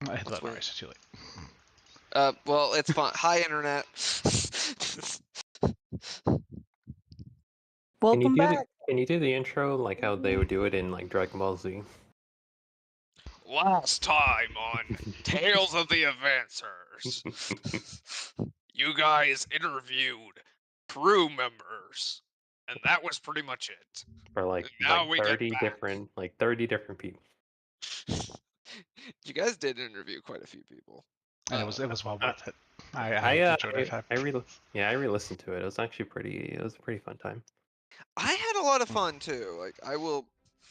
I hit the That's button weird. already, so too late. Well, it's fine. Hi, internet. Welcome Can back. you do the intro like how they would do it in like Dragon Ball Z? Last time on Tales of the Advancers, you guys interviewed crew members, and that was pretty much it. For like And now we get 30 back. different 30 different people. You guys did interview quite a few people. And it was well worth it. I enjoyed our time. I re-listened to it. It was actually it was a pretty fun time. I had a lot of fun too. I will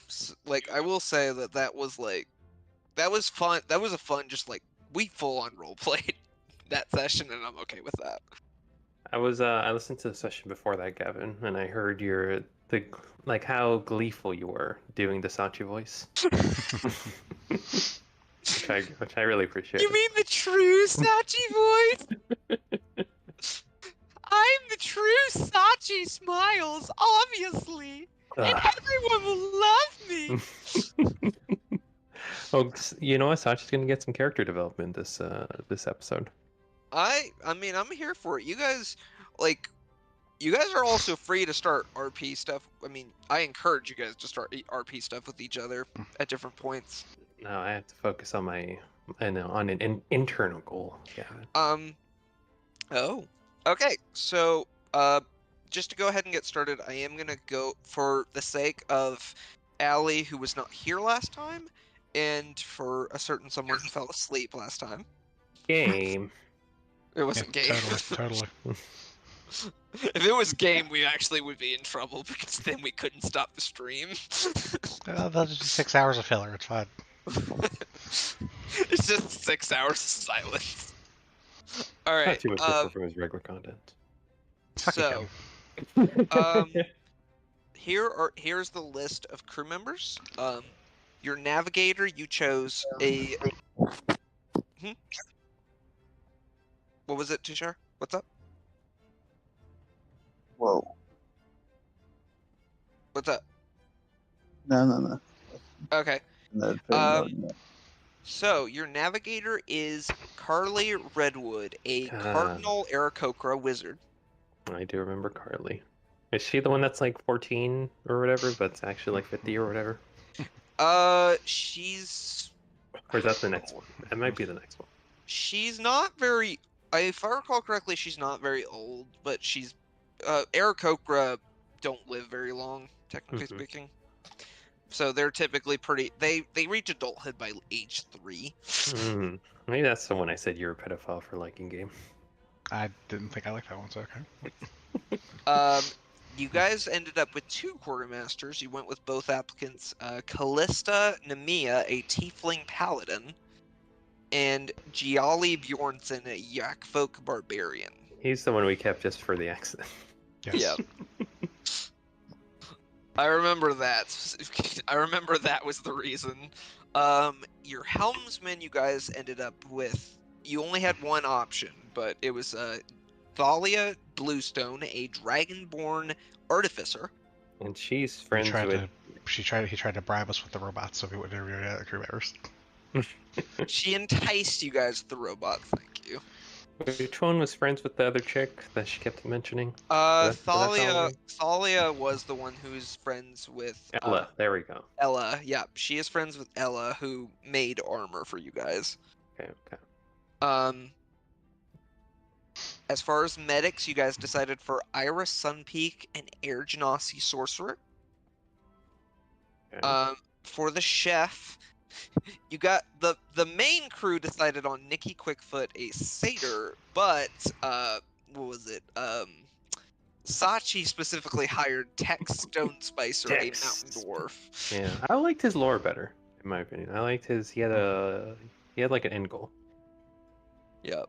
say that was fun. That was a fun, just like we full on role played that session, and I'm okay with that. I listened to the session before that, Gavin, and I heard how gleeful you were doing the Sachi voice. which I really appreciate. You mean the true Sachi voice? I'm the true Sachi Smiles, obviously, and everyone will love me. Oh, you know what? Sachi's gonna get some character development this episode. I mean, I'm here for it. You guys are also free to start RP stuff. I mean, I encourage you guys to start RP stuff with each other at different points. No, I have to focus on on an internal goal, Gavin. Oh. Okay, so just to go ahead and get started, I am gonna go for the sake of Allie, who was not here last time, and for a certain someone who fell asleep last time. Game. It wasn't game. Totally. If it was game, we actually would be in trouble because then we couldn't stop the stream. That's just 6 hours of filler. It's fine. It's just 6 hours of silence. All right. Not too much different from his regular content. So, here's the list of crew members. Your navigator, you chose a. What was it, Tushar? What's up? Whoa. What's up? No. Okay. No, So your navigator is Carly Redwood, a Cardinal Aarakocra wizard. I do remember Carly. Is she the one that's like 14 or whatever, but it's actually like 50 or whatever? She's. Or is that the next one? That might be the next one. She's not very. If I recall correctly, she's not very old, but she's. Aarakocra don't live very long, technically speaking. So they're typically pretty. They reach adulthood by age 3. Maybe that's the one I said you're a pedophile for liking game. I didn't think I liked that one, so okay. You guys ended up with 2 quartermasters. You went with both applicants, Callista Nemia, a tiefling paladin, and Giali Bjornsson, a Yakfolk barbarian. He's the one we kept just for the accent. Yes. Yep. I remember that. I remember that was the reason. Your helmsman, you guys ended up with. You only had one option, but it was Thalia Bluestone, a dragonborn artificer. And she's friends with. He tried to bribe us with the robots, so we wouldn't interview any other crew members. She enticed you guys with the robots. Thank you. Which one was friends with the other chick that she kept mentioning? Thalia was the one who's friends with Ella. There we go. Ella, yeah, she is friends with Ella, who made armor for you guys. Okay. As far as medics, you guys decided for Ira Sunpeak, an Air Genasi sorcerer. Okay. For the chef, you got the main crew decided on Nikki Quickfoot, a satyr, but what was it? Sachi specifically hired Tex Stone Spicer, a mountain dwarf. Yeah, I liked his lore better, in my opinion. I liked his. He had like an end goal. Yep.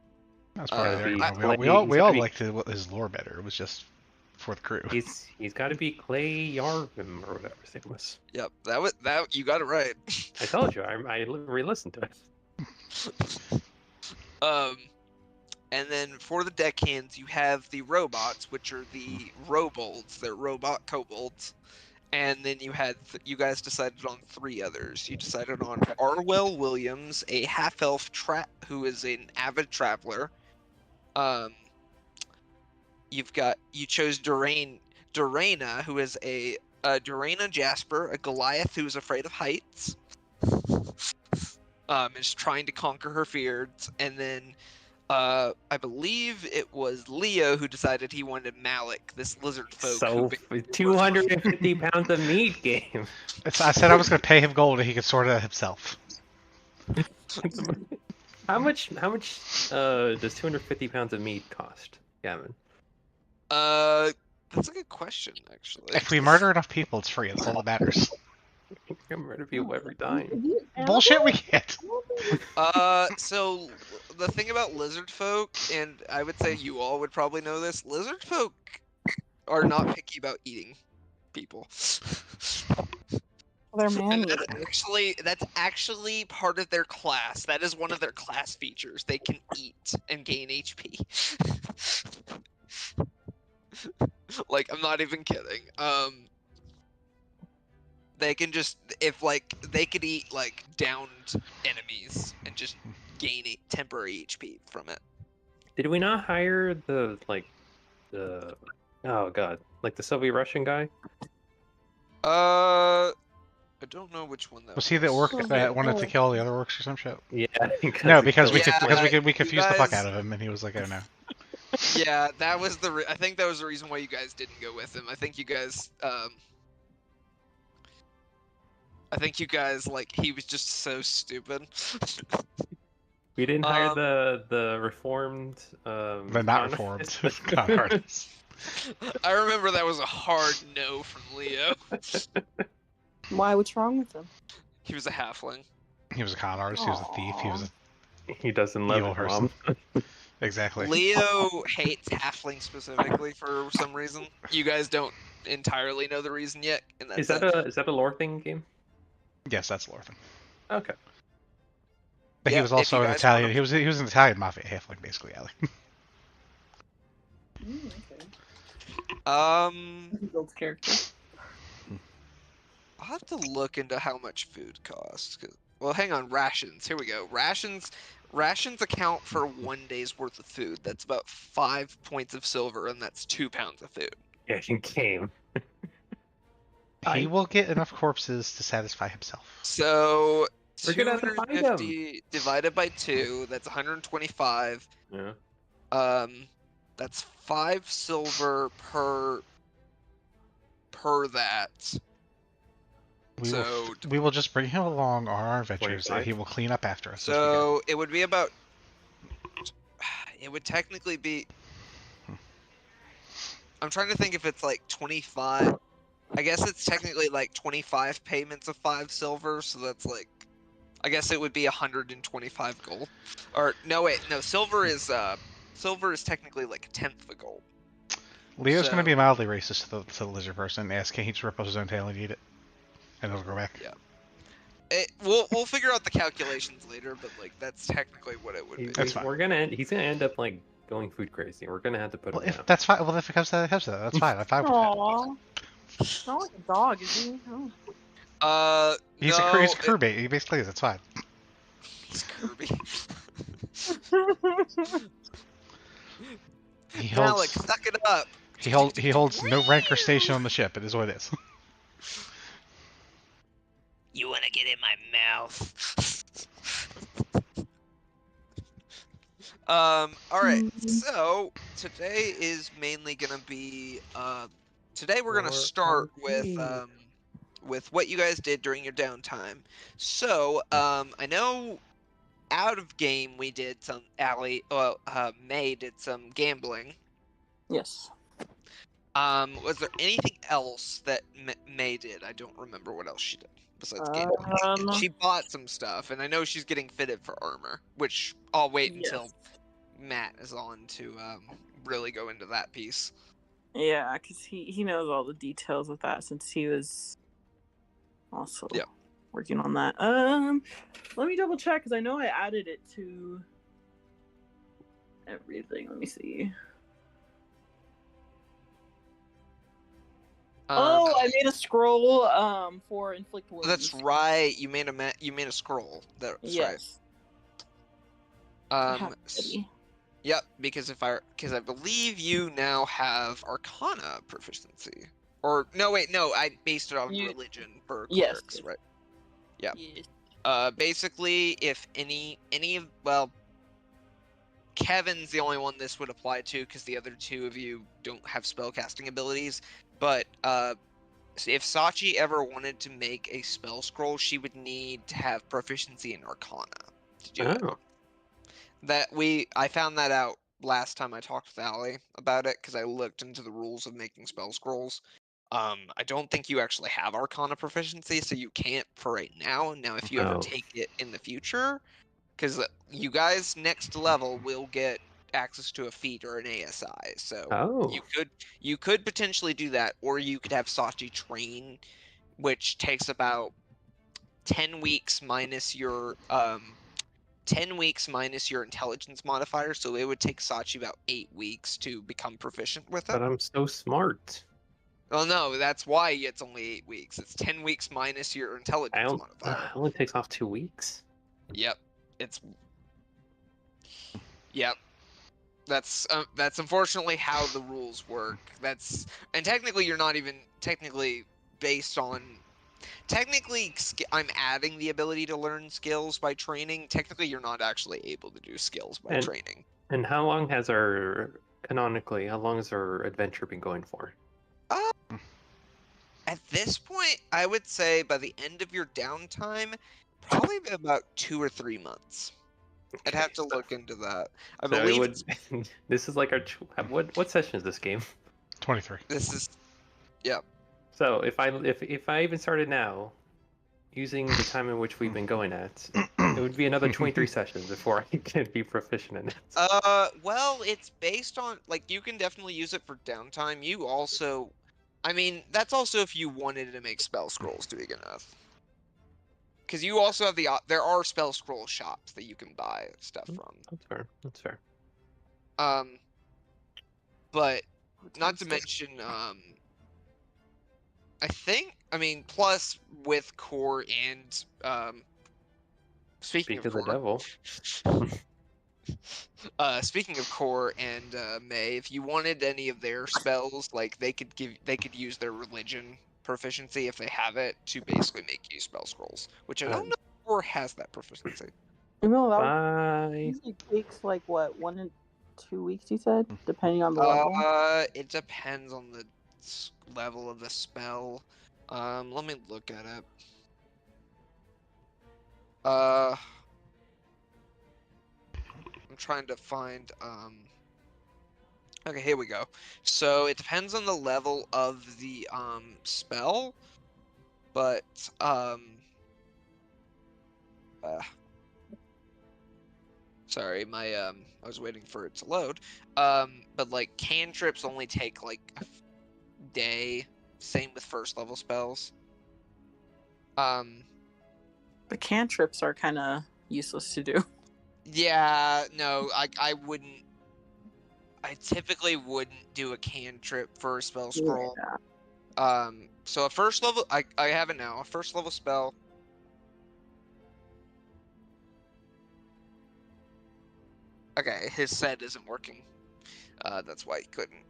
That's probably we all liked his lore better. It was just for the crew. He's got to be Clay Yarvim or whatever his name was. Yep, that you got it right. I told you, I re-listened to it. And then for the deckhands, you have the robots, which are the robolds. They're robot kobolds. And then you guys decided on 3 others. You decided on Arwell Williams, a half-elf who is an avid traveler. You chose Dorena, who is a Dorena Jasper, a Goliath who's afraid of heights. Is trying to conquer her fears, and then I believe it was Leo who decided he wanted Malik, this lizard folk. So 250 pounds of meat game. I said I was going to pay him gold and he could sort it out himself. How much does 250 pounds of meat cost, Gavin? That's a good question, actually. If we murder enough people, it's free. That's all that matters. We can murder people every time. Bullshit, we can't. So the thing about lizard folk, and I would say you all would probably know this, lizard folk are not picky about eating people. They're man. That's actually part of their class. That is one of their class features. They can eat and gain HP. Like, I'm not even kidding. They can just, they could eat, like, downed enemies and just gain temporary HP from it. Did we not hire the Soviet Russian guy? I don't know which one that was. He the orc that wanted to kill all the other orcs or some shit? Yeah. No, because we confused the fuck out of him, and he was like, oh no. Yeah, that was I think that was the reason why you guys didn't go with him. I think you guys, like, he was just so stupid. We didn't hire the reformed. The not reformed con artists. I remember that was a hard no from Leo. Why? What's wrong with him? He was a halfling. He was a con artist. He was a thief. He was He doesn't love evil his person. mom. Exactly. Leo hates halflings specifically for some reason. You guys don't entirely know the reason yet. And Is that a lore thing game? Yes, that's lore thing. Okay. But he was also an Italian. He was an Italian mafia halfling, basically, Ali. Okay. Build character. I'll have to look into how much food costs. Well, hang on, rations. Here we go. Rations account for 1 day's worth of food. That's about 5 points of silver, and that's 2 pounds of food. Yeah, he came. He will get enough corpses to satisfy himself. So we're gonna have to find him. 250 divided by 2, that's 125. Yeah. That's 5 silver per that. We will just bring him along on our adventures, and he will clean up after us. So it would be about. It would technically be. I'm trying to think if it's like 25. I guess it's technically like 25 payments of 5 silver, so that's like. I guess it would be 125 gold. Or no, wait, no. Silver is technically like a 10th of a gold. Leo's going to be mildly racist to the lizard person and ask, can he just rip off his own tail and eat it? And it'll go back. Yeah. We'll figure out the calculations later, but like that's technically what it would be. That's fine. He's gonna end up like going food crazy. We're gonna have to put him down. That's fine. Well, if it comes to that, that's fine. I'm fine with that. Aww. It's not like a dog, is he? Oh. He's a crew bait. He basically is. It's fine. He's Kirby. Malik, suck it up. He holds no rank or station on the ship. It is what it is. You want to get in my mouth? Alright, so today is mainly gonna be today we're gonna start with what you guys did during your downtime. So I know out of game we did some May did some gambling. Yes. Was there anything else that May did? I don't remember what else she did besides gambling. She bought some stuff, and I know she's getting fitted for armor, which I'll wait until Matt is on to really go into that piece. Yeah, because he knows all the details of that since he was also working on that. Let me double check because I know I added it to everything. Let me see. Oh, I made a scroll for inflict wounds. That's right. You made a scroll. That's yes. I have right. it ready. Yep, because I believe you now have Arcana proficiency. Or no, wait, no, I based it on religion for clerics, Yes. right? Yeah. Yes. Basically, if any of Kevin's the only one this would apply to because the other two of you don't have spellcasting abilities. But if Sachi ever wanted to make a spell scroll, she would need to have proficiency in Arcana to do it. I found that out last time I talked with Allie about it because I looked into the rules of making spell scrolls. I don't think you actually have Arcana proficiency, so you can't for right now. Now, if you ever take it in the future, because you guys next level will get access to a feat or an ASI, so you could potentially do that, or you could have Sachi train, which takes about 10 weeks minus your 10 weeks minus your intelligence modifier, so it would take Sachi about 8 weeks to become proficient with it. But I'm so smart. Well, no, that's why it's only 8 weeks. It's 10 weeks minus your intelligence modifier. It only takes off 2 weeks. Yep. Yep. That's unfortunately how the rules work. And technically you're not even based on I'm adding the ability to learn skills by training. Technically, you're not actually able to do skills by training. And how long has our adventure been going for? At this point, I would say by the end of your downtime, probably about 2 or 3 months. I'd have to look into that. I believe this is like our what session is this game? 23. This is yep. So if I even started now, using the time in which we've been going at, it would be another 23 sessions before I can be proficient in it. Well, it's based on you can definitely use it for downtime. You also, I mean, that's also if you wanted to make spell scrolls to begin with. Because you also have there are spell scroll shops that you can buy stuff from. That's fair. But not to mention, plus with core and speaking of the core, devil. Speaking of core and May, if you wanted any of their spells, they could use their religion proficiency if they have it to basically make you spell scrolls, which I don't know if core has that proficiency. No, that usually takes 1 and 2 weeks. You said, depending on the level. It depends on the level of the spell. Let me look at it. I'm trying to find okay, here we go. So it depends on the level of the spell, but sorry, I was waiting for it to load. But cantrips only take a day. Same with first level spells. The cantrips are kind of useless to do. Yeah, no, I wouldn't. I typically wouldn't do a cantrip for a spell scroll. Yeah. So a first level, I have it now. A first level spell. Okay, his set isn't working. That's why he couldn't.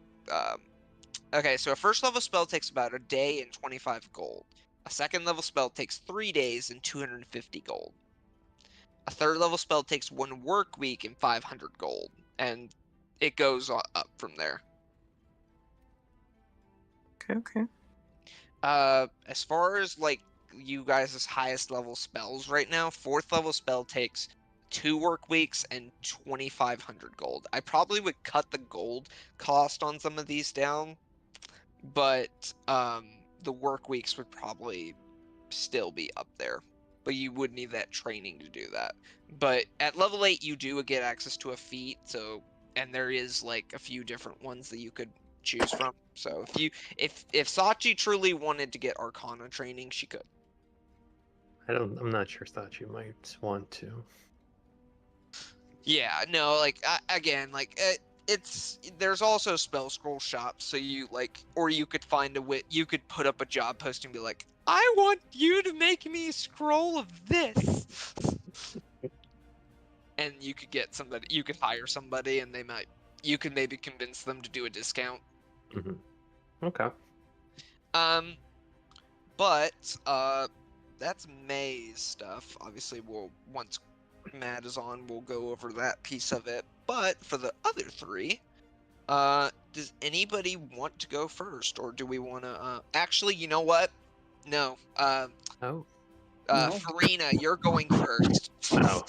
Okay, so a first level spell takes about a day and 25 gold. A second level spell takes 3 days and 250 gold. A third level spell takes 1 work week and 500 gold, and it goes up from there. Okay. As far as you guys' highest level spells right now, 4th level spell takes 2 work weeks and 2,500 gold. I probably would cut the gold cost on some of these down, but the work weeks would probably still be up there. But you would need that training to do that. But at level 8, you do get access to a feat, and there is a few different ones that you could choose from. So if Sachi truly wanted to get Arcana training, she could. I'm not sure Sachi might want to. Yeah, no, again, there's also spell scroll shops, so you like, or you could find you could put up a job posting and be like, I want you to make me a scroll of this. And you could get somebody, you could hire somebody, and you could maybe convince them to do a discount. Mm-hmm. Okay. But that's May's stuff. Obviously, once Matt is on, we'll go over that piece of it. But for the other three, does anybody want to go first, or do we want to? Actually, you know what? No. Oh. Farina, you're going first. Oh.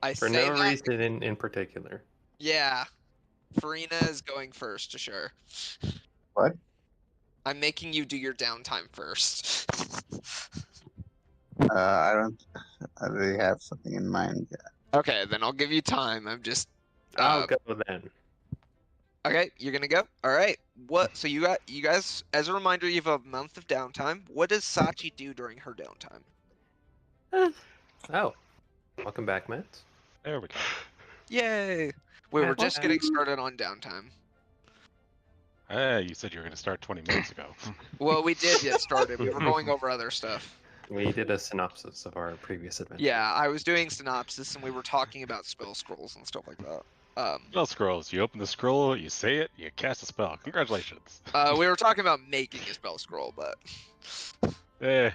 I For say no that. reason in particular. Yeah, Farina is going first, to sure. What? I'm making you do your downtime first. I really have something in mind. Okay, then I'll give you time. I'm just. I'll go then. Okay, you're gonna go. All right. So you guys. As a reminder, you have a month of downtime. What does Sachi do during her downtime? Oh. Welcome back, Matt. There we go. Yay! We were just getting started on downtime. You said you were going to start 20 minutes ago. Well, we did get started. We were going over other stuff. We did a synopsis of our previous adventure. Yeah, I was doing synopsis, and we were talking about spell scrolls and stuff like that. Spell scrolls. You open the scroll, you say it, you cast a spell. Congratulations. We were talking about making a spell scroll, but. You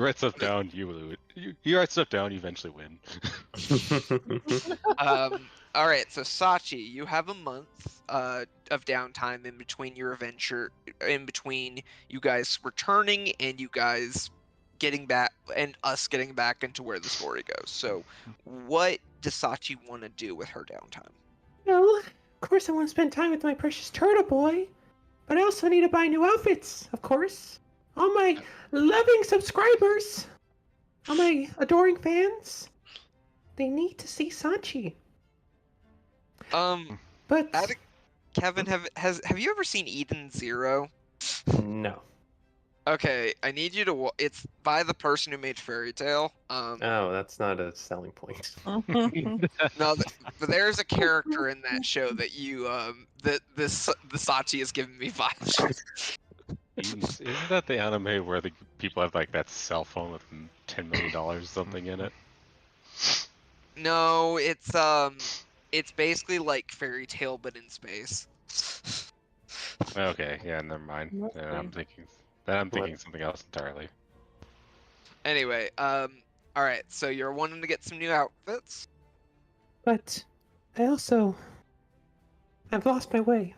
write stuff down, you lose. You write stuff down, you eventually win. All right, so Sachi, you have a month of downtime in between your adventure, in between you guys returning and you guys getting back, and us getting back into where the story goes. So, what does Sachi want to do with her downtime? Well, of course I want to spend time with my precious turtle boy, but I also need to buy new outfits, of course. All my loving subscribers, all my adoring fans, they need to see Sachi. But Kevin, have you ever seen Eden Zero? No. Okay, I need you to. It's by the person who made Fairy Tale. Oh, that's not a selling point. No, but there's a character in that show that the Sachi has given me vibes. Isn't that the anime where the people have like that cell phone with $10 million something in it? No, it's basically like Fairy Tale but in space. Okay, yeah, never mind. I'm thinking something else entirely. Anyway, all right. So you're wanting to get some new outfits. But I've lost my way.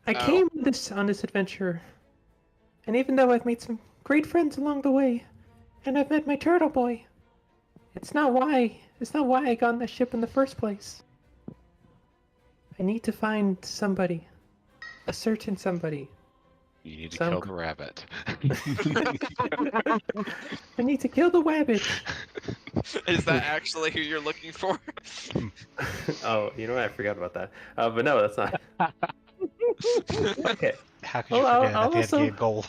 I Oh. came on this adventure, and even though I've made some great friends along the way, and I've met my turtle boy, it's not why I got on that ship in the first place. I need to find somebody, a certain somebody. You need to kill the rabbit. I need to kill the rabbit. Is that actually who you're looking for? Oh, you know what? I forgot about that. But no, that's not. Okay. How could you forget I'll that also- game goal?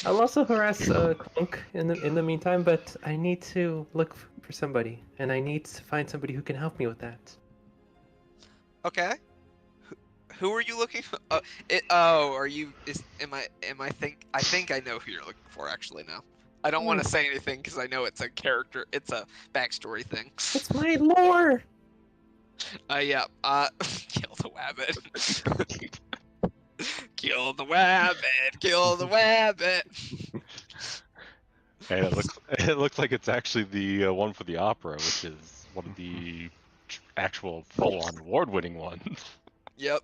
I'll also harass Clunk in the meantime, but I need to look for somebody, and I need to find somebody who can help me with that. Okay. Who are you looking for? Are you? I think I know who you're looking for. Actually, now. I don't want to say anything because I know it's a character. It's a backstory thing. It's my lore. Yeah. Kill the rabbit. Kill the rabbit. Kill the rabbit. And it looks like it's actually the one for the opera, which is one of the actual full-on award-winning ones. Yep.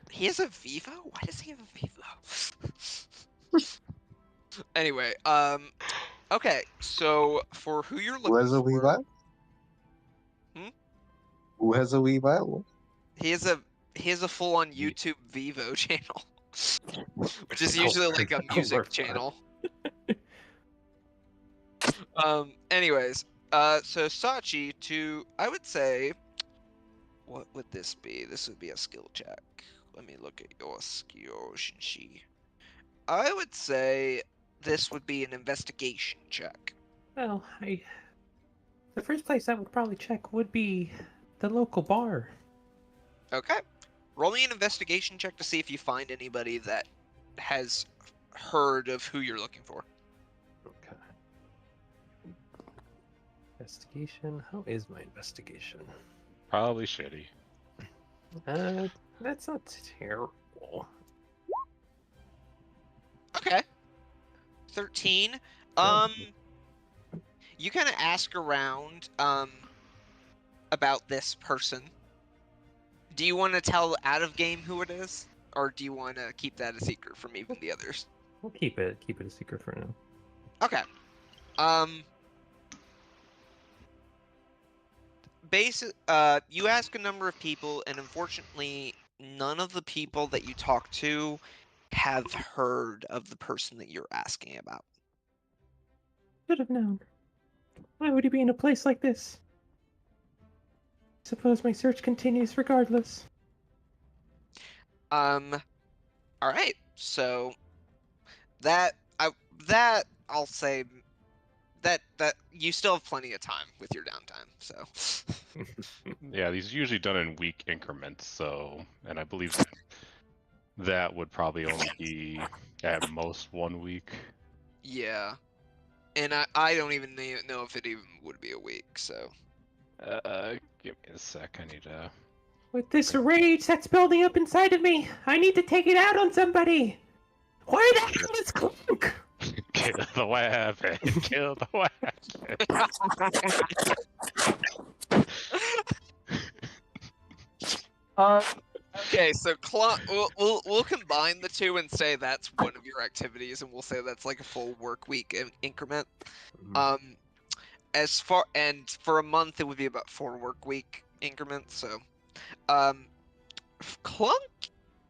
He has a Vivo? Why does he have a Vivo? Anyway, okay, so for who you're looking Who has a for, Weavile? Who has a Weavile? he has a full-on YouTube Vivo channel, which is usually like a music channel. Anyways, so Sachi, I would say, what would this be? This would be a skill check. Let me look at your skill, Shinshi. I would say this would be an investigation check. Well, the first place I would probably check would be the local bar. Okay. Roll me an investigation check to see if you find anybody that has heard of who you're looking for. Okay. Investigation. How is my investigation? Probably shitty. That's not terrible. Okay. 13. You kind of ask around about this person. Do you want to tell out of game who it is, or do you want to keep that a secret from even the others? We'll keep it a secret for now. Okay. You ask a number of people, and unfortunately, none of the people that you talk to have heard of the person that you're asking about. Should have known. Why would he be in a place like this? Suppose my search continues regardless. Alright, so I'll say that you still have plenty of time with your downtime, so. Yeah, these are usually done in week increments, so, and I believe that would probably only be at most 1 week. Yeah. And I don't even know if it even would be a week, so. Give me a sec, I need to... With this rage that's building up inside of me, I need to take it out on somebody! Why the hell is Clunk? Kill the weapon! Kill the weapon! Okay, so we'll combine the two and say that's one of your activities, and we'll say that's like a full work week increment. For a month it would be about 4 work week increments. So, Clunk,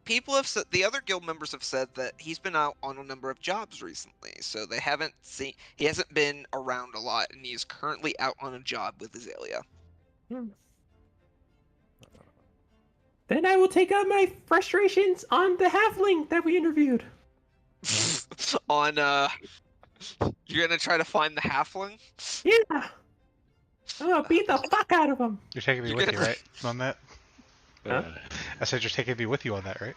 people have said, the other guild members have said that he's been out on a number of jobs recently, so he hasn't been around a lot, and he's currently out on a job with Azalea. Then I will take out my frustrations on the halfling that we interviewed. You're gonna try to find the halfling? Yeah! I'm gonna beat the fuck out of him! You're taking me with you, right? On that? Huh? I said you're taking me with you on that, right?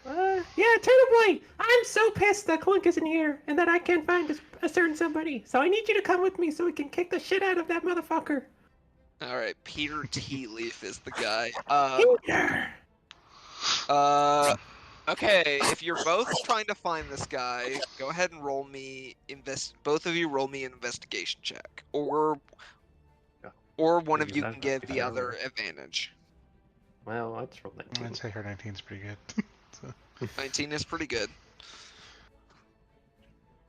Yeah, Turtle Boy! I'm so pissed that Clunk isn't here, and that I can't find a certain somebody. So I need you to come with me so we can kick the shit out of that motherfucker. Alright, Peter Tea Leaf is the guy. Peter! Okay, if you're both trying to find this guy, go ahead and roll me both of you roll me an investigation check. Or one of you can give the other advantage. Well, let's roll 19. I'd say her 19's pretty good. 19 is pretty good.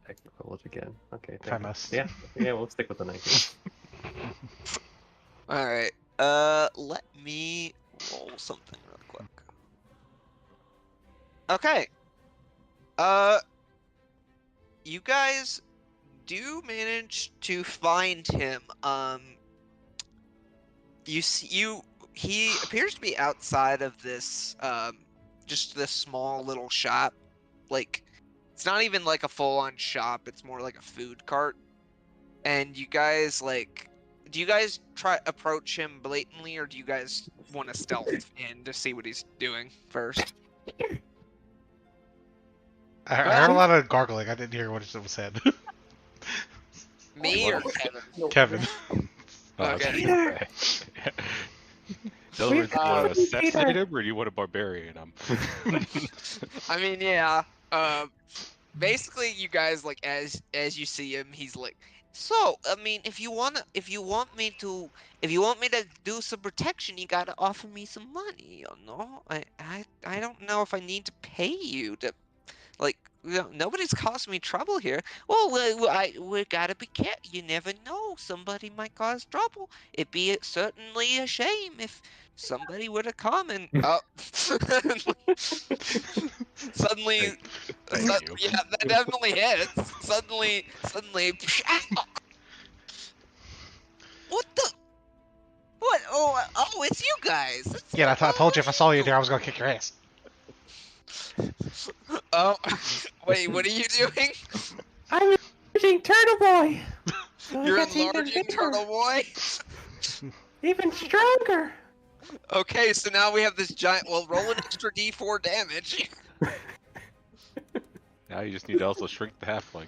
Technical again. Okay. If I must. Yeah, we'll stick with the 19. Alright, let me roll something real quick. Okay. You guys do manage to find him. He appears to be outside of this, just this small little shop. Like, it's not even like a full-on shop, it's more like a food cart. And you guys, do you guys approach him blatantly, or do you guys want to stealth in to see what he's doing first? I heard a lot of gargling. I didn't hear what it was said. Me or Kevin? Kevin. Okay. Do you want to assassinate him, or do you want to barbarian him? I mean, yeah. Basically, you guys, as you see him, he's like, so, I mean, if you want me to do some protection, you gotta offer me some money, you know? I don't know if I need to pay you to, nobody's caused me trouble here. Well, we gotta be careful. You never know. Somebody might cause trouble. It'd be certainly a shame if somebody were to come and suddenly, Thank you. yeah, that definitely hits. Suddenly, what the? What? Oh, it's you guys. Yeah, I told you if I saw you there, I was gonna kick your ass. Oh, wait, what are you doing? I'm enlarging Turtle Boy! You're enlarging Turtle Boy? Even stronger. Okay, so now we have this giant. Well, roll an extra D4 damage. Now you just need to also shrink the halfling.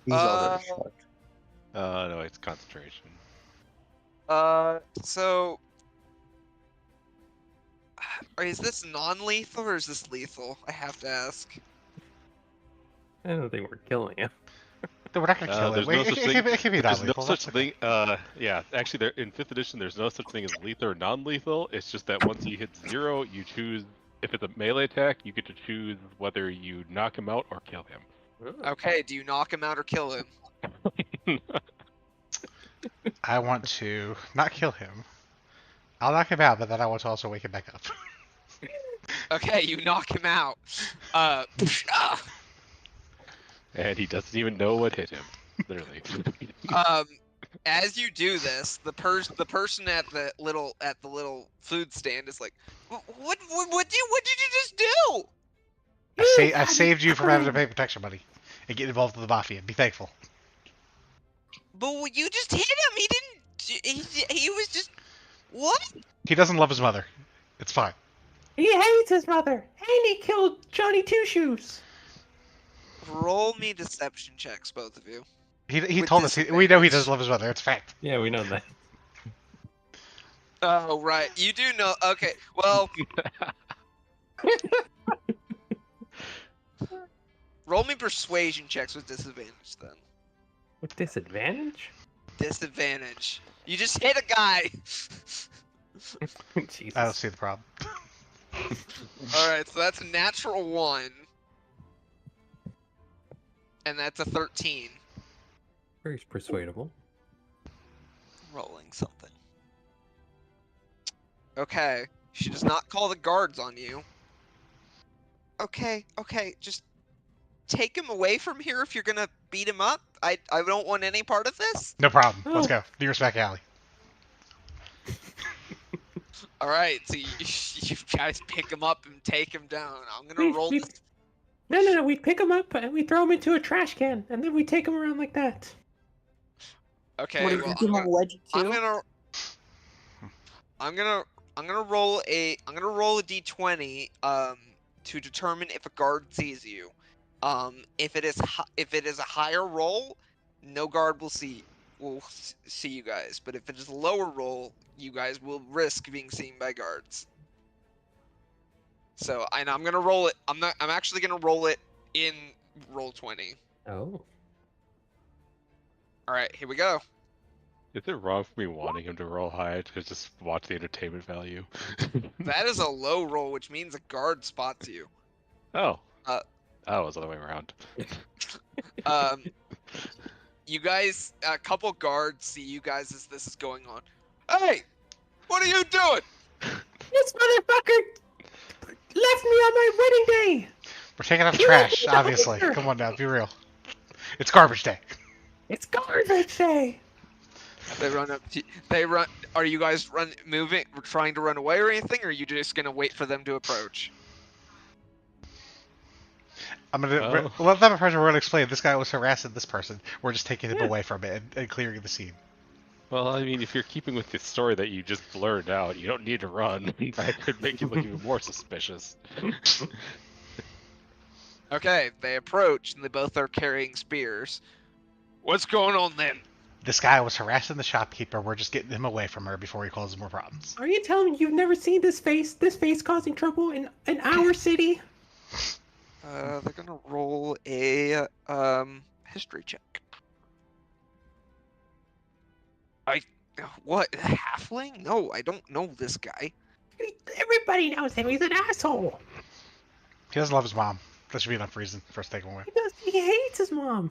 He's already Uh, fucked. No, it's concentration. So. Is this non-lethal or is this lethal? I have to ask. I don't think we're killing him. We're not gonna kill There's it. no It such thing. can be There's no non-lethal. such That's okay. thing. Yeah, actually, there in 5th edition, there's no such thing as lethal or non-lethal. It's just that once he hits 0, you choose. If it's a melee attack, you get to choose whether you knock him out or kill him. Okay, do you knock him out or kill him? I want to not kill him. I'll knock him out, but then I want to also wake him back up. Okay, you knock him out. And he doesn't even know what hit him. Literally. As you do this, the person at the little food stand is like, what did you just do? I saved you from having to pay protection money and get involved with the mafia. Be thankful. But you just hit him. He didn't. He was just what? He doesn't love his mother. It's fine. He hates his mother, and he killed Johnny Two Shoes. Roll me deception checks, both of you. He With told us. We know he doesn't love his mother. It's fact. Yeah, we know that. Oh right, you do know. Okay, well. Roll me persuasion checks with disadvantage then. With disadvantage? Disadvantage. You just hit a guy. Jesus. I don't see the problem. Alright, so that's a natural 1. And that's a 13. Very persuadable. Rolling something. Okay. She does not call the guards on you. Okay, just take him away from here if you're gonna beat him up. I don't want any part of this. No problem. Oh. Let's go. Nearest back alley. Alright, so you guys pick him up and take him down. I'm gonna roll this. No. We pick him up and we throw him into a trash can, and then we take him around like that. Okay, What, well, give him a wedgie too? I'm gonna roll a d20 to determine if a guard sees you. If it is a higher roll, no guard will see you guys. But if it is a lower roll, you guys will risk being seen by guards. So I'm gonna roll it. I'm actually gonna roll it in roll 20. Oh. All right, here we go. Is it wrong for me wanting him to roll high to just watch the entertainment value? That is a low roll, which means a guard spots you. Oh. Oh, it was the other way around. You guys, a couple guards see you guys as this is going on. Hey, what are you doing? This motherfucker left me on my wedding day. We're taking out the You trash, left me obviously. here. Come on now, be real. It's garbage day. It's garbage day. They run up. They run. Are you guys trying to run away or anything, or are you just gonna wait for them to approach? I'm gonna Oh. let them approach. We're gonna explain. This guy was harassing this person. We're just taking him away from it and clearing the scene. Well, I mean, if you're keeping with the story that you just blurred out, you don't need to run. That could make you look even more suspicious. Okay, they approach and they both are carrying spears. What's going on then? This guy was harassing the shopkeeper. We're just getting him away from her before he causes more problems. Are you telling me you've never seen this face causing trouble in our city? They're gonna roll a history check. What, halfling? No, I don't know this guy. Everybody knows him. He's an asshole. He doesn't love his mom. That should be enough reason for us to take him away. He hates his mom.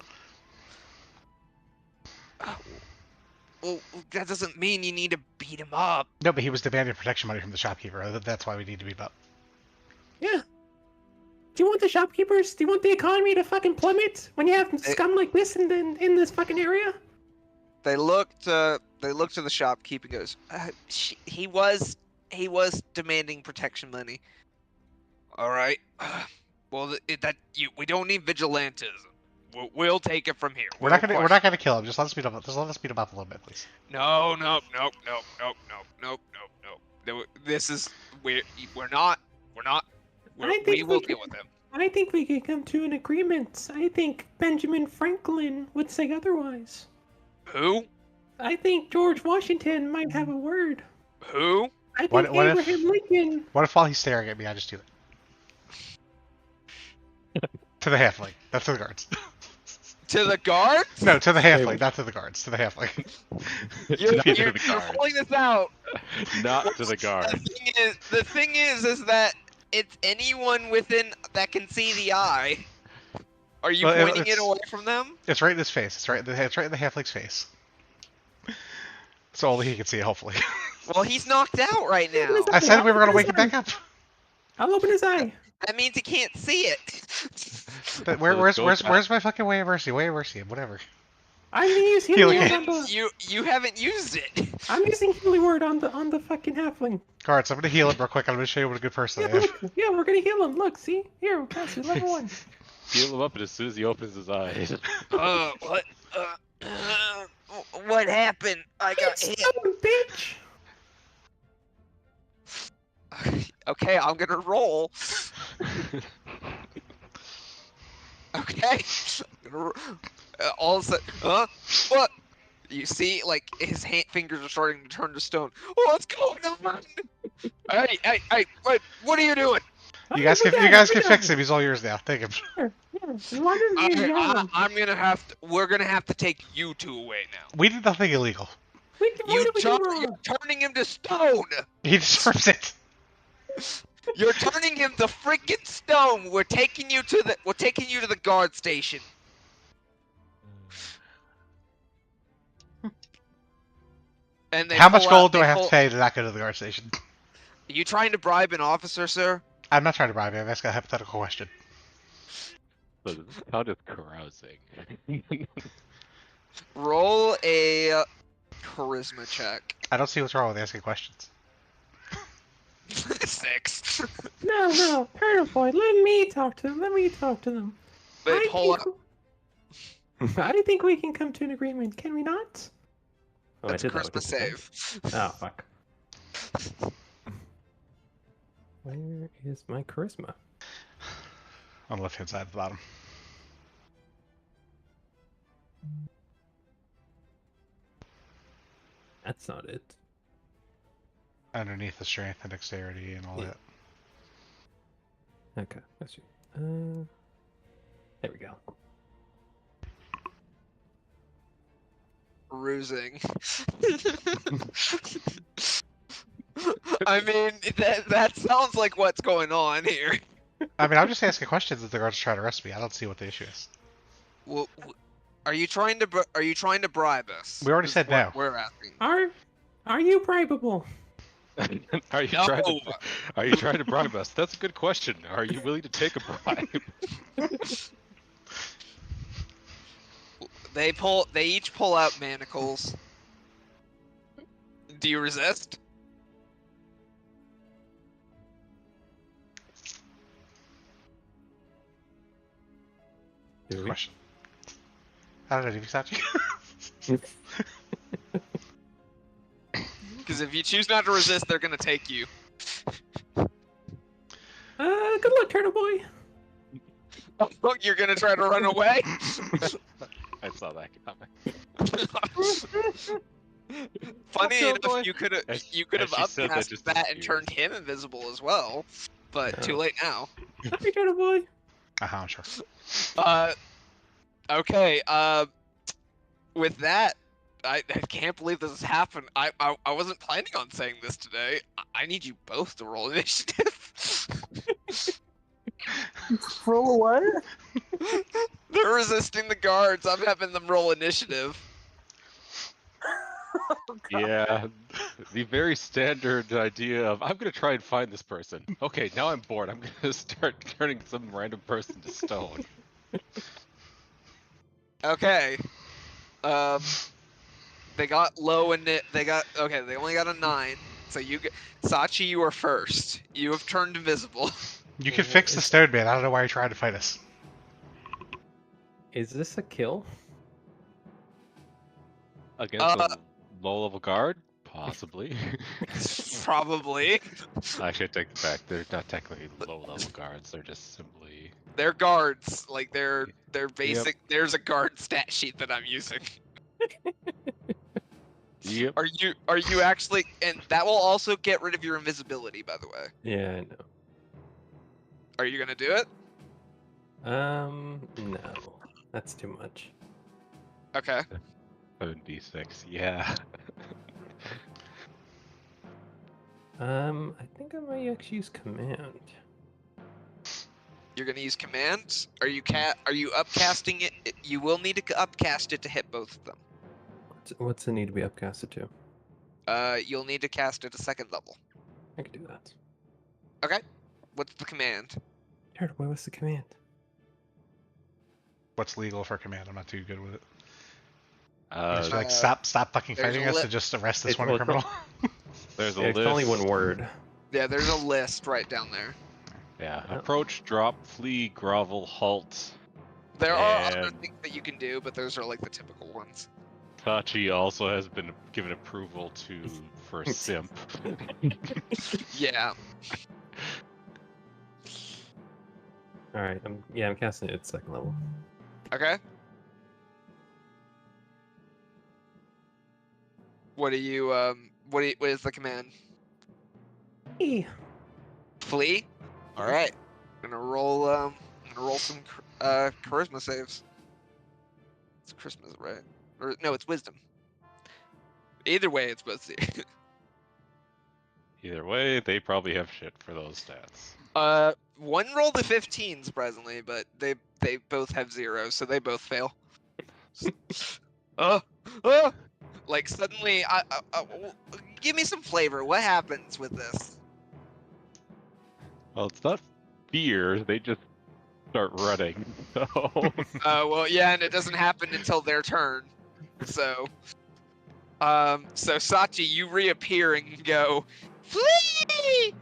Well, that doesn't mean you need to beat him up. No, but he was demanding protection money from the shopkeeper. That's why we need to beat him up. Yeah. Do you want the shopkeepers? Do you want the economy to fucking plummet when you have scum like this in this fucking area? They look to the shopkeeper and goes, he was demanding protection money. All right. Well, we don't need vigilantes. We'll take it from here. We're not gonna kill him. Just let us beat him up. Just let us beat him up a little bit, please. No. This is we're not. We will deal with him. I think we could come to an agreement. I think Benjamin Franklin would say otherwise. Who? I think George Washington might have a word. Who? I think What Abraham Lincoln. What if while he's staring at me, I just do that? To the halfling. That's to the guards. To the guards? No, to the halfling, not to the guards. To the halfling. You're pulling this out. Not to the guard. The thing is that it's anyone within that can see the eye. Are you pointing it away from them? It's right in his face. It's right in the halfling's face. So only he can see it, hopefully. Well, he's knocked out right now. I said we were gonna wake him back up. I'll open his eye. That means he can't see it. But where's my fucking way of mercy? Way of mercy, whatever. I'm gonna use healing word on the. You haven't used it. I'm using healing word on the fucking halfling. Guards, I'm gonna heal him real quick. I'm gonna show you what a good person I am. Yeah, we're gonna heal him. Look, see here, Cassie, level 1. Heal him up, and as soon as he opens his eyes. What? What happened? I got hit. Bitch. Okay, I'm gonna roll. Okay. All of a sudden, what? You see, like his fingers are starting to turn to stone. What's going on? Hey! What are you doing? You guys can fix him. He's all yours now. Take him. I'm gonna have to. We're gonna have to take you two away now. We did nothing illegal. You're turning him to stone. He deserves it. You're turning him to freaking stone. We're taking you to the guard station. And how much gold do I have to pay to not go to the guard station? Are you trying to bribe an officer, sir? I'm not trying to bribe him. I'm asking a hypothetical question. So this sounded carousing. Roll a charisma check. I don't see what's wrong with asking questions. 6. No, Turtle Boy, let me talk to them. They pull up. I think we can come to an agreement, can we not? That's a charisma save. Oh, fuck. Where is my charisma? On the left-hand side at the bottom. That's not it. Underneath the strength and dexterity and all that. Okay, that's you. There we go. Rusing. I mean, that sounds like what's going on here. I mean, I'm just asking questions if the guards try to arrest me. I don't see what the issue is. Well, are you trying to bribe us? We already said no. We're asking. Are you bribable? Are you trying to bribe us? That's a good question. Are you willing to take a bribe? They each pull out manacles. Do you resist? Good question. I don't know, did you stop you? Because if you choose not to resist, they're gonna take you. Good luck, Turtle Boy. Oh, look, you're gonna try to run away? I saw that coming. Funny enough, you could have that upcast that and turned him invisible as well, but too late now. Happy Turtle Boy. I'm sure. Okay. With that, I can't believe this has happened. I wasn't planning on saying this today. I need you both to roll initiative. Roll what? They're resisting the guards. I'm having them roll initiative. Yeah, the very standard idea of I'm gonna try and find this person. Okay, now I'm bored. I'm gonna start turning some random person to stone. Okay. They got low in it. They only got a 9. So Sachi, you are first. You have turned invisible. You can fix the stone man. I don't know why you're trying to fight us. Is this a kill? Against a low-level guard? Possibly. Probably. Actually, I take it back. They're not technically low-level guards. They're just simply... They're guards. Like they're basic. Yep. There's a guard stat sheet that I'm using. Yep. Are you actually? And that will also get rid of your invisibility, by the way. Yeah, I know. Are you gonna do it? No. That's too much. Okay. 7d6. Yeah. I think I might actually use command. You're gonna use command. Are you upcasting it? You will need to upcast it to hit both of them. What's it need to be upcasted to? You'll need to cast it a second level. I can do that. Okay. What's the command? Turtle boy, what's the command? What's legal for command? I'm not too good with it. Uh, Like stop fucking there's fighting a us and just arrest this It's- one well, it's criminal. there's a Yeah, it's list. only one word. Yeah, there's a list right down there. Yeah. Oh. Approach, drop, flee, grovel, halt. There are other And- things that you can do, but those are like the typical ones. Sachi also has been given approval for simp. Yeah. All right, I'm casting it at second level. Okay. What is the command? Hey, Flee. All right. I'm gonna roll some charisma saves. It's Christmas, right? Or no, it's wisdom. Either way, it's supposed to. Either way, they probably have shit for those stats. One rolled a 15, surprisingly, but they both have 0, so they both fail. Like suddenly, give me some flavor. What happens with this? Well, it's not fear. They just start running. So. Well, yeah, and it doesn't happen until their turn. So Sachi, you reappear and go, flee!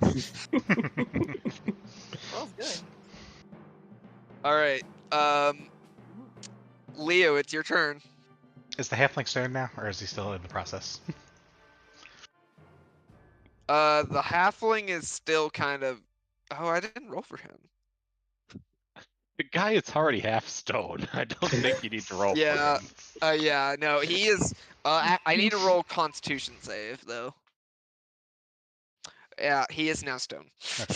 Smells good. All right. Leo, it's your turn. Is the halfling stoned now, or is he still in the process? The halfling is still kind of. Oh, I didn't roll for him. The guy is already half stoned. I don't think you need to roll Yeah. for him. Yeah, no, he is. I need to roll Constitution save though. Yeah, he is now stoned. Okay.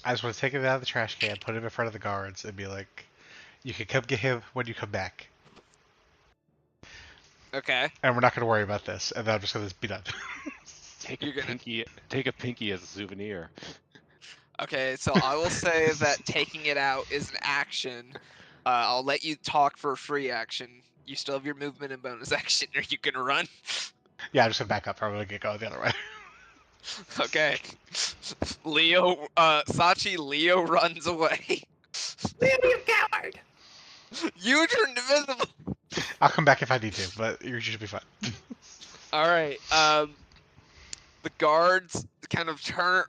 I just want to take it out of the trash can, put it in front of the guards, and be like, "You can come get him when you come back, Okay. and we're not going to worry about this." And then I'm just going to be done. Take You're a gonna- pinky. Take a pinky as a souvenir. Okay, so I will say that taking it out is an action. I'll let you talk for a free action. You still have your movement and bonus action. Are you gonna run? Yeah, I'm just going to back up, probably get going the other way. Okay. Sachi, Leo runs away. Leo, you coward! You turned invisible. I'll come back if I need to, but you should be fine. All right. The guards kind of turn.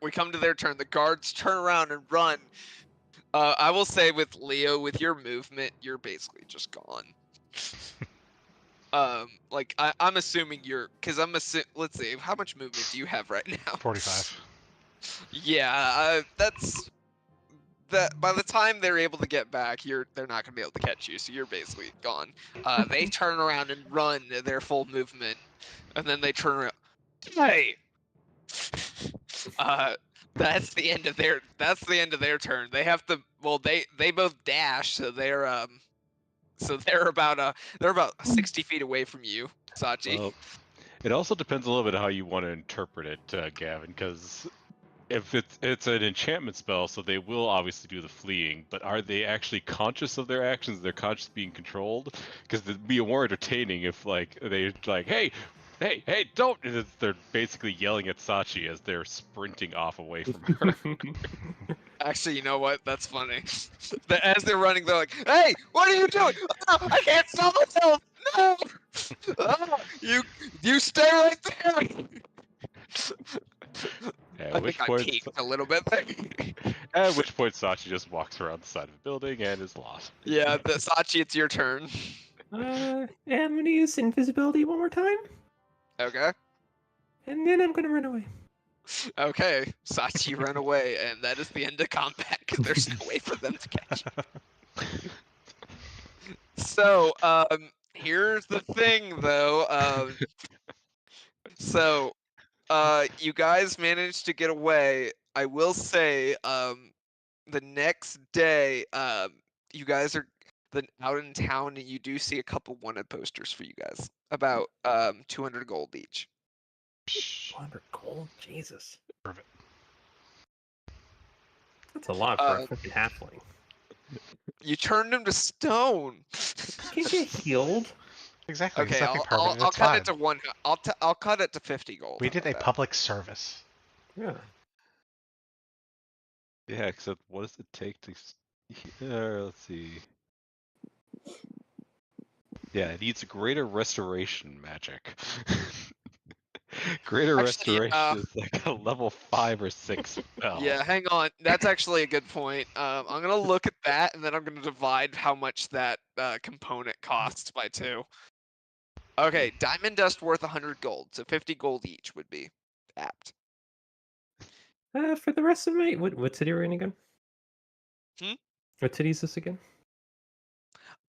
We come to their turn. The guards turn around and run. I will say with Leo, with your movement, you're basically just gone. Like I'm assuming because let's see, how much movement do you have right now? 45. Yeah, that's that. By the time they're able to get back, they're not gonna be able to catch you, so you're basically gone. They turn around and run their full movement, and then they turn around. Hey. That's the end of their turn. They have to. Well, they both dash, so they're about 60 feet away from you, Sachi. Well, it also depends a little bit how you want to interpret it, Gavin, because if it's an enchantment spell, so they will obviously do the fleeing, but are they actually conscious of their actions? They're conscious being controlled? Because it'd be more entertaining if they're like, hey, don't! And they're basically yelling at Sachi as they're sprinting off away from her. Actually, you know what? That's funny. As they're running, they're like, "Hey, what are you doing? Oh, I can't stop myself! No! Oh, you stay right there!" At I which think I point, peeked a little bit there. at which point, Sachi just walks around the side of the building and is lost. Yeah, Sachi, it's your turn. I'm gonna use invisibility one more time, Okay. and then I'm gonna run away. Okay. Sachi ran away, and that is the end of combat because there's no way for them to catch you. So, here's the thing, though. So, you guys managed to get away. I will say, the next day, you guys are out in town, and you do see a couple wanted posters for you guys, about 200 gold each. 100 gold? Jesus. Prove it. That's a lot for a fucking halfling. You turned him to stone. Can't get healed. Exactly. It's Okay, nothing I'll permanent. It's cut fine. it to one. I'll cut it to 50 gold. We How did a about that? public service. Yeah. Yeah, except what does it take to? Let's see. Yeah, it needs greater restoration magic. Greater Actually, restoration is like a level 5 or 6 spell. Yeah, hang on. That's actually a good point. I'm gonna look at that, and then I'm gonna divide how much that component costs by 2. Okay, diamond dust worth 100 gold, so 50 gold each would be apt. For the rest of my... What city are we in again? Hmm? What city is this again?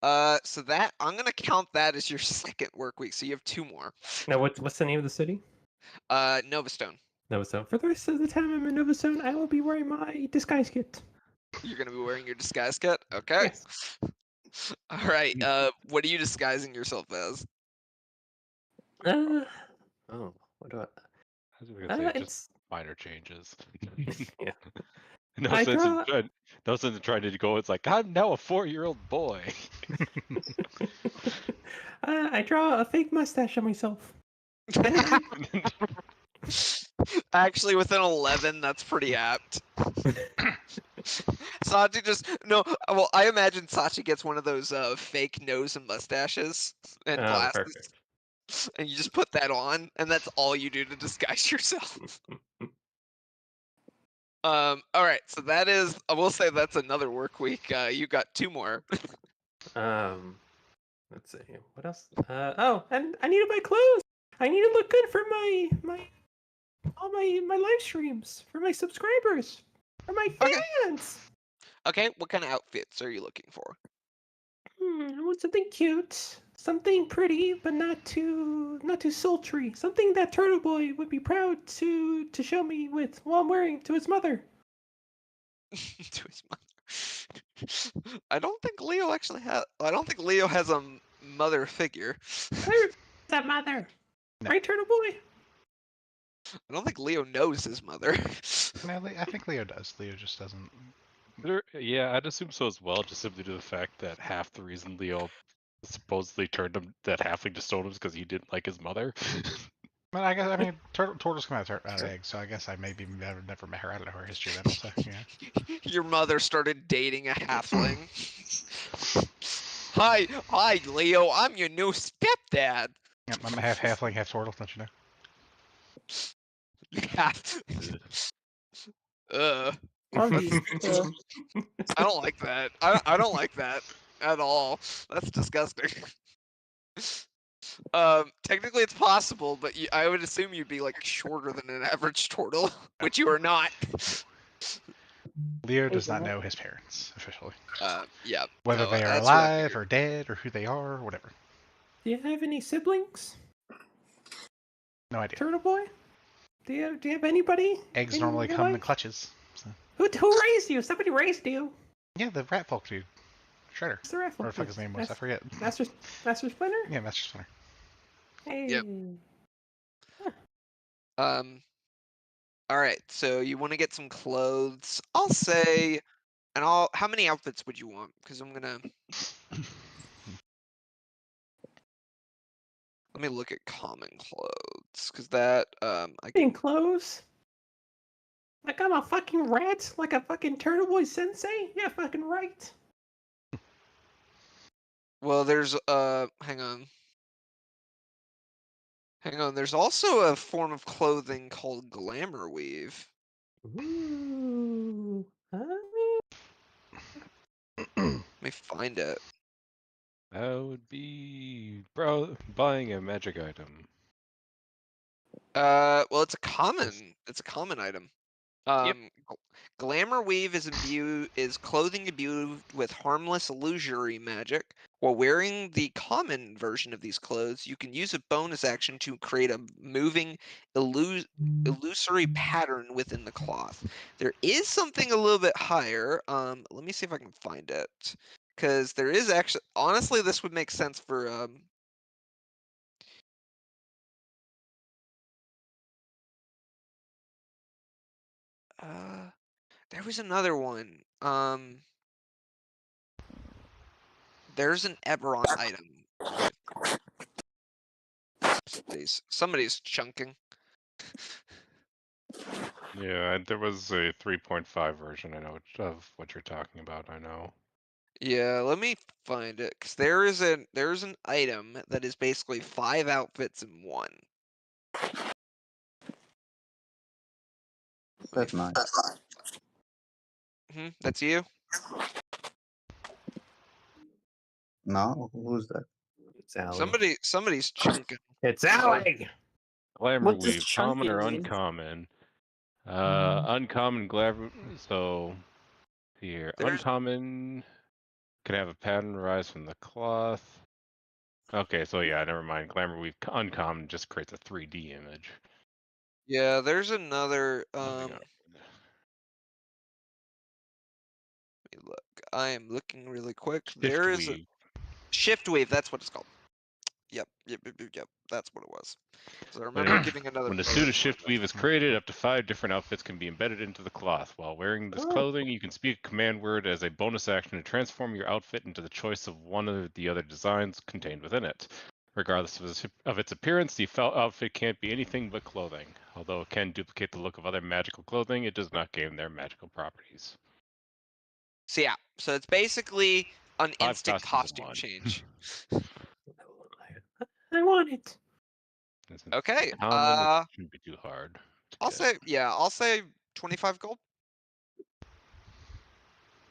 So that I'm gonna count that as your second work week. So you have 2 more. Now, what's the name of the city? Novastone. Novastone. For the rest of the time I'm in Novastone, I will be wearing my disguise kit. You're gonna be wearing your disguise kit. Okay. Yes. All right. What are you disguising yourself as? Uh, Oh, what do I... I was gonna say just it's minor changes. Yeah. No I sense draw- in no sense in trying to go. It's like I'm now a 4-year-old boy. I draw a fake mustache on myself. Actually, within 11, that's pretty apt. Sachi just no. Well, I imagine Sachi gets one of those fake nose and mustaches and Oh, glasses, perfect. and you just put that on, and that's all you do to disguise yourself. All right, so that is. I will say that's another work week. You got 2 more. Let's see. What else? Oh, and I need to buy clothes. I need to look good for all my live streams, for my subscribers, for my Okay. fans. Okay, what kind of outfits are you looking for? I want something cute, something pretty, but not too sultry. Something that Turtle Boy would be proud to show me with while I'm wearing to his mother. To his mother. I don't think Leo actually has. I don't think Leo has a mother figure. Where's that mother? No. Right, Turtle Boy? I don't think Leo knows his mother. No, I think Leo does. Leo just doesn't. Yeah, I'd assume so as well, just simply due to the fact that half the reason Leo supposedly turned him that halfling to stone him is because he didn't like his mother. Well, I guess I mean turtles come out of eggs, so I guess I maybe never met her. I don't know her history then. Also, yeah. Your mother started dating a halfling. Hi, Leo. I'm your new stepdad. Yep, I'm half halfling, half turtle. Don't you know? Half. Buggy. I don't like that. I don't like that at all. That's disgusting. Technically it's possible, but I would assume you'd be like shorter than an average turtle, which you are not. Leo does not know his parents officially, Yeah. whether no, they are that's what I alive figured. or dead or who they are or whatever. Do you have any siblings, No idea. Turtle Boy? Do you have anybody? Eggs in normally your come in life? clutches. So. Who raised you? Somebody raised you. Yeah, the rat folk dude, Shredder. What's the rifle? What the fuck his name was? I forget. Master Splinter? Yeah, Master Splinter. Hey. Yep. All right. So you want to get some clothes? I'll say, and how many outfits would you want? Because I'm gonna. Let me look at common clothes, because that I can. In clothes? Like I'm a fucking rat? Like a fucking Turtle Boy sensei? Yeah, fucking right. Well, there's hang on. Hang on. There's also a form of clothing called glamour weave. Ooh. Let me find it. That would be buying a magic item. Well, it's a common item. Glamour Weave is clothing imbued with harmless illusory magic. While wearing the common version of these clothes, you can use a bonus action to create a moving illusory pattern within the cloth. There is something a little bit higher. Let me see if I can find it, because there is actually. Honestly, this would make sense for there was another one. There's an Eberron item with somebody's chunking. Yeah, there was a 3.5 version. I know of what you're talking about. I know. Yeah, let me find it, because there's an item that is basically 5 outfits in one. That's nice. That's you. No, who's that? It's Allie. Somebody's chunking. It's Allie! Glamour What does Weave, common or chunking mean? uncommon? Uncommon glamour. So here, There's uncommon can have a pattern arise from the cloth. Okay, so yeah, never mind. Glamour Weave uncommon just creates a 3D image. there's another Moving let on. me look. I am looking really quick. Shift There is a Weave. shift wave, that's what it's called. Yep. That's what it was. So I When remember giving another when a suit version of shift weave is created, up to 5 different outfits can be embedded into the cloth. While wearing this clothing, you can speak a command word as a bonus action to transform your outfit into the choice of one of the other designs contained within it. Regardless of its appearance, the outfit can't be anything but clothing. Although it can duplicate the look of other magical clothing, it does not gain their magical properties. So yeah, so it's basically an 5 instant costumes in costume one. change. I want it. It's Okay. common, it shouldn't be too hard to I'll say 25 gold.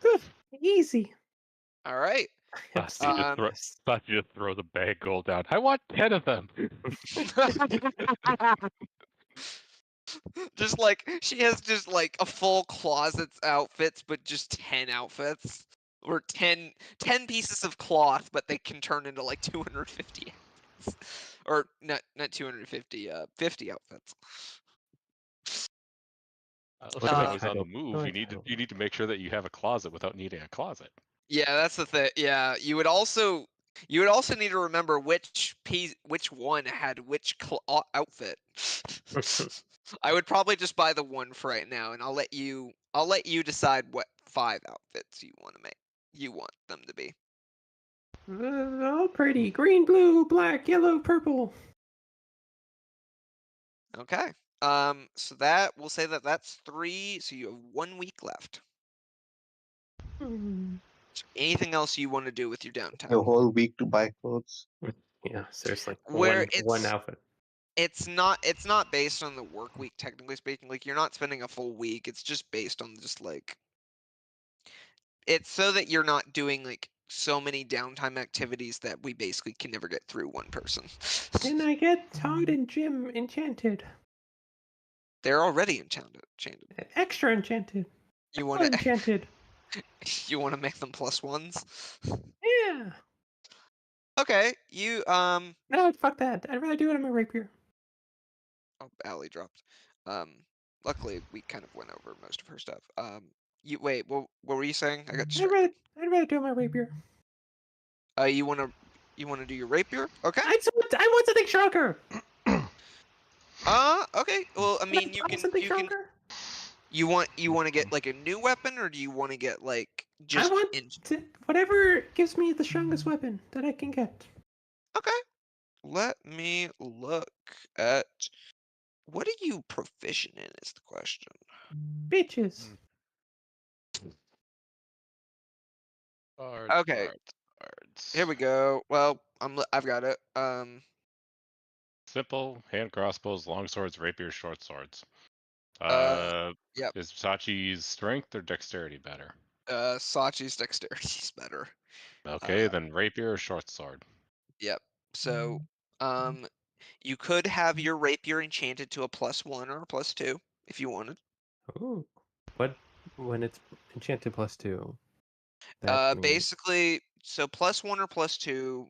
Good. Easy. All right. Thought you just throw the bag gold down. I want 10 of them. Just like she has just like a full closet outfits, but just 10 outfits. Or 10 pieces of cloth, but they can turn into like 250 outfits. Or not 250, 50 outfits. She's my always on the title? move. You need to make sure that you have a closet without needing a closet. Yeah, that's the thing. Yeah, you would also need to remember which one had which outfit. I would probably just buy the one for right now, and I'll let you decide what 5 outfits you want them to be. All pretty. Green, blue, black, yellow, purple. Okay. So we'll say that's 3. So you have 1 week left. Anything else you want to do with your downtime? A whole week to buy clothes. Yeah, seriously. Where one outfit. It's not based on the work week, technically speaking. Like, you're not spending a full week. It's just based on just like, it's so that you're not doing like so many downtime activities that we basically can never get through one person. Can I get Todd and Jim enchanted? They're already enchanted. Extra enchanted. You Full want to enchanted. you want to make them +1s? Yeah. Okay, No, fuck that. I'd rather do it on my rapier. Oh, Allie dropped. Luckily we kind of went over most of her stuff. You wait. What were you saying? I got distracted. I'd rather do it on my rapier. You wanna do your rapier? Okay. I want something stronger. Okay. Well, I mean, you can stronger. You want to get like a new weapon, or do you want to get like just? I want whatever gives me the strongest weapon that I can get. Okay. Let me look at what are you proficient in? Is the question. Bitches. Okay. Here we go. Well, I've got it. Simple hand crossbows, long swords, rapiers, short swords. Yep. Is Sachi's strength or dexterity better? Sachi's dexterity is better. Okay, then rapier or short sword. Yep. So, you could have your rapier enchanted to a +1 or a +2 if you wanted. Ooh. What when it's enchanted +2? That means Basically, so +1 or +2,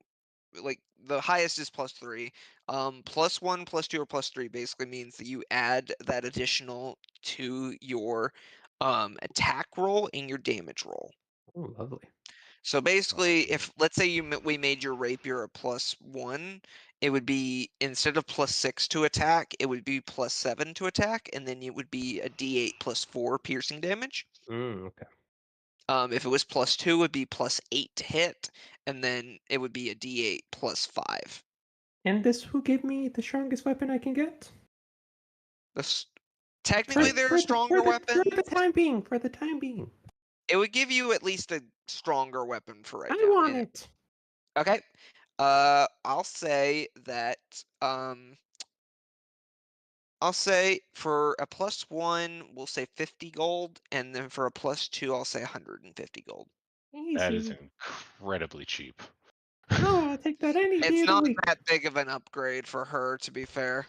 like the highest is +3. +1, +2, or +3 basically means that you add that additional to your attack roll and your damage roll. oh, lovely. So basically, if let's say we made your rapier a +1, it would be instead of +6 to attack, it would be +7 to attack, and then it would be a D8 +4 piercing damage. Okay. If it was +2, it would be +8 to hit, and then it would be a D8 +5. And this who gave me the strongest weapon I can get? Technically, there are stronger weapons. For the time being. For the time being. It would give you at least a stronger weapon for right I now. want it. Okay. I'll say that. I'll say for a +1, we'll say 50 gold, and then for a +2, I'll say 150 gold. That is Easy. incredibly cheap. Oh, I'll take that any day It's of the not week. that big of an upgrade for her, to be fair.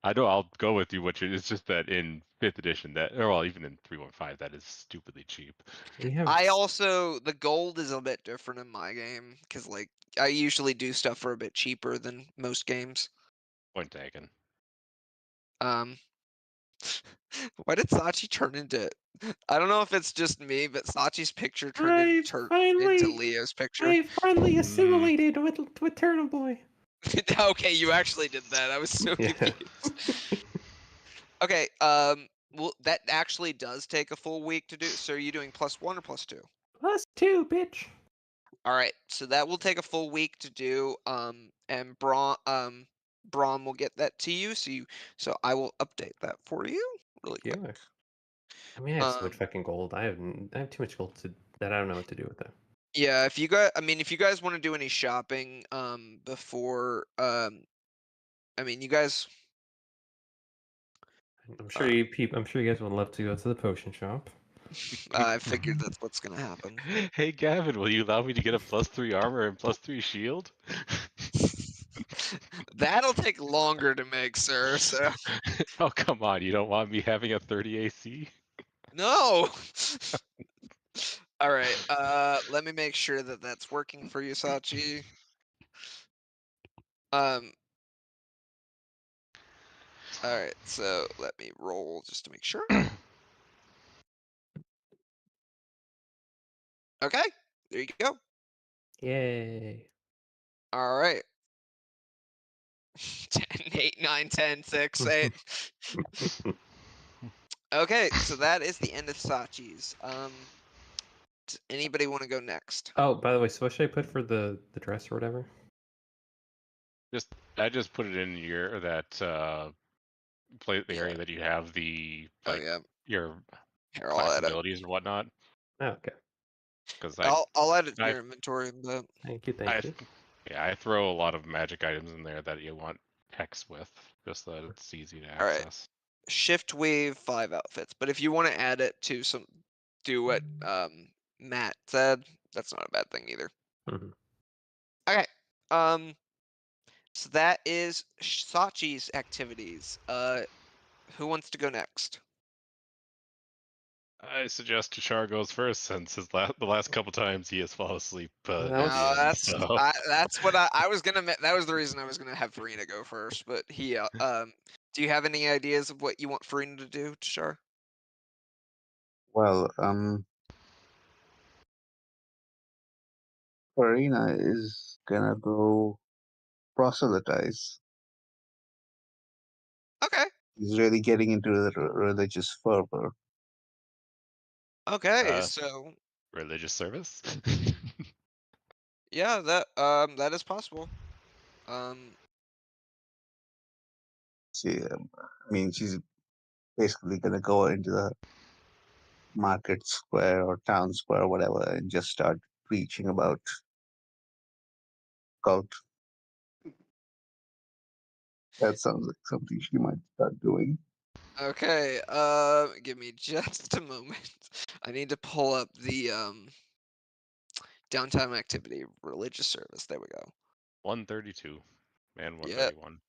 I know I'll go with you. It's just that in 5th edition, or well, even in 3.15, that is stupidly cheap. The gold is a bit different in my game because like I usually do stuff for a bit cheaper than most games. Point taken. Why did Sachi turn into? I don't know if it's just me, but Sachi's picture turned into Leo's picture. I finally assimilated with Turtle Boy. Okay, you actually did that. I was so confused. Okay, well, that actually does take a full week to do. So are you doing +1 or +2? +2, bitch. All right, so that will take a full week to do. And Braun will get that to you. So I will update that for you really quick. I mean, I have so much fucking gold. I have too much gold that I don't know what to do with it. Yeah, if you guys want to do any shopping, before, I mean, you guys. I'm sure you guys would love to go to the potion shop. I figured that's what's gonna happen. Hey Gavin, will you allow me to get a +3 armor and +3 shield? That'll take longer to make, sir. So. Oh come on, you don't want me having a 30 AC? No. All right. Let me make sure that that's working for you, Sachi. All right. So let me roll just to make sure. Okay. There you go. Yay. All right. 10, 8, 9, 10, 6, 8. Okay, so that is the end of Sachi's. Does anybody want to go next? Oh, by the way, so what should I put for the dress or whatever? I just put it in that play the area that you have the your class abilities and whatnot. Oh, okay. Because I'll add it to your inventory. But... Thank you. Yeah, I throw a lot of magic items in there that you want hex with, just so that it's easy to access. All right. Shift wave 5 outfits, but if you want to add it to do what Matt said, that's not a bad thing either. Mm-hmm. Okay. So that is Sachi's activities. Who wants to go next? I suggest Tushar goes first, since the last couple times he has fallen asleep. That's what I was gonna. That was the reason I was gonna have Farina go first. But he, do you have any ideas of what you want Farina to do, Tushar? Well, Farina is gonna go proselytize. Okay. He's really getting into the religious fervor. Okay, so religious service. Yeah, that is possible. I mean, she's basically gonna go into the market square or town square or whatever and just start preaching about cult. That sounds like something she might start doing. Okay, give me just a moment. I need to pull up the downtime activity religious service. There we go. 132 and Yep. 131.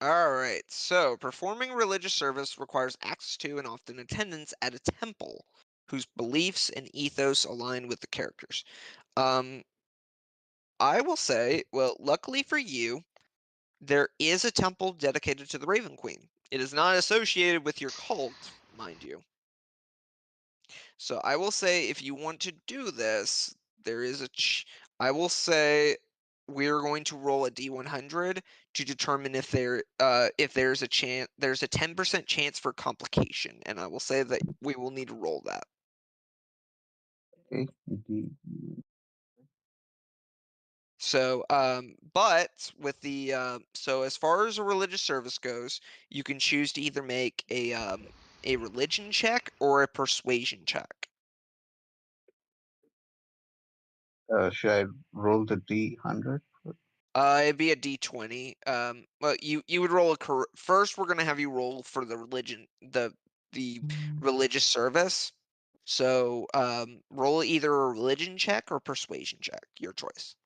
All right. So, performing religious service requires access to and often attendance at a temple whose beliefs and ethos align with the characters. I will say, well, luckily for you, there is a temple dedicated to the Raven Queen. It is not associated with your cult, mind you. So I will say, if you want to do this, there is I will say we're going to roll a d100 to determine if there's a 10% chance for complication, and I will say that we will need to roll that. Okay. Indeed. So, but with the so as far as a religious service goes, you can choose to either make a religion check or a persuasion check. Should I roll the D100? It'd be a d20. Well, you would roll first. We're gonna have you roll for the religious service. So, roll either a religion check or persuasion check. Your choice.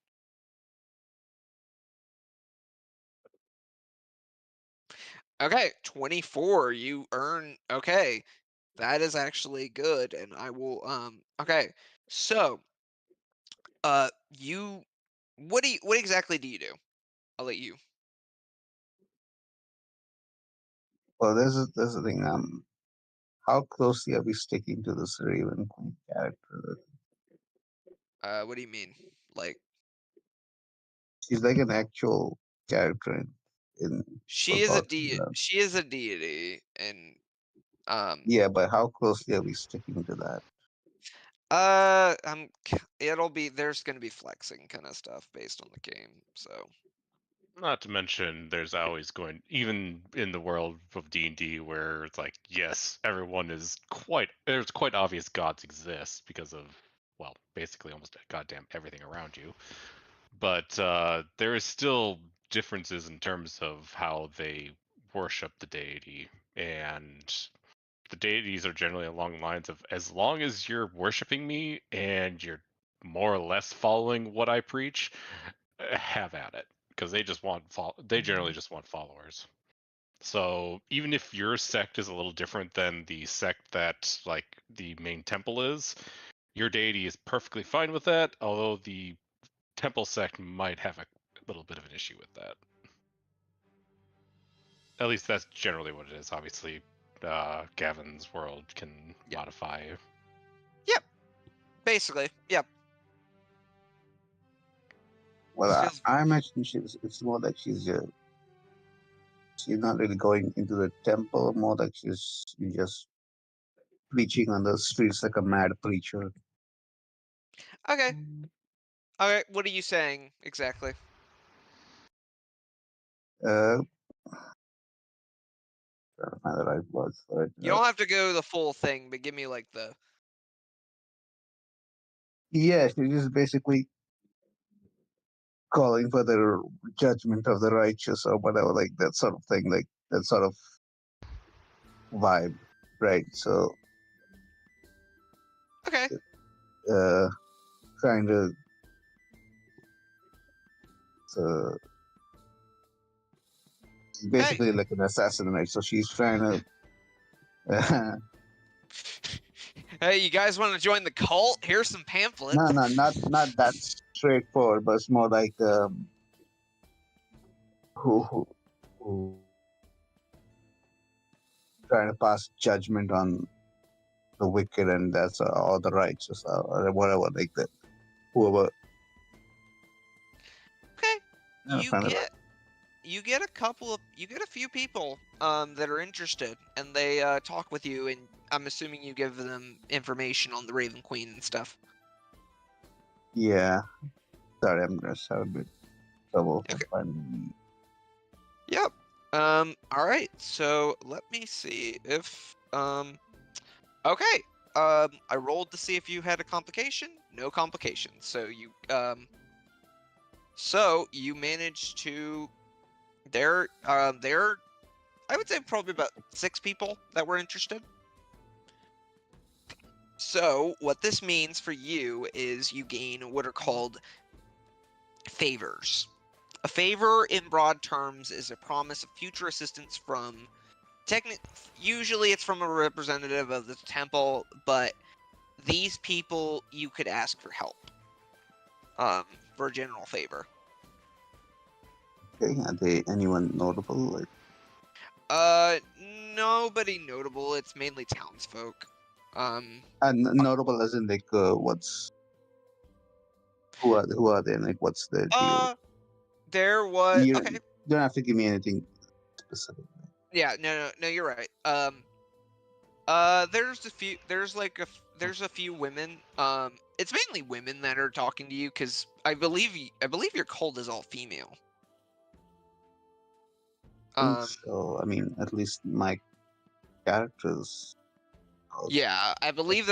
Okay, 24. You earn. Okay, that is actually good, and I will. Okay, so, you. What exactly do you do? I'll let you. Well, there's the thing. How closely are we sticking to this Raven Queen character? What do you mean? Like, She's like an actual character in she is a Forgotten Realms. she is a deity, and Yeah, but how closely are we sticking to that? there's gonna be flexing kind of stuff based on the game, so. Not to mention, there's always going, even in the world of D&D, where it's like, yes, everyone is there's quite obvious gods exist because of, well, basically almost goddamn everything around you. But there is still differences in terms of how they worship the deity, and the deities are generally along the lines of, as long as you're worshiping me and you're more or less following what I preach, have at it, because they generally just want followers. So even if your sect is a little different than the sect that like the main temple is, your deity is perfectly fine with that, although the temple sect might have a little bit of an issue with that. At least that's generally what it is. Obviously, Gavin's world can modify. Yep. Basically, yep. Well, Because I imagine it's more like she's not really going into the temple, more like she's just preaching on the streets like a mad preacher. okay, okay. What are you saying exactly? Uh, trying to find the right words for it. You don't have to go the full thing, but give me like the. Yeah, she's just basically calling for the judgment of the righteous or whatever, like that sort of thing, like that sort of vibe, right? So, Okay. trying to she's basically like an assassin, right? So she's trying to. Hey, you guys want to join the cult? Here's some pamphlets. No, not that straightforward, but it's more like who trying to pass judgment on the wicked, and that's all the righteous or whatever, like that. Whoever. Okay. You get a few people that are interested, and they talk with you, and I'm assuming you give them information on the Raven Queen and stuff. Yeah. Sorry, I'm gonna have a bit trouble Okay. finding. Yep. All right. So let me see if okay. I rolled to see if you had a complication. No complications. So you managed to There, I would say probably about 6 people that were interested. So what this means for you is you gain what are called favors. A favor, in broad terms, is a promise of future assistance from. Usually, it's from a representative of the temple, but these people you could ask for help. For a general favor. Okay, are they anyone notable? Like, Nobody notable. It's mainly townsfolk. notable as in like who are they? Like, what's their deal? There was You okay. don't have to give me anything specific. Yeah, no, you're right. There's a few women. It's mainly women that are talking to you because I believe your cult is all female. So, I mean, at least my characters. Yeah, I believe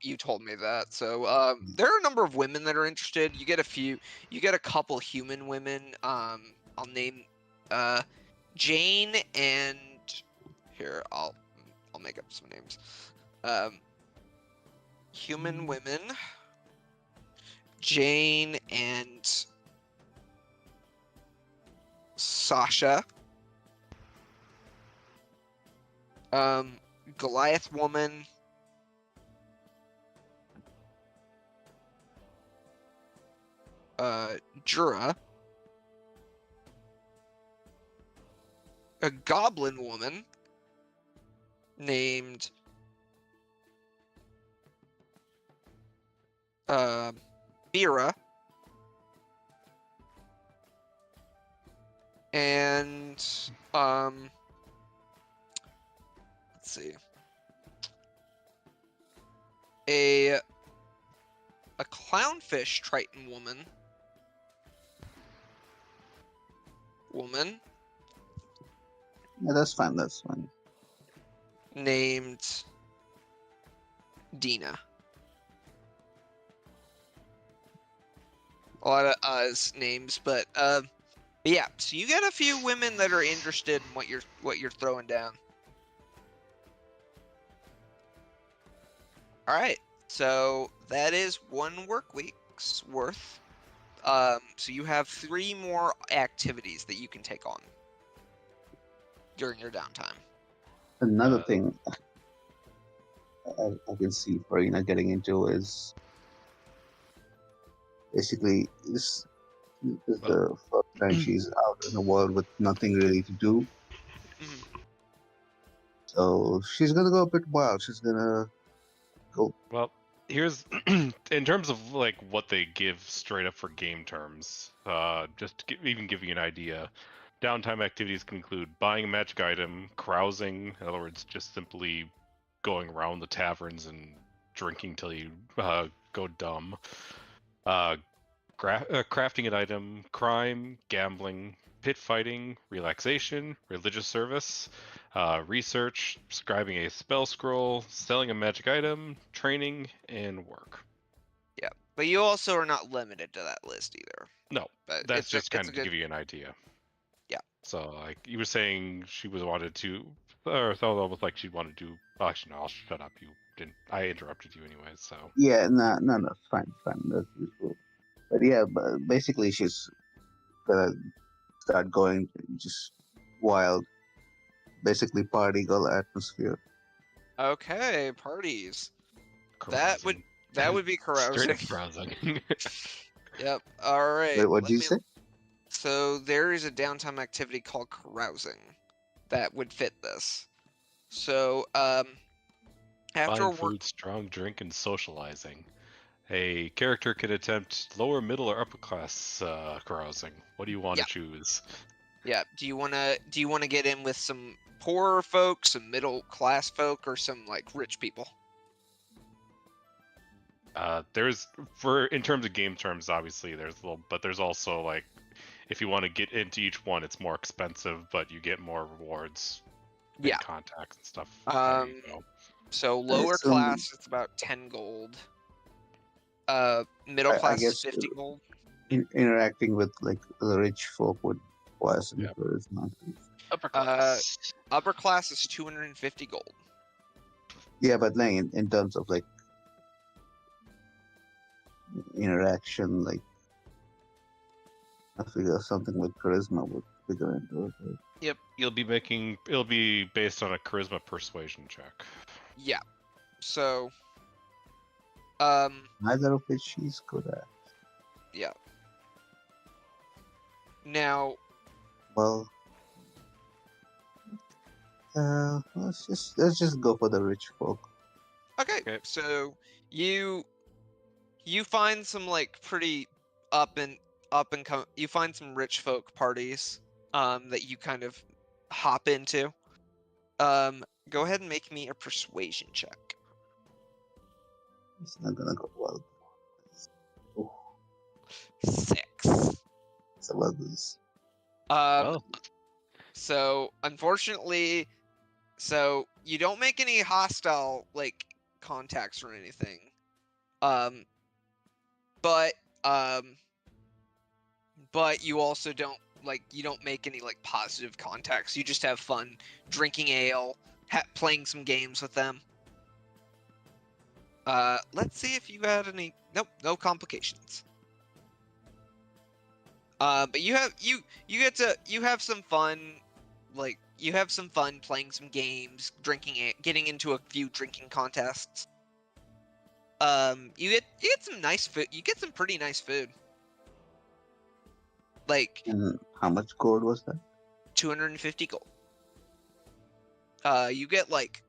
you told me that. So, there are a number of women that are interested. You get a couple human women. I'll name, Jane and here I'll make up some names. Human women, Jane and Sasha. Goliath woman. Jura. A goblin woman named Mira. And let's see. A clownfish Triton woman. Yeah, that's fine. That's fine. Named Dina. A lot of names, but yeah. So you get a few women that are interested in what you're throwing down. All right. So that is 1 work week's worth. So you have 3 more activities that you can take on during your downtime. Another thing I can see Farina getting into is basically this is the first time she's out in the world with nothing really to do. Mhm. So she's gonna go a bit wild. She's gonna go. Well, here's in terms of like what they give straight up for game terms. Just to even give you an idea, downtime activities can include buying a magic item, carousing. In other words, just simply going around the taverns and drinking till you go dumb. Crafting an item, crime, gambling, pit fighting, relaxation, religious service, research, scribing a spell scroll, selling a magic item, training, and work. Yeah, but you also are not limited to that list either. No, But that's just kind of to give you an idea. Yeah. So, like, you were saying she wanted to, or it almost like she wanted to. Actually, no, I'll shut up. You didn't. I interrupted you anyway. So. Yeah, no, fine. That's useful. But yeah, basically she's gonna start going just wild, basically party girl atmosphere. Okay, parties. Carousing. That would be carousing. Straight up carousing. Yep. All right. Wait, what did you say? So there is a downtime activity called carousing that would fit this. So after Buying work, food, strong drink, and socializing. A character can attempt lower, middle, or upper class carousing. What do you want to choose? yeah. Do you wanna get in with some poorer folk, some middle class folk, or some like rich people? In terms of game terms, obviously there's a little, but there's also like, if you want to get into each one, it's more expensive, but you get more rewards. Yeah. Contacts and stuff. So lower class, it's about 10 gold. Middle class is 50 gold. Interacting with like the rich folk would Wasn't Yep. charisma. Upper class. Upper class is 250 gold. Yeah, but like in terms of like interaction, like I figure something with charisma would figure into it. Right? Yep, it'll be based on a charisma persuasion check. Yeah. So, Neither of which she's good at. yeah. Now, Well, let's just go for the rich folk. okay, Okay. so you find some like pretty you find some rich folk parties that you kind of hop into. Go ahead and make me a persuasion check. It's not gonna go well. Oh, 6. it's about this. Well, So unfortunately, so you don't make any hostile like contacts or anything. But you also don't make any like positive contacts. You just have fun drinking ale, playing some games with them. Let's see if you had any. Nope, no complications. But you have some fun, like you have some fun playing some games, getting into a few drinking contests. You get some nice food. You get some pretty nice food. Like And how much gold was that? 250 gold. You get like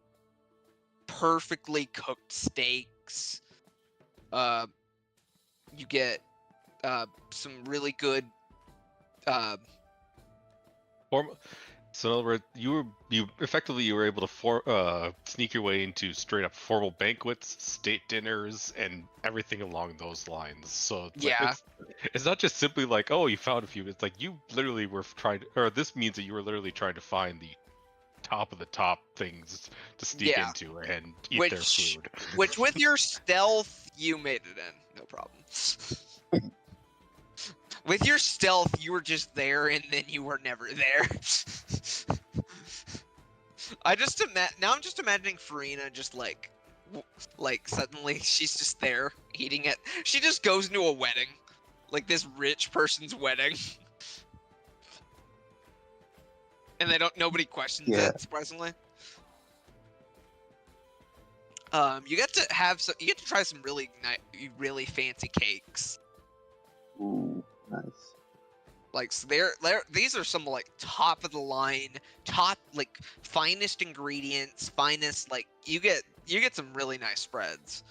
perfectly cooked steaks. You get some really good. So in other words, you were able to sneak your way into straight up formal banquets, state dinners, and everything along those lines. So it's like, Yeah. it's not just simply like, oh, you found a few. It's like you literally were trying to, or this means that you were literally trying to find the top of the top things to sneak Yeah. into and eat their food. Which with your stealth, you made it in, no problem. With your stealth, you were just there, and then you were never there. Now I'm just imagining Farina just like suddenly she's just there eating it. She just goes into a wedding, like this rich person's wedding, and nobody questions it. Surprisingly, you get to try some really fancy cakes. Ooh, nice. Like so these are some like top of the line, like finest ingredients, finest like you get some really nice spreads.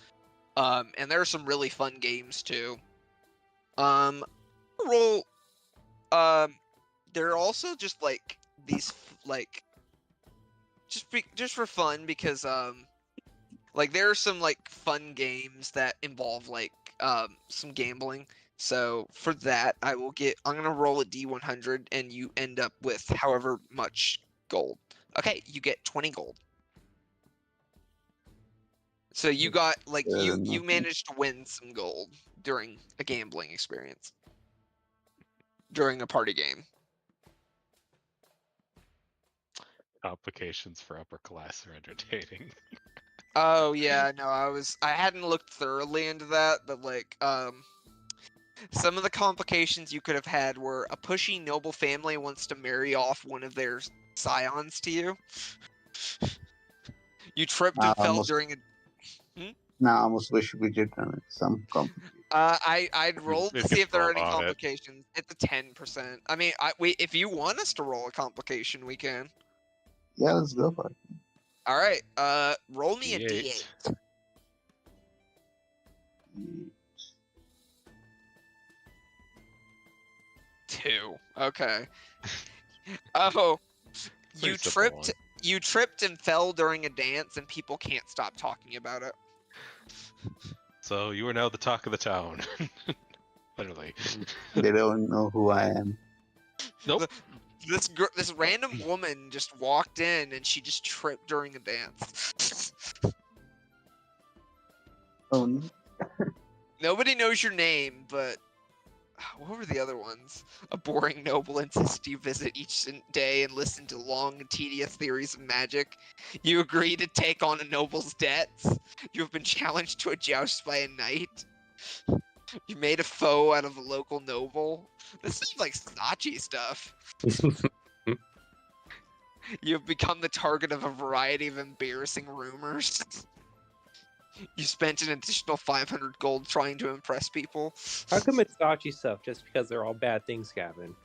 And there are some really fun games too. There are also just like these like just for fun because like there are some like fun games that involve like some gambling. So for that, I'm gonna roll a D100, and you end up with however much gold. Okay, you get 20 gold. So you got like you managed to win some gold during a gambling experience, during a party game. Complications for upper class are entertaining. Oh yeah, no, I hadn't looked thoroughly into that, but like some of the complications you could have had were a pushy noble family wants to marry off one of their scions to you. You tripped and fell during a. No, I almost wish we did some complications. I'd roll to see if there are any roll on it. complications. It's a 10%. I mean, if you want us to roll a complication, we can. Yeah, let's go for it. All right. Roll me a D8. D8. 2. Okay. Oh, Pretty simple one. You tripped and fell during a dance, and people can't stop talking about it. So you are now the talk of the town. Literally. They don't know who I am. Nope. This random woman just walked in, and she just tripped during a dance. Oh, no. Nobody knows your name, but what were the other ones? A boring noble insists you visit each day and listen to long and tedious theories of magic. You agree to take on a noble's debts. You have been challenged to a joust by a knight. You made a foe out of a local noble. This seems like Sachi stuff. You have become the target of a variety of embarrassing rumors. You spent an additional 500 gold trying to impress people. How come it's Sachi stuff just because they're all bad things, Gavin?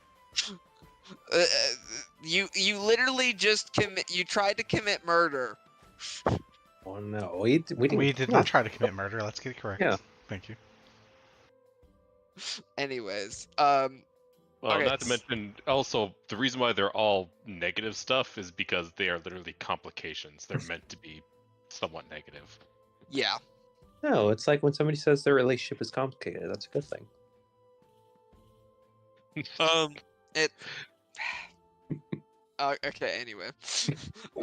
You literally just you tried to commit murder. Oh no, we didn't. We did not try to commit murder. Let's get it correct. Yeah. Thank you. Anyways, Well, Okay, not to mention, also, the reason why they're all negative stuff is because they are literally complications. They're meant to be somewhat negative. yeah. No, it's like when somebody says their relationship is complicated. That's a good thing. It. Okay. Anyway.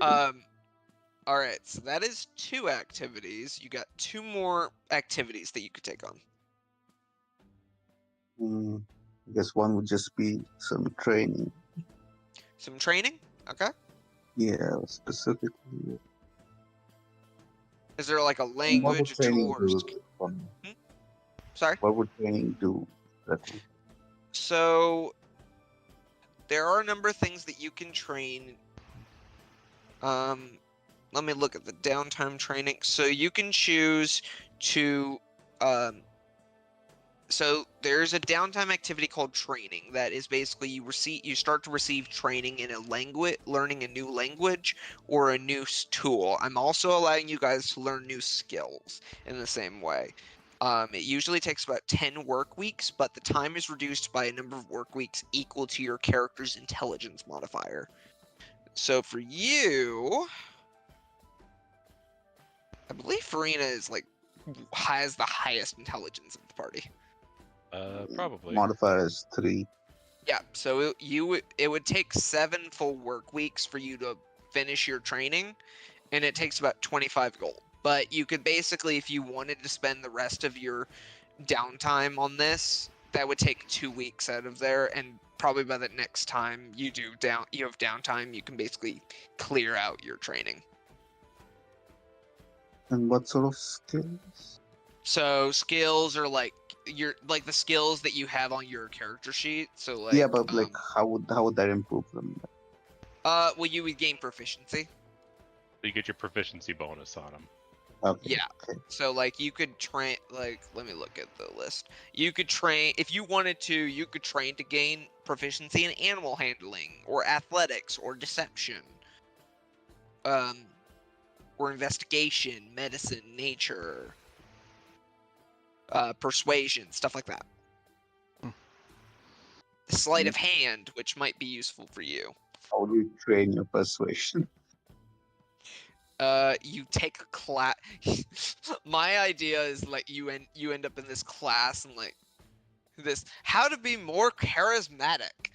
All right. So that is 2 activities. You got 2 more activities that you could take on. I guess one would just be some training. Some training. Okay. Yeah, specifically. Is there like a What would language, a training tool, or do? skill? Sorry. What would training do? Exactly? So there are a number of things that you can train. Let me look at the downtime training. So you can choose to so there's a downtime activity called training that is basically you start to receive training in a language, learning a new language or a new tool. I'm also allowing you guys to learn new skills in the same way. It usually takes about 10 work weeks, but the time is reduced by a number of work weeks equal to your character's intelligence modifier. So for you, I believe Farina is has the highest intelligence of the party. Probably. Modifier is 3. Yeah, so it would take 7 full work weeks for you to finish your training, and it takes about 25 gold. But you could basically, if you wanted to spend the rest of your downtime on this, that would take 2 weeks out of there, and probably by the next time you have downtime, you can basically clear out your training. And what sort of skills? So skills are like the skills that you have on your character sheet. So like Yeah, but how would that improve them? well, you would gain proficiency. You get your proficiency bonus on them. Okay. Yeah. Okay. So like you could train let me look at the list. You could train if you wanted to, you could train to gain proficiency in animal handling or athletics or deception. Or investigation, medicine, nature, persuasion, stuff like that. Sleight of hand, which might be useful for you. How do you train your persuasion? You take a class. My idea is like you end up in this class and like this how to be more charismatic.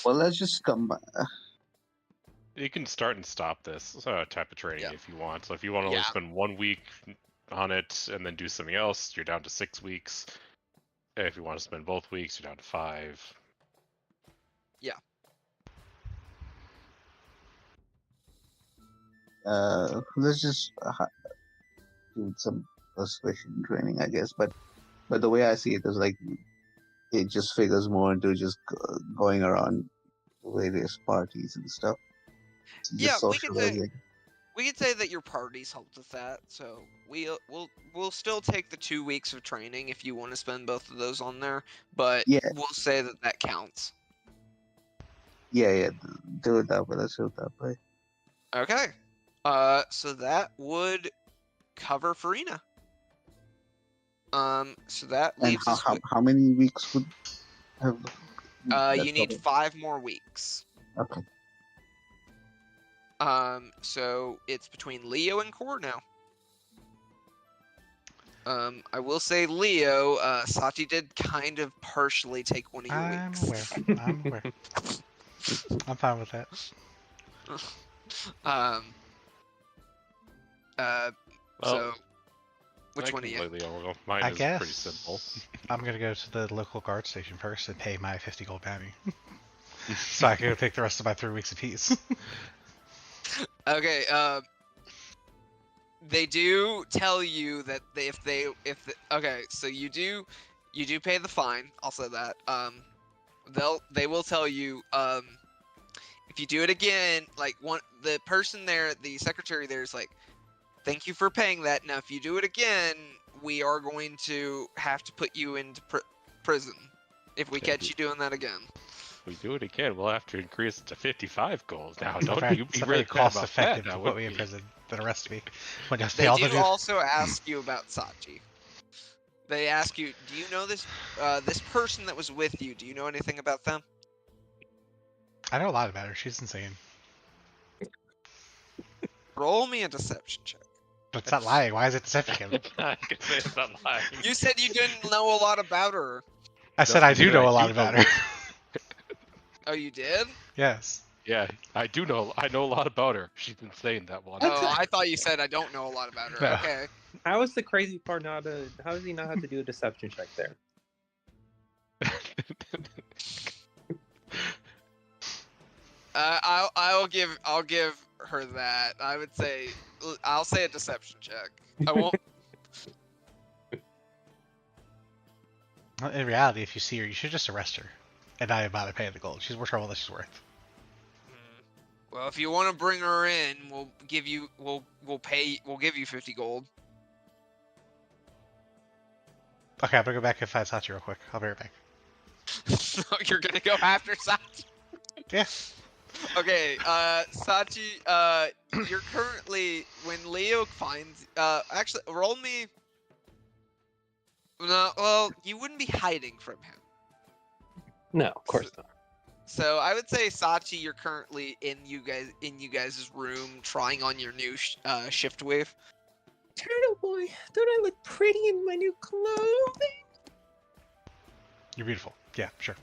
Well, let's just come back. You can start and stop this type of training Yeah. if you want. So if you want to only Yeah. spend 1 week on it and then do something else, you're down to 6 weeks. If you want to spend both weeks, you're down to 5. Let's just do some persuasion training, I guess. But the way I see it is like it just figures more into just going around various parties and stuff. Just Yeah, we could say socializing. we could say that your party's helped with that. So we'll still take the 2 weeks of training if you want to spend both of those on there, but Yeah. we'll say that counts. Yeah, do it that way. Let's do it that way. Okay. So that would cover Farina. So that And leaves us with, how many weeks would have? you need 5 more weeks. Okay. So it's between Leo and Core now. I will say Leo, Sachi did kind of partially take one of your I'm weeks. aware. I'm aware. I'm fine with that. So Which one are you? completely overwhelmed. Mine I is guess pretty simple. I'm gonna go to the local guard station first and pay my 50 gold bounty, so I can go take the rest of my 3 weeks of peace. Okay. They do tell you that okay, so you do pay the fine. I'll say that. They will tell you if you do it again, like the person there, the secretary there is like, thank you for paying that. Now, if you do it again, we are going to have to put you into prison if we catch you doing that again. If we do it again, we'll have to increase it to 55 gold. Now, It's don't very- you it's be very really cost effective that, to now, put me would in be? prison than arrest me. When you have to They pay all do the also ask you about Sachi. They ask you, do you know this person that was with you? Do you know anything about them? I know a lot about her. She's insane. Roll me a deception check. But it's not lying. Why is it deceptive? I can say it's not lying. You said you didn't know a lot about her. I said I do Good, know I a lot do about know. her. Oh, you did? Yes. Yeah, I do know. I know a lot about her. She's insane, that one. Oh, I thought you said I don't know a lot about her. No. Okay. How is the crazy part not a? How does he not have to do a deception check there? I'll give her that. I would say I'll say a deception check. I won't. In reality, if you see her, you should just arrest her. And not bother paying the gold. She's more trouble than she's worth. Well, if you want to bring her in, we'll give you 50 gold. Okay, I'm gonna go back and find Sachi real quick. I'll be right back. So you're gonna go after Sachi? Yeah. Okay, Sachi, you're currently when Leo finds. Actually, roll me. No, well, you wouldn't be hiding from him. No, of course not. So I would say Sachi, you're currently in you guys' room trying on your new shift wave. Turtle boy, don't I look pretty in my new clothing? You're beautiful. Yeah, sure.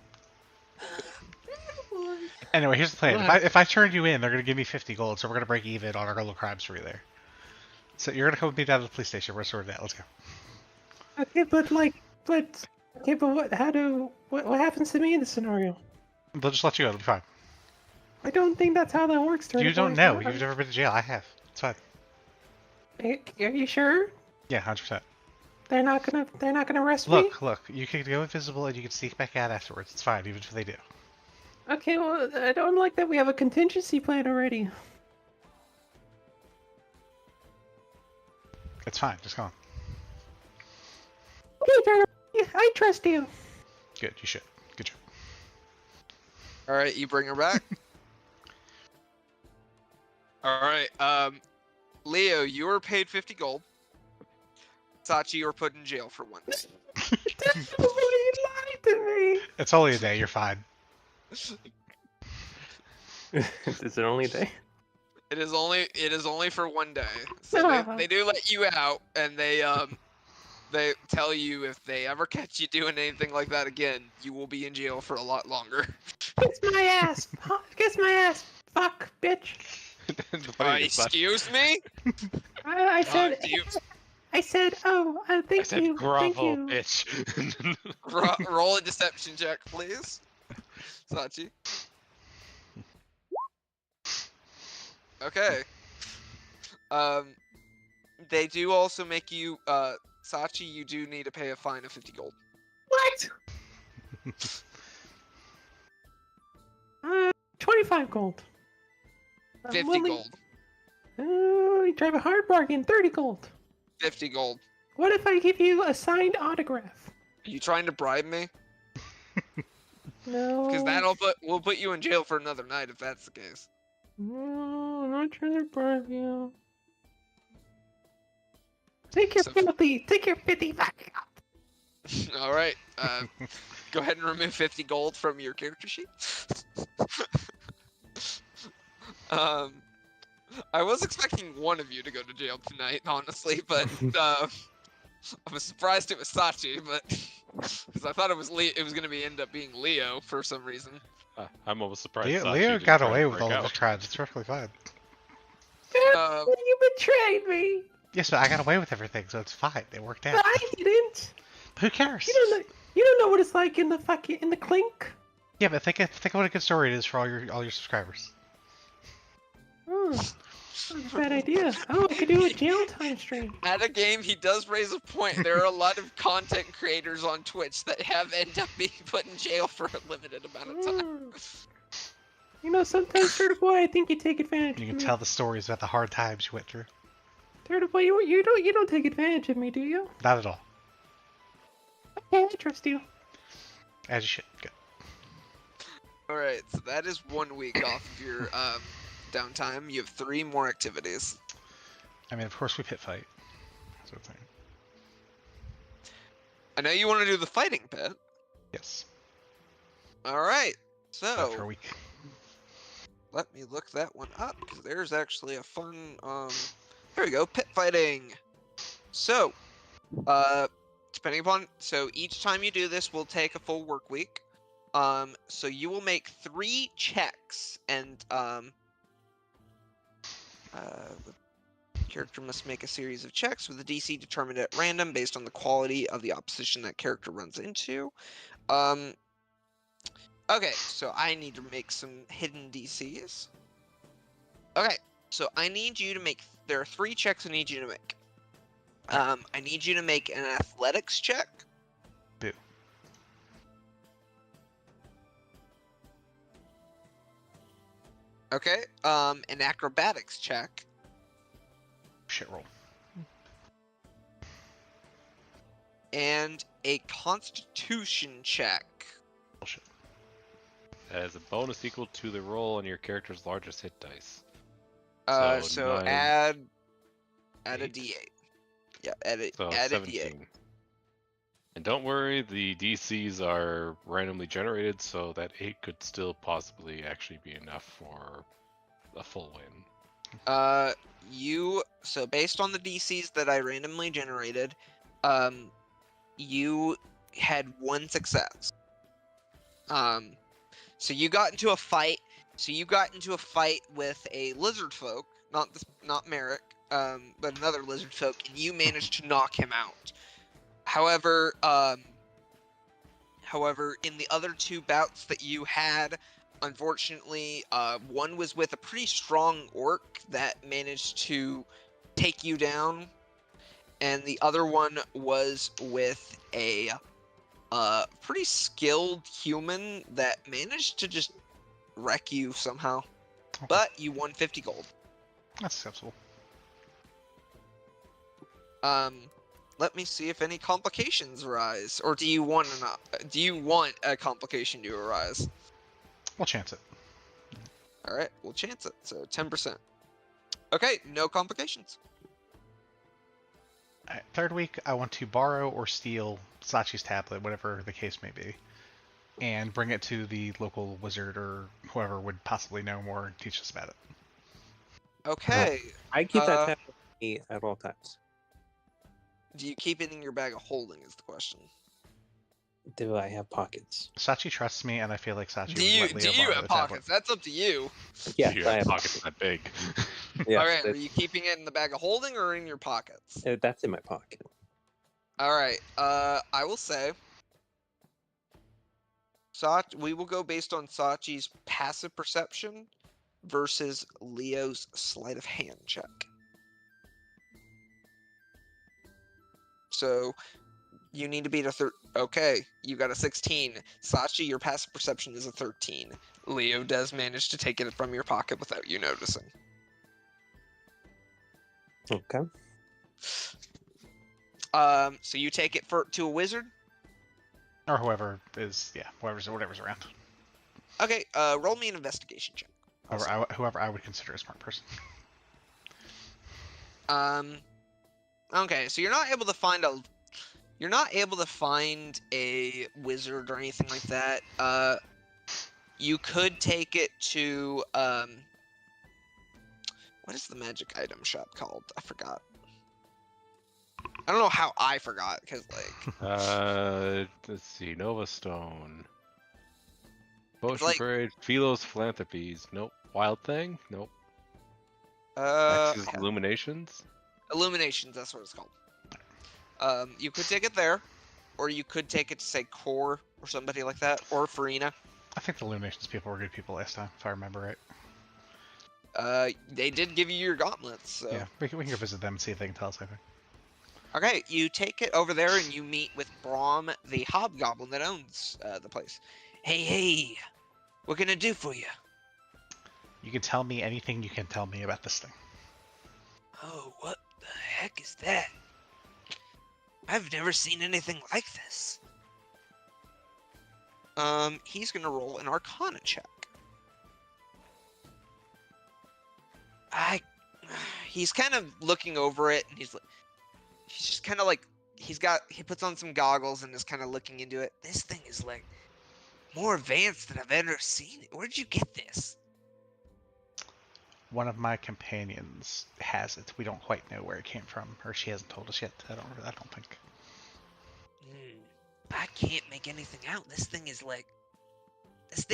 Turtle boy. Anyway, here's the plan. What? If I turn you in, they're gonna give me 50 gold, so we're gonna break even on our little crimes for you there. So you're gonna come with me down to the police station. We're gonna sort it out. Let's go. Okay, but what happens to me in this scenario? They'll just let you go. It'll be fine. I don't think that's how that works, Turtle You don't boy. know. You've never been to jail. I have. It's fine. Are you sure? Yeah, 100%. They're not gonna arrest me? Look. You can go invisible and you can sneak back out afterwards. It's fine, even if they do. Okay, well, I don't like that we have a contingency plan already. It's fine. Just go on. Okay, Turtle, yeah, I trust you. Good. You should. Good job. All right, you bring her back. All right, Leo, you were paid 50 gold. Sachi, you were put in jail for 1 day. Turtle boy, you lied to me. It's only a day. You're fine. Is it only a day? It is only for 1 day. So they do let you out, and they tell you if they ever catch you doing anything like that again, you will be in jail for a lot longer. Kiss my ass. Kiss my ass. Fuck, bitch. The funny is that- Excuse me? I said. Do you I said. Oh, I thank said you. Thank grovel, you. bitch. roll a deception check, please, Sachi? Okay. They do also make you, Sachi, you do need to pay a fine of 50 gold. What? 25 gold. 50 gold. You drive a hard bargain. 30 gold. 50 gold. What if I give you a signed autograph? Are you trying to bribe me? No. Because we'll put you in jail for another night if that's the case. No, I'm not trying to bribe you. Take your So- 50. Take your 50 back. All right. Go ahead and remove 50 gold from your character sheet. I was expecting one of you to go to jail tonight, honestly, but I was surprised it was Sachi, but because I thought it was gonna end up being Leo for some reason. I'm almost surprised. Leo, Sachi Leo didn't got try to away with break all of out. his crimes. It's perfectly fine. You betrayed me. Yes, but I got away with everything, so it's fine. It worked out. But I didn't. Who cares? You don't know what it's like in the clink. Yeah, but think of what a good story it is for all your subscribers. That's a bad idea. Oh, I could do a jail time stream. At a game, he does raise a point. There are a lot of content creators on Twitch that have ended up being put in jail for a limited amount of time. You know, sometimes, Turtle Boy, I think you take advantage You of can me. tell the stories about the hard times you went through. Turtle Boy, you don't take advantage of me, do you? Not at all. Okay, I trust you. As you should. Good. Alright, so that is 1 week off of your downtime. You have 3 more activities. I mean, of course we pit fight. Sort of thing. I know you want to do the fighting pit. Yes. Alright, Not for a so week. let me look that one up, because there's actually a fun, here we go, pit fighting. So, depending upon, so each time you do this will take a full work week. So you will make 3 checks, and, the character must make a series of checks with a DC determined at random based on the quality of the opposition that character runs into. Okay, so I need to make some hidden DCs. Okay, so I need you to make, there are 3 checks I need you to make. I need you to make an athletics check. Boo. Okay, an acrobatics check. Shit roll. And a constitution check. Bullshit. As a bonus equal to the roll on your character's largest hit dice. So 9, add a 8. D8. Yeah, add a So D8. 17. And don't worry, the DCs are randomly generated, so that 8 could still possibly actually be enough for a full win. So based on the DCs that I randomly generated, you had 1 success. So you got into a fight. So you got into a fight with a lizard folk, not Merrick, but another lizard folk, and you managed to knock him out. However, in the other 2 bouts that you had, unfortunately, one was with a pretty strong orc that managed to take you down, and the other one was with a pretty skilled human that managed to just wreck you somehow. Okay. But you won 50 gold. That's acceptable. Let me see if any complications arise, or do you want a complication to arise? We'll chance it. All right, we'll chance it. So 10%. Okay, no complications. Alright, 3rd week, I want to borrow or steal Sachi's tablet, whatever the case may be, and bring it to the local wizard or whoever would possibly know more and teach us about it. Okay. I keep that tab with me at all times. Do you keep it in your bag of holding? Is the question. Do I have pockets? Sachi trusts me, and I feel like Sachi Do would you let Leo borrow have the tablet. pockets? That's up to you. Yeah, You I have have pockets that big. Yeah, All right. Are you keeping it in the bag of holding or in your pockets? that's in my pocket. All right. I will say, we will go based on Sachi's passive perception versus Leo's sleight of hand check. So you need to beat a okay, you got a 16. Sachi, your passive perception is a 13. Leo does manage to take it from your pocket without you noticing. Okay. So you take it to a wizard? Or whoever is, yeah, whatever's around. Okay, roll me an investigation check. Whoever I would consider a smart person. Okay, so you're not able to find a wizard or anything like that. You could take it to what is the magic item shop called? I forgot. I don't know how I forgot, because like Let's see, Nova Stone. Potion like- Parade, Philo's Philanthropies. Nope. Wild Thing? Nope. uh Nexus Illuminations? Illuminations, that's what it's called. You could take it there, or you could take it to, say, Core, or somebody like that, or Farina. I think the Illuminations people were good people last time, if I remember right. They did give you your gauntlets, so... Yeah, we can go visit them and see if they can tell us anything. Okay, you take it over there and you meet with Braum, the hobgoblin that owns the place. Hey, what can I do for you? You can tell me anything you can tell me about this thing. Oh, what the heck is that? I've never seen anything like this. He's gonna roll an Arcana check. He's kind of looking over it, and he's just kind of like, he puts on some goggles and is kind of looking into it. This thing is like more advanced than I've ever seen it. Where'd you get this? One of my companions has it. We don't quite know where it came from, or she hasn't told us yet. I don't think. I can't make anything out. This thing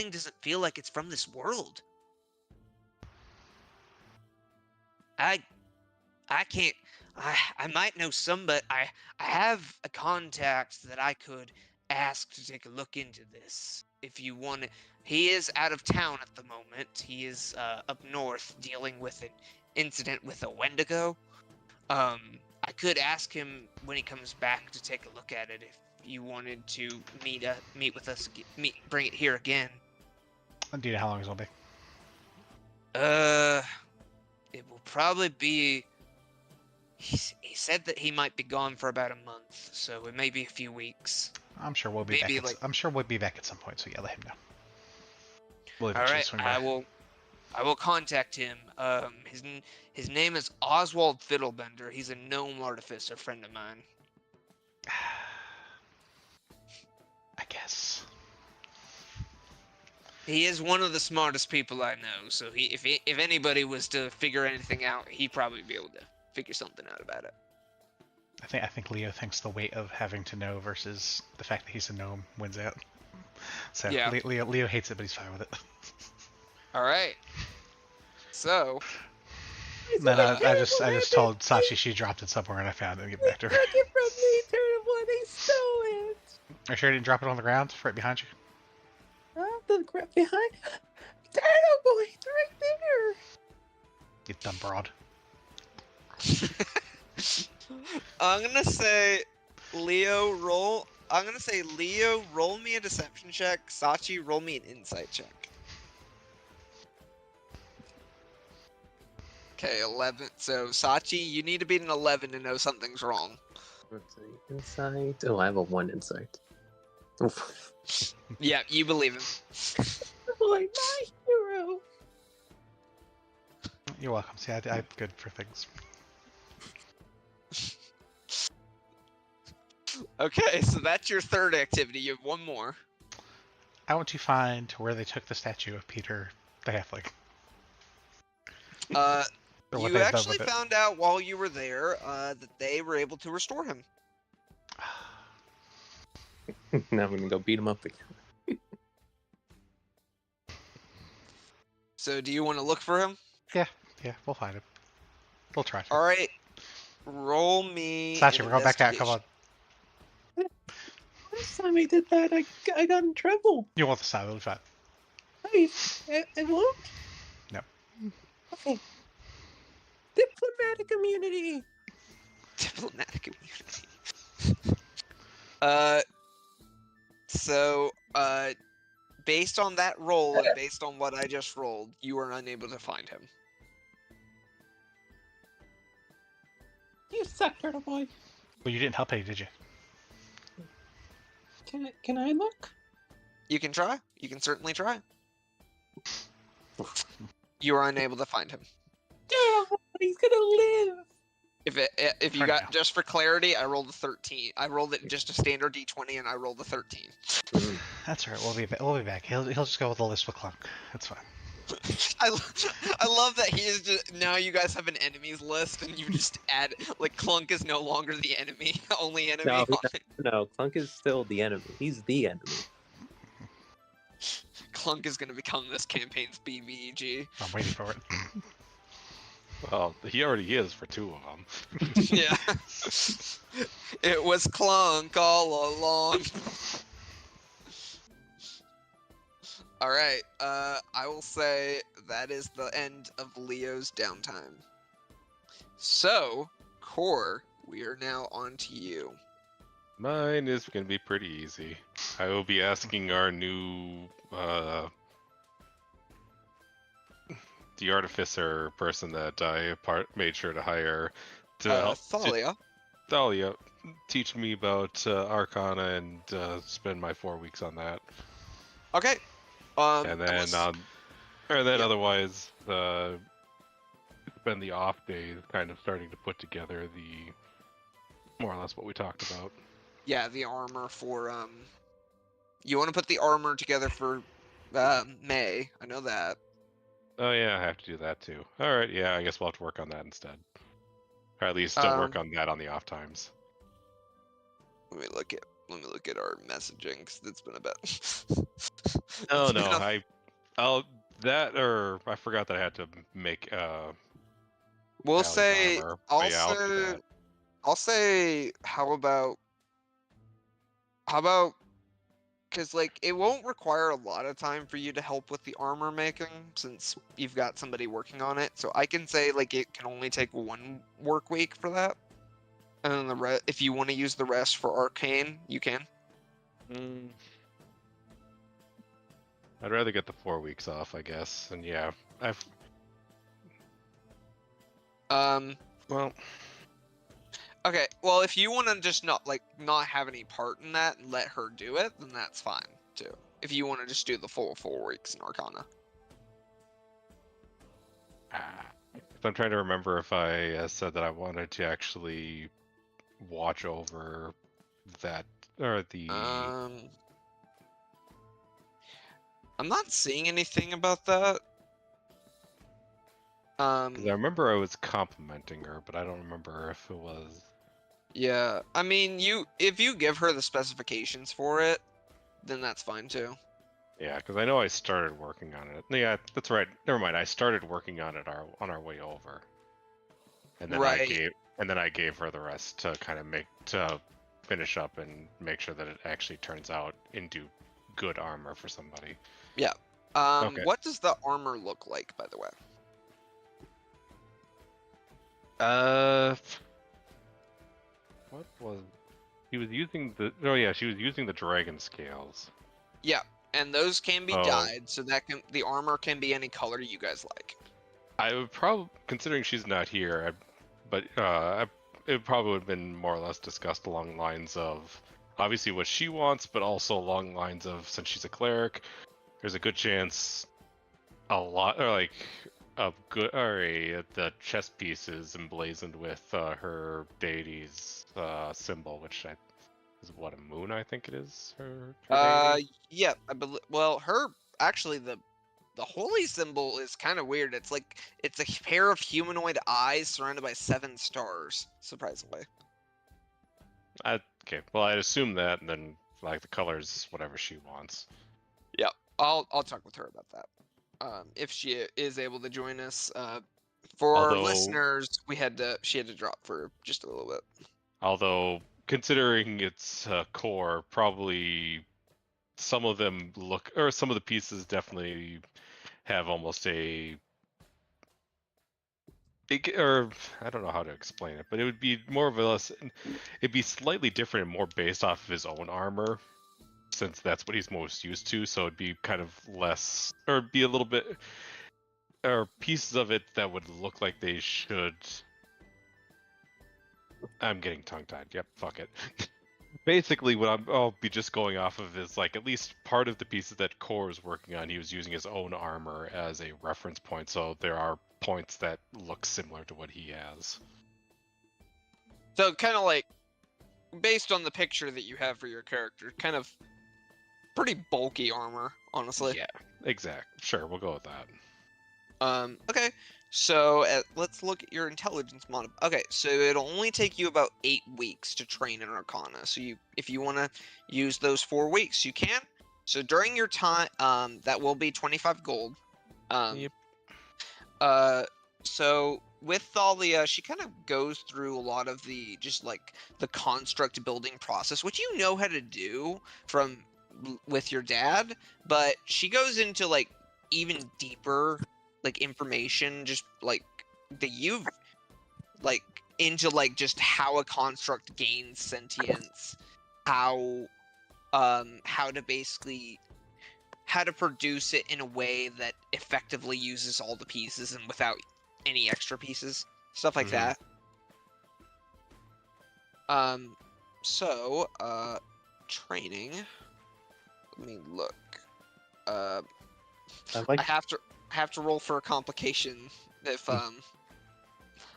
doesn't feel like it's from this world. I can't. I might know some, but I have a contact that I could ask to take a look into this. If you want it. He is out of town at the moment. He is up north dealing with an incident with a Wendigo. I could ask him when he comes back to take a look at it if you wanted to meet with us, bring it here again. Do you know how long it'll be? It will probably be. He said that he might be gone for about a month, so it may be a few weeks. I'm sure we'll be back. I'm sure we'll be back at some point. So yeah, let him know. We'll all right, I will contact him. His name is Oswald Fiddlebender. He's a gnome artificer friend of mine. I guess. He is one of the smartest people I know, so if anybody was to figure anything out, he'd probably be able to figure something out about it. I think Leo thinks the weight of having to know versus the fact that he's a gnome wins out. So yeah. Leo hates it, but he's fine with it. All right. So. Then I just told Sachi she dropped it somewhere and I found it and give it back to her. Took it from me, Turtle. They stole it. Are you sure you didn't drop it on the ground right behind you? The crap behind. Turtle Boy, it's right there. You dumb broad. I'm gonna say Leo, roll me a deception check. Sachi, roll me an insight check. Okay, 11. So, Sachi, you need to beat an 11 to know something's wrong. Let's see. Insight. Oh, I have a 1 insight. Oof. Yeah, you believe him. Boy, my hero. You're welcome. See, I'm good for things. Okay, so that's your third activity. You have one more. I want to find where they took the statue of Peter the Halfling. You actually found out while you were there that they were able to restore him. Now I'm gonna go beat him up again. So, do you want to look for him? Yeah, we'll find him. We'll try to. All right, roll me. Sachi, we're going back out. Come on. Last time I did that, I got in trouble. You want the side? It'll be fine. Wait, it won't? No. Okay. Diplomatic immunity. Diplomatic immunity. So, based on that roll and based on what I just rolled, you are unable to find him. You suck, Turtle Boy. Well, you didn't help any, did you? Can I look? You can try. You can certainly try. You are unable to find him. Damn, he's gonna live. If you got, just for clarity, I rolled a 13. I rolled it just a standard D20 and I rolled a 13. That's right. We'll be back. He'll just go with the list with Clunk. That's fine. I love that he is just, now you guys have an enemies list and you just add, like, Clunk is no longer the enemy, only enemy. No, Clunk is still the enemy. He's the enemy. Clunk is going to become this campaign's BBEG. I'm waiting for it. Well, he already is for 2 of them. Yeah. It was Clunk all along. All right. I will say that is the end of Leo's downtime. So, Core, we are now on to you. Mine is going to be pretty easy. I will be asking our new, the artificer person that I made sure to hire to help Thalia. Thalia teach me about Arcana and spend my 4 weeks on that. Okay. And then, Yep. otherwise, spend the off days kind of starting to put together the more or less what we talked about. Yeah, the armor for you want to put the armor together for May. I know that. Oh yeah, I have to do that too. All right, yeah, I guess we'll have to work on that instead, or at least work on that on the off times. Let me look at our messaging, because it's been a bit. Oh It's no, been I forgot that I had to make We'll Allie's say. armor. I'll Yeah, I'll do say. that. I'll say. How about? Because like it won't require a lot of time for you to help with the armor making, since you've got somebody working on it. So I can say like it can only take 1 work week for that, and then if you want to use the rest for arcane, you can. I'd rather get the 4 weeks off, I guess. And yeah, well, Okay, well, if you want to just not have any part in that and let her do it, then that's fine too. If you want to just do the full 4 weeks in Arcana. I'm trying to remember if I said that I wanted to actually watch over that or the. I'm not seeing anything about that. 'Cause I remember I was complimenting her, but I don't remember if it was. Yeah, I mean, if you give her the specifications for it, then that's fine too. Yeah, because I know I started working on it. Yeah, that's right. Never mind. I started working on it on our way over, and then Right. I gave her the rest to kind of finish up and make sure that it actually turns out into good armor for somebody. Yeah. Okay. What does the armor look like, by the way? What was he was using the? Oh yeah, she was using the dragon scales. Yeah, and those can be Oh. dyed, so the armor can be any color you guys like. I would probably, considering she's not here, it probably would have been more or less discussed along lines of obviously what she wants, but also along lines of since she's a cleric, there's a good chance the chest piece is emblazoned with her deity's symbol, which is what, a moon, I think it is. Her deity? Yeah, I believe. Well, actually the holy symbol is kind of weird. It's a pair of humanoid eyes surrounded by 7 stars. Surprisingly. Okay, well I'd assume that, and then like the colors, whatever she wants. Yeah, I'll talk with her about that. If she is able to join us. For our listeners, she had to drop for just a little bit. Although, considering its core, probably some of them some of the pieces definitely have almost or I don't know how to explain it, but it would be it'd be slightly different and more based off of his own armor, since that's what he's most used to. So it'd be kind of less, or be a little bit, or pieces of it that would look like they should. I'm getting tongue-tied. Yep, fuck it. Basically, what I'll be just going off of is like at least part of the pieces that Core is working on. He was using his own armor as a reference point, so there are points that look similar to what he has. So kind of like, based on the picture that you have for your character, kind of pretty bulky armor, honestly. Yeah, exactly. Sure, we'll go with that. Okay. So let's look at your intelligence mod. Okay, so it'll only take you about 8 weeks to train in Arcana. So if you want to use those 4 weeks, you can. So during your time, that will be 25 gold. Yep. So with Thalia, she kind of goes through a lot of the just like the construct building process, which you know how to do from with your dad, but she goes into like even deeper like information, just like that you've like into like just how a construct gains sentience, how to basically how to produce it in a way that effectively uses all the pieces and without any extra pieces, stuff like that. Training. Let me look. I have to roll for a complication if I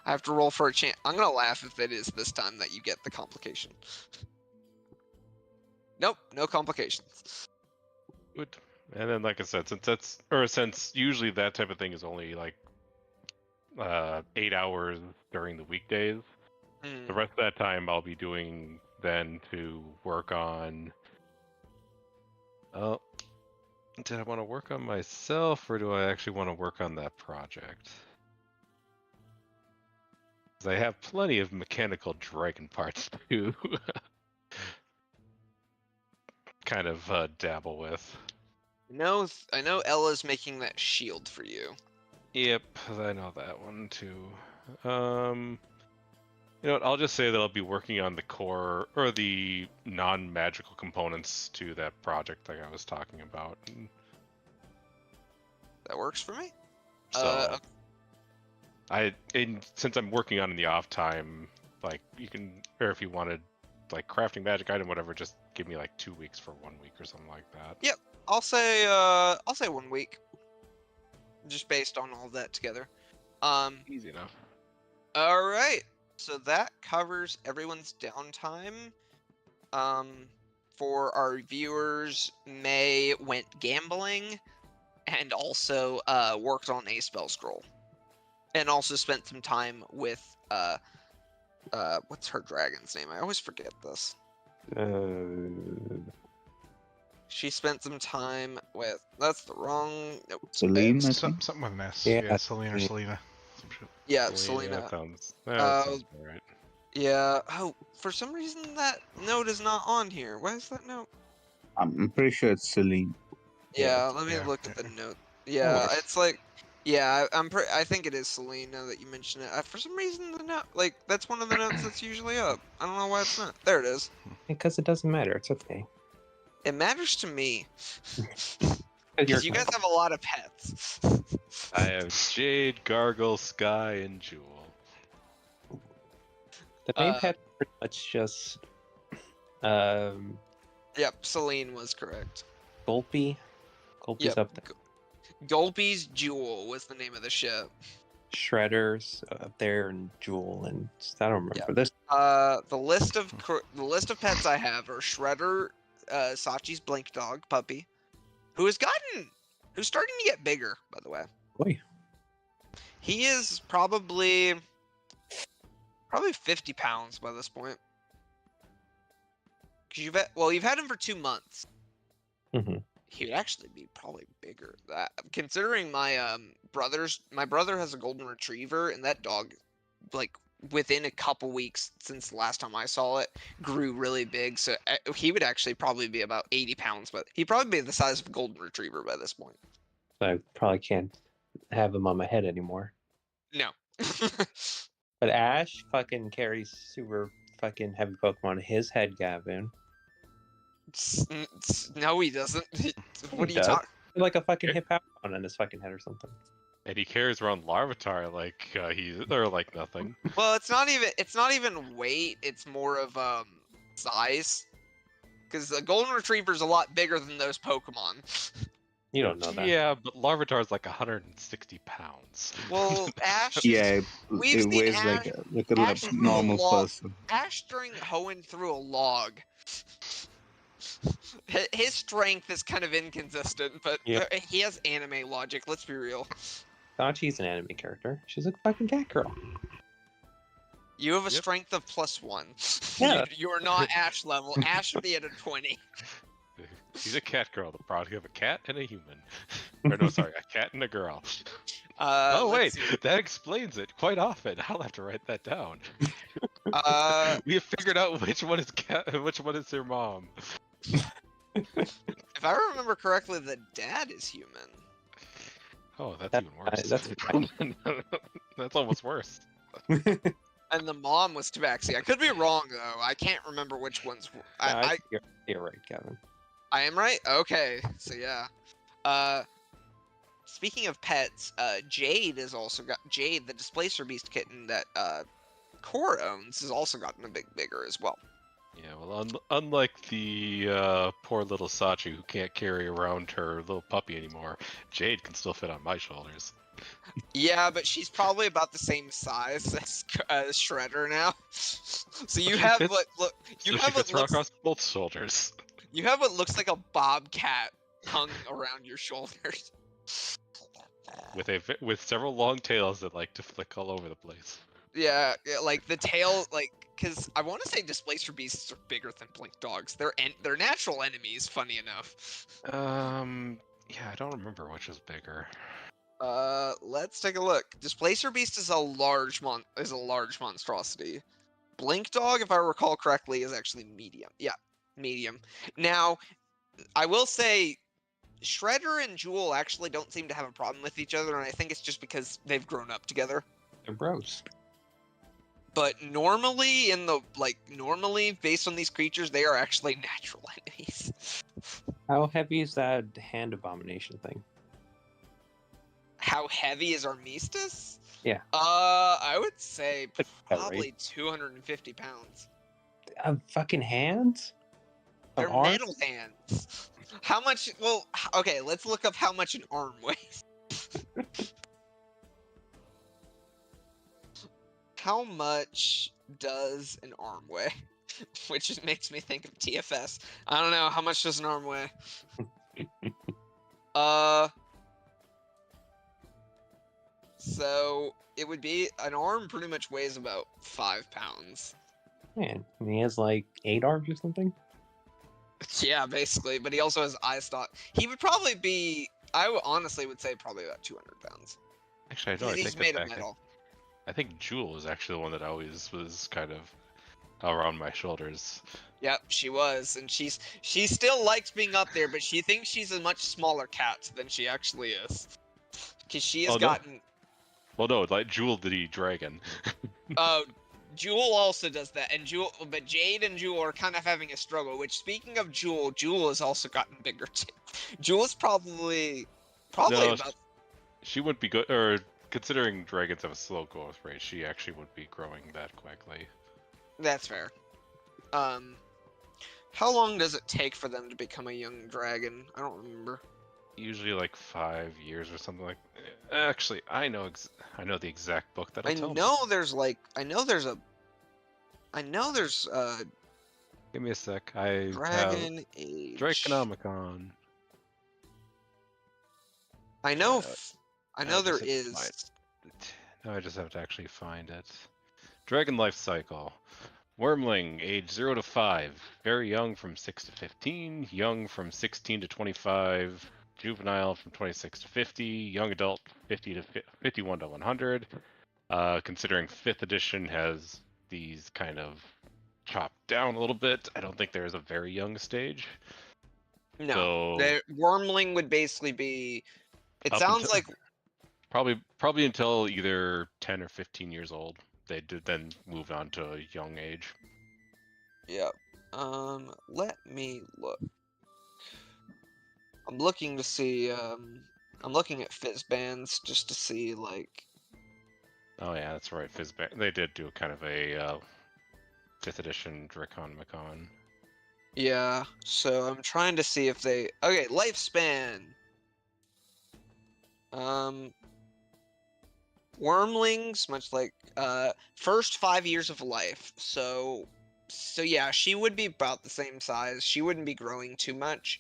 have to roll for a chance. I'm gonna laugh if it is this time that you get the complication. Nope, no complications. Good. And then, like I said, since usually that type of thing is only like 8 hours during the weekdays, the rest of that time I'll be doing then to work on. Oh, did I want to work on myself, or do I actually want to work on that project? Because I have plenty of mechanical dragon parts to kind of dabble with. I know Ella's making that shield for you. Yep, I know that one too. You know what, I'll just say that I'll be working on the core or the non-magical components to that project like I was talking about. That works for me. So since I'm working on in the off time, like you can, or if you wanted like crafting magic item, whatever, just give me like 2 weeks for 1 week or something like that. Yep, I'll say 1 week, just based on all that together. Easy enough. All right, so that covers everyone's downtime. For our viewers, May went gambling, and also worked on a spell scroll, and also spent some time with what's her dragon's name? I always forget this. She spent some time with. That's the wrong. Nope. Celine, I think? Something with an S. Yeah. Yeah, Selena or Selena. Some shit. Yeah, Selena. Selena. That sounds about right. Yeah. Oh, for some reason that note is not on here. Why is that note? I'm pretty sure it's Celine. Yeah, let me yeah, look yeah. at the note. Yeah, it's like, yeah, I think it is Celine now that you mention it. For some reason the note, like that's one of the notes that's usually up. I don't know why it's not. There it is. Because it doesn't matter. It's okay. It matters to me. You're- Because you guys have a lot of pets. I have Jade, Gargle, Sky, and Jewel. The main pet is pretty much just Yep, Celine was correct. Gulpy. Gulpy's Yep. up there. Gulpy's Jewel was the name of the ship. Shredder's up there, and Jewel, and I don't remember this. The list of pets I have are Shredder, Sachi's Blink Dog puppy, who's starting to get bigger, by the way. Boy, He is probably 50 pounds by this point. Cause you've had him for 2 months. Mhm. He would actually be probably bigger. That considering my brother has a golden retriever, and that dog, like within a couple weeks since the last time I saw it, grew really big. So he would actually probably be about 80 pounds, but he'd probably be the size of a golden retriever by this point. I probably can't have him on my head anymore. No. But Ash fucking carries super fucking heavy Pokemon in his head, Gavin. No, he doesn't. What are you does. talking? Like a fucking Hippowdon on his fucking head or something. And he carries around Larvitar like they're like nothing. Well, it's not even weight. It's more of size. Because the golden retriever is a lot bigger than those Pokemon. You don't know that. Yeah, but Larvitar is like 160 pounds. Well, Ash. Yeah, We've it seen weighs Ash- like a Ash threw a normal log. person. Ash during hoeing through a log. His strength is kind of inconsistent, but Yep. he has anime logic. Let's be real. Sachi's an anime character. She's a fucking cat girl. You have a Yep. strength of +1. Yeah. You are not Ash level. Ash should be at a 20. She's a cat girl, the product of a cat and a human. Or no, sorry, a cat and a girl. Oh wait, let's see. that explains it. Quite often, I'll have to write that down. Uh, We have figured out which one is which one is their mom. if I remember correctly, the dad is human. Oh, that's That- even worse. that's That's almost worse. And the mom was Tabaxi. I could be wrong though. I can't remember which ones. You're right, Kevin. I am right. Okay, so yeah. Speaking of pets, Jade has also got Jade, the Displacer Beast kitten that Core owns, has also gotten a bit bigger as well. Yeah, well, unlike the poor little Sachi who can't carry around her little puppy anymore, Jade can still fit on my shoulders. Yeah, but she's probably about the same size as Shredder now. So you She have fits- what look So you she have what fits right looks across both shoulders. you have what looks like a bobcat hung around your shoulders. With several long tails that like to flick all over the place. Yeah, like the tail, like because I want to say Displacer Beasts are bigger than Blink Dogs. They're natural enemies. Funny enough. Yeah, I don't remember which is bigger. Let's take a look. Displacer Beast is a large monstrosity. Blink Dog, if I recall correctly, is actually medium. Yeah, medium. Now, I will say, Shredder and Jewel actually don't seem to have a problem with each other, and I think it's just because they've grown up together. They're bros. But normally, based on these creatures, they are actually natural enemies. How heavy is that hand abomination thing? How heavy is Armistice? Yeah. I would say That's about probably right. 250 pounds. Fucking hands? They're An arm? metal hands. How much? Well, okay, let's look up how much an arm weighs. How much does an arm weigh? Which just makes me think of TFS. I don't know. How much does an arm weigh? So it would be an arm pretty much weighs about 5 pounds. Man, and he has like 8 arms or something? Yeah, basically. But he also has eye stock. He would probably be. Honestly would say probably about 200 pounds. Actually, I know. I He's take made that of back. metal. I think Jewel was actually the one that always was kind of around my shoulders. Yep, she was, and she still likes being up there, but she thinks she's a much smaller cat than she actually is, because she has Oh, no. gotten. Well, no, like Jewel did eat dragon. Jewel also does that, but Jade and Jewel are kind of having a struggle. Which, speaking of Jewel, Jewel has also gotten bigger too. Jewel's probably No, about. She wouldn't be good, or considering dragons have a slow growth rate, she actually would be growing that quickly. That's fair. How long does it take for them to become a young dragon? I don't remember. Usually like 5 years or something like. Actually, I know the exact book that'll tell me. I know there's Give me a sec. I Dragon have Age. Draconomicon. I know I there just have to is. find it. No, I just have to actually find it. Dragon Life Cycle. Wormling, age 0 to 5. Very young from 6 to 15. Young from 16 to 25. Juvenile from 26 to 50. Young adult 51 to 100. Considering 5th edition has these kind of chopped down a little bit, I don't think there's a very young stage. No, So, the Wormling would basically be. It Up sounds until- like probably until either 10 or 15 years old. They did then move on to a young age. yeah. Let me look. I'm looking to see. I'm looking at Fizzbands just to see like. Oh yeah, that's right. Fizzbang. They did do kind of a 5th edition Draconomicon. Yeah. So I'm trying to see if they. Okay, lifespan. Wormlings, much like first 5 years of life. So yeah, she would be about the same size. She wouldn't be growing too much.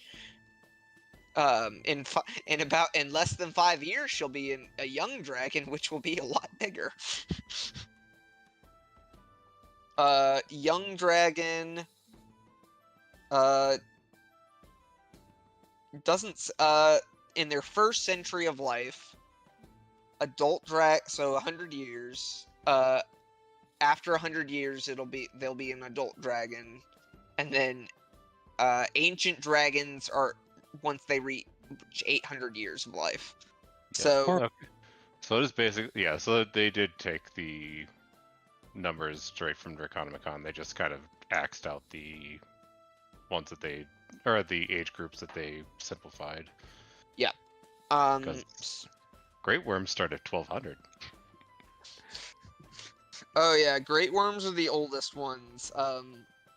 In less than 5 years, she'll be a young dragon, which will be a lot bigger. Young dragon. Doesn't in their first century of life. adult so 100 years. After 100 years, they'll be an adult dragon, and then ancient dragons are once they reach 800 years of life. Yeah. So Okay. So it is basically, yeah, so they did take the numbers straight from Draconomicon. They just kind of axed out the ones that they, or the age groups that they simplified. yeah. Great Worms start at 1200. Oh yeah, great worms are the oldest ones.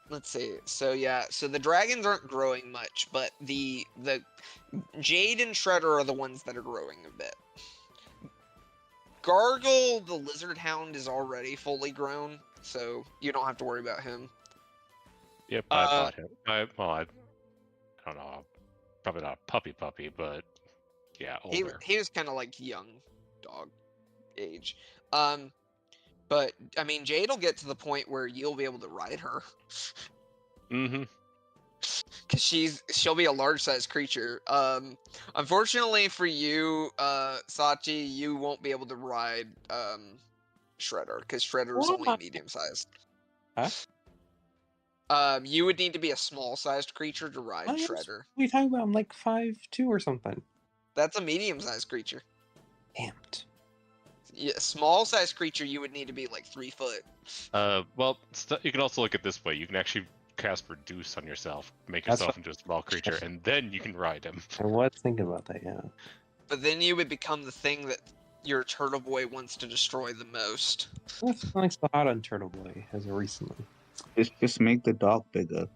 Let's see. So yeah, so the dragons aren't growing much, but the Jade and Shredder are the ones that are growing a bit. Gargle, the lizard hound, is already fully grown, so you don't have to worry about him. Yep, I bought him. I don't know, probably not a puppy, but yeah, older. He was kind of like young dog age. But I mean, Jade will get to the point where you'll be able to ride her. Mm-hmm. Cause she'll be a large sized creature. Unfortunately for you, Sachi, you won't be able to ride Shredder, because Shredder's only medium sized. Huh? You would need to be a small sized creature to ride Shredder. What are you talking about? I'm like 5'2" or something. That's a medium sized creature. Damn it. Yeah, small sized creature, you would need to be like 3 foot. Well, you can also look at this way. You can actually cast Reduce on yourself, make yourself into a small creature, and then you can ride him. I was thinking about that, yeah. But then you would become the thing that your Turtle Boy wants to destroy the most. What's feeling so hot on Turtle Boy as of recently? Just make the dog bigger.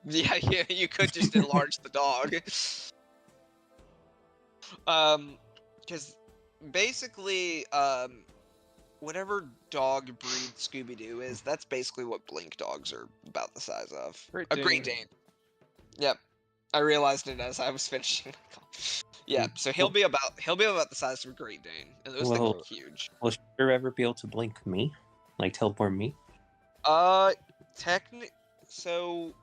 Yeah, you could just enlarge the dog. Because basically, whatever dog breed Scooby-Doo is, that's basically what Blink dogs are about the size of. A Great Dane. Yep. I realized it as I was finishing. Yeah, so he'll be about the size of a Great Dane, and those things are huge. Will Shredder ever be able to blink me? Like teleport me? So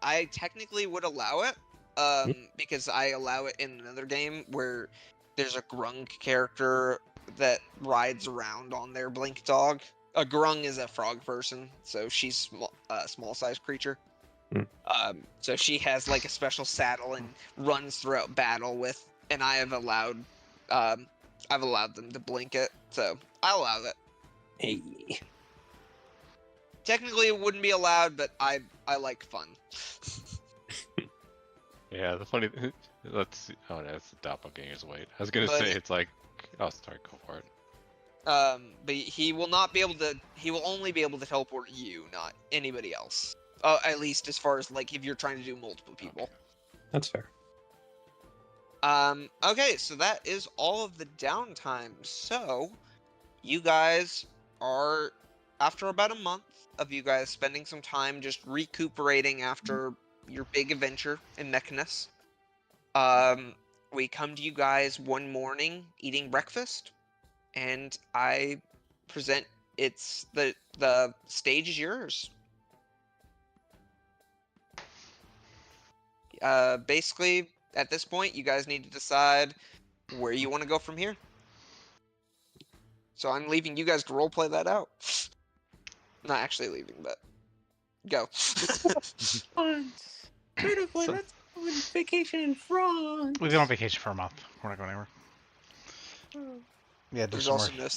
I technically would allow it, because I allow it in another game where there's a Grung character that rides around on their Blink dog. A Grung is a frog person, so she's small sized creature. So she has like a special saddle and runs throughout battle with, and I've allowed them to blink it, so I allow that. Hey. Technically, it wouldn't be allowed, but I like fun. Yeah, the funny. Let's see. Oh, no, it's the doppelganger's weight. I was gonna say it's like. Oh, sorry, go for it. But he will not be able to. He will only be able to teleport you, not anybody else. At least as far as like if you're trying to do multiple people. Okay. That's fair. Okay, so that is all of the downtime. So, you guys are, after about a month of you guys spending some time just recuperating after your big adventure in Mechanus, we come to you guys one morning eating breakfast, and I present the stage is yours. Basically, at this point, you guys need to decide where you want to go from here. So I'm leaving you guys to roleplay that out. Not actually leaving, but go. France. Beautiful. Let's go on vacation in France. We've been on vacation for a month. We're not going anywhere. Yeah, There's also no.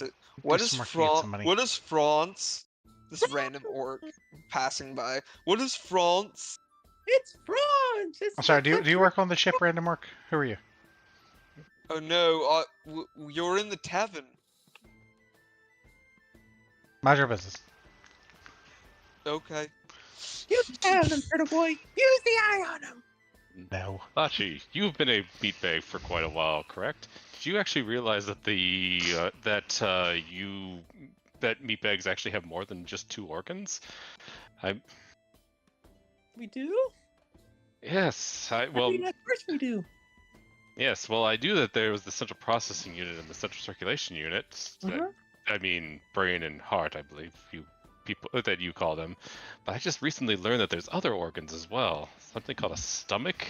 What is France? What is France? This random orc passing by. What is France? It's France. I'm sorry. Do you work on the ship, Random Work? Who are you? Oh no, you're in the tavern. Mind your business. Okay. Use the eye on him, Turtle Boy. Use the eye on him. No. Sachi, you've been a meatbag for quite a while, correct? Did you actually realize that that meatbags actually have more than just 2 organs? We do? Yes. Well, of course we do. Yes. Well, I knew that there was the central processing unit and the central circulation unit. I mean, brain and heart, I believe that you call them. But I just recently learned that there's other organs as well. Something called a stomach,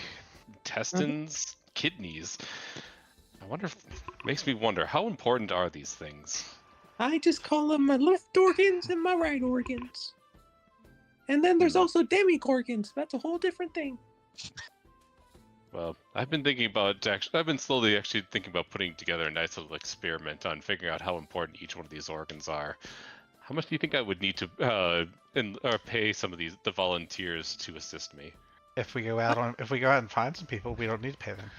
intestines, kidneys. I wonder if makes me wonder how important are these things? I just call them my left organs and my right organs. And then there's also demigorgons. That's a whole different thing. Well, I've been thinking about I've been slowly actually thinking about putting together a nice little experiment on figuring out how important each one of these organs are. How much do you think I would need to or pay some of the volunteers to assist me? If we go out and find some people, we don't need to pay them.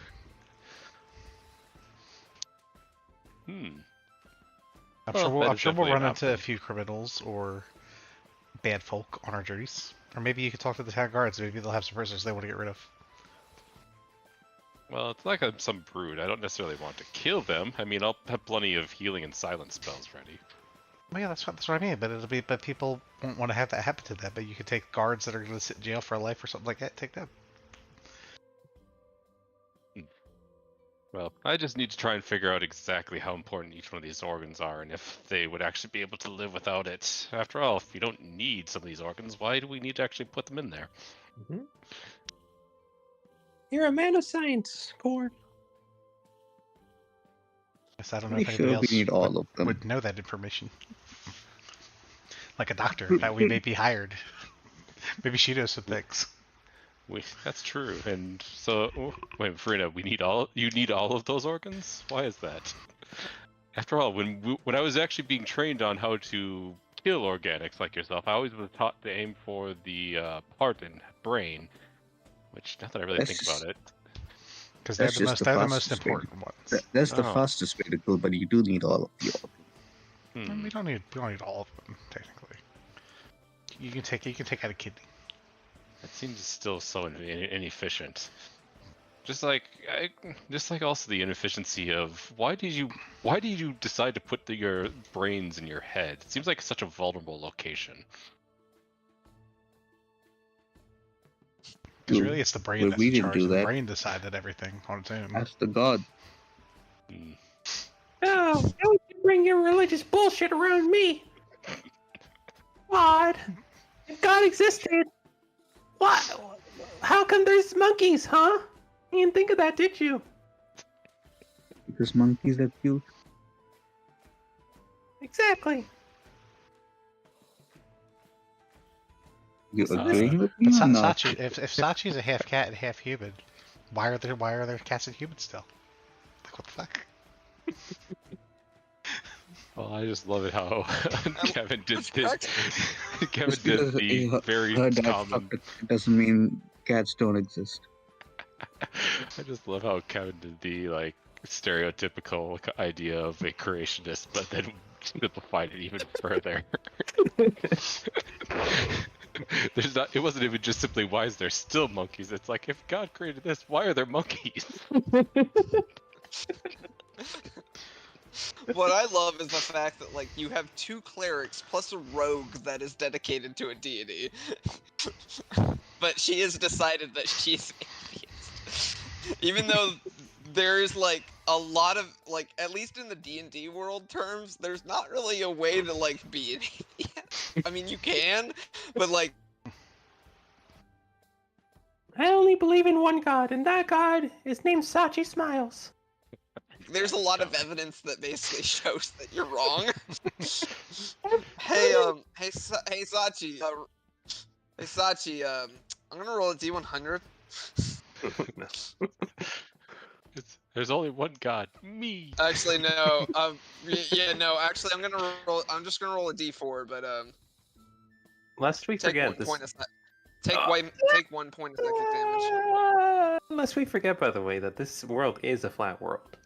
I'm sure we'll run into a few criminals or bad folk on our journeys. Or maybe you could talk to the town guards. Maybe they'll have some prisoners they want to get rid of. Well, it's like I'm some brood. I don't necessarily want to kill them. I mean, I'll have plenty of healing and silence spells ready. Well, yeah, that's what I mean. But people won't want to have that happen to them. But you could take guards that are going to sit in jail for life or something like that. Take them. Well, I just need to try and figure out exactly how important each one of these organs are and if they would actually be able to live without it. After all, if you don't need some of these organs, why do we need to actually put them in there? Mm-hmm. You're a man of science, Corn. Yes, I don't know if anybody else would know that information. Like a doctor, that we may be hired. Maybe she knows some things. That's true. And so, wait, Farina, you need all of those organs? Why is that? After all, when I was actually being trained on how to kill organics like yourself, I always was taught to aim for the heart and brain. Which, now that I really think about it, because they're the most important ones. That's the fastest way to kill, but you do need all of the organs. We don't need all of them technically. You can take out a kidney. It seems still so inefficient. Just like also the inefficiency of why did you decide to put your brains in your head? It seems like such a vulnerable location. Because really, it's the brain that's in charge. The brain decided everything on its own. That's the god. Oh, don't you bring your religious bullshit around me. God. If God existed. What? How come there's monkeys, huh? You didn't think of that, did you? Because monkeys are cute. Exactly. You agree with me? If Sachi's a half cat and half human, why are there cats and humans still? Like, what the fuck? Well, I just love it how Kevin did this. Kevin did the very common. It doesn't mean cats don't exist. I just love how Kevin did the stereotypical idea of a creationist, but then simplified it even further. It wasn't even just simply why is there still monkeys. It's like if God created this, why are there monkeys? What I love is the fact that you have 2 clerics plus a rogue that is dedicated to a deity. But she has decided that she's atheist. Even though there's a lot of at least in the D&D world terms, there's not really a way to be an atheist. I mean, you can, but I only believe in one god, and that god is named Sachi Smiles. There's a lot of evidence that basically shows that you're wrong. Hey Sachi. Hey Sachi. I'm gonna roll a D100. There's only one god, me. Actually, no. Yeah, no. Actually, I'm just gonna roll a D4, but Lest we forget this. Take 1 point of psychic damage. Lest we forget, by the way, that this world is a flat world.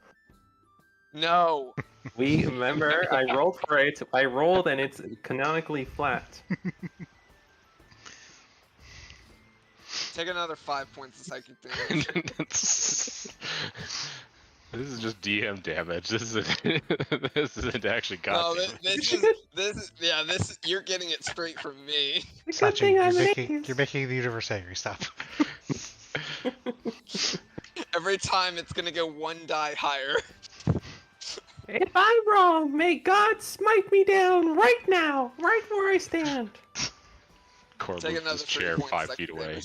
No. We remember I rolled for it. I rolled and it's canonically flat. Take another 5 points of psychic damage. This is just DM damage. This isn't actually God. No, this you're getting it straight from me. Sachi, you're making the universe angry. Stop. Every time it's gonna go 1 die higher. If I'm wrong, may God smite me down right now, right where I stand. Core moves his chair 5 feet away.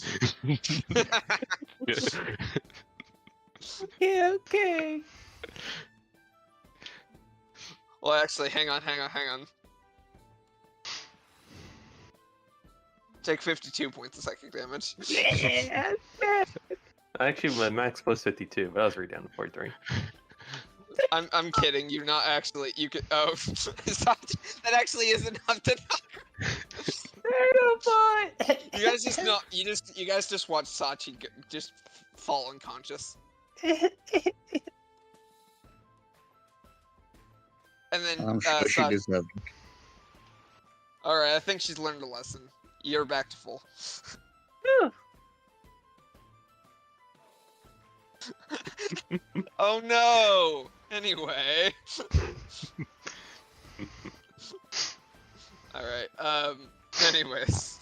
Yeah, okay. Well, actually, hang on. Take 52 points of psychic damage. Actually, my max was 52, but I was already down to 43. I'm kidding. You're not actually. You could. Oh, that actually is enough to. You guys just not. You guys just watch Sachi just fall unconscious. And then I'm sure she Sachi. deserved it. All right, I think she's learned a lesson. You're back to full. Oh no! Anyway. Alright, anyways.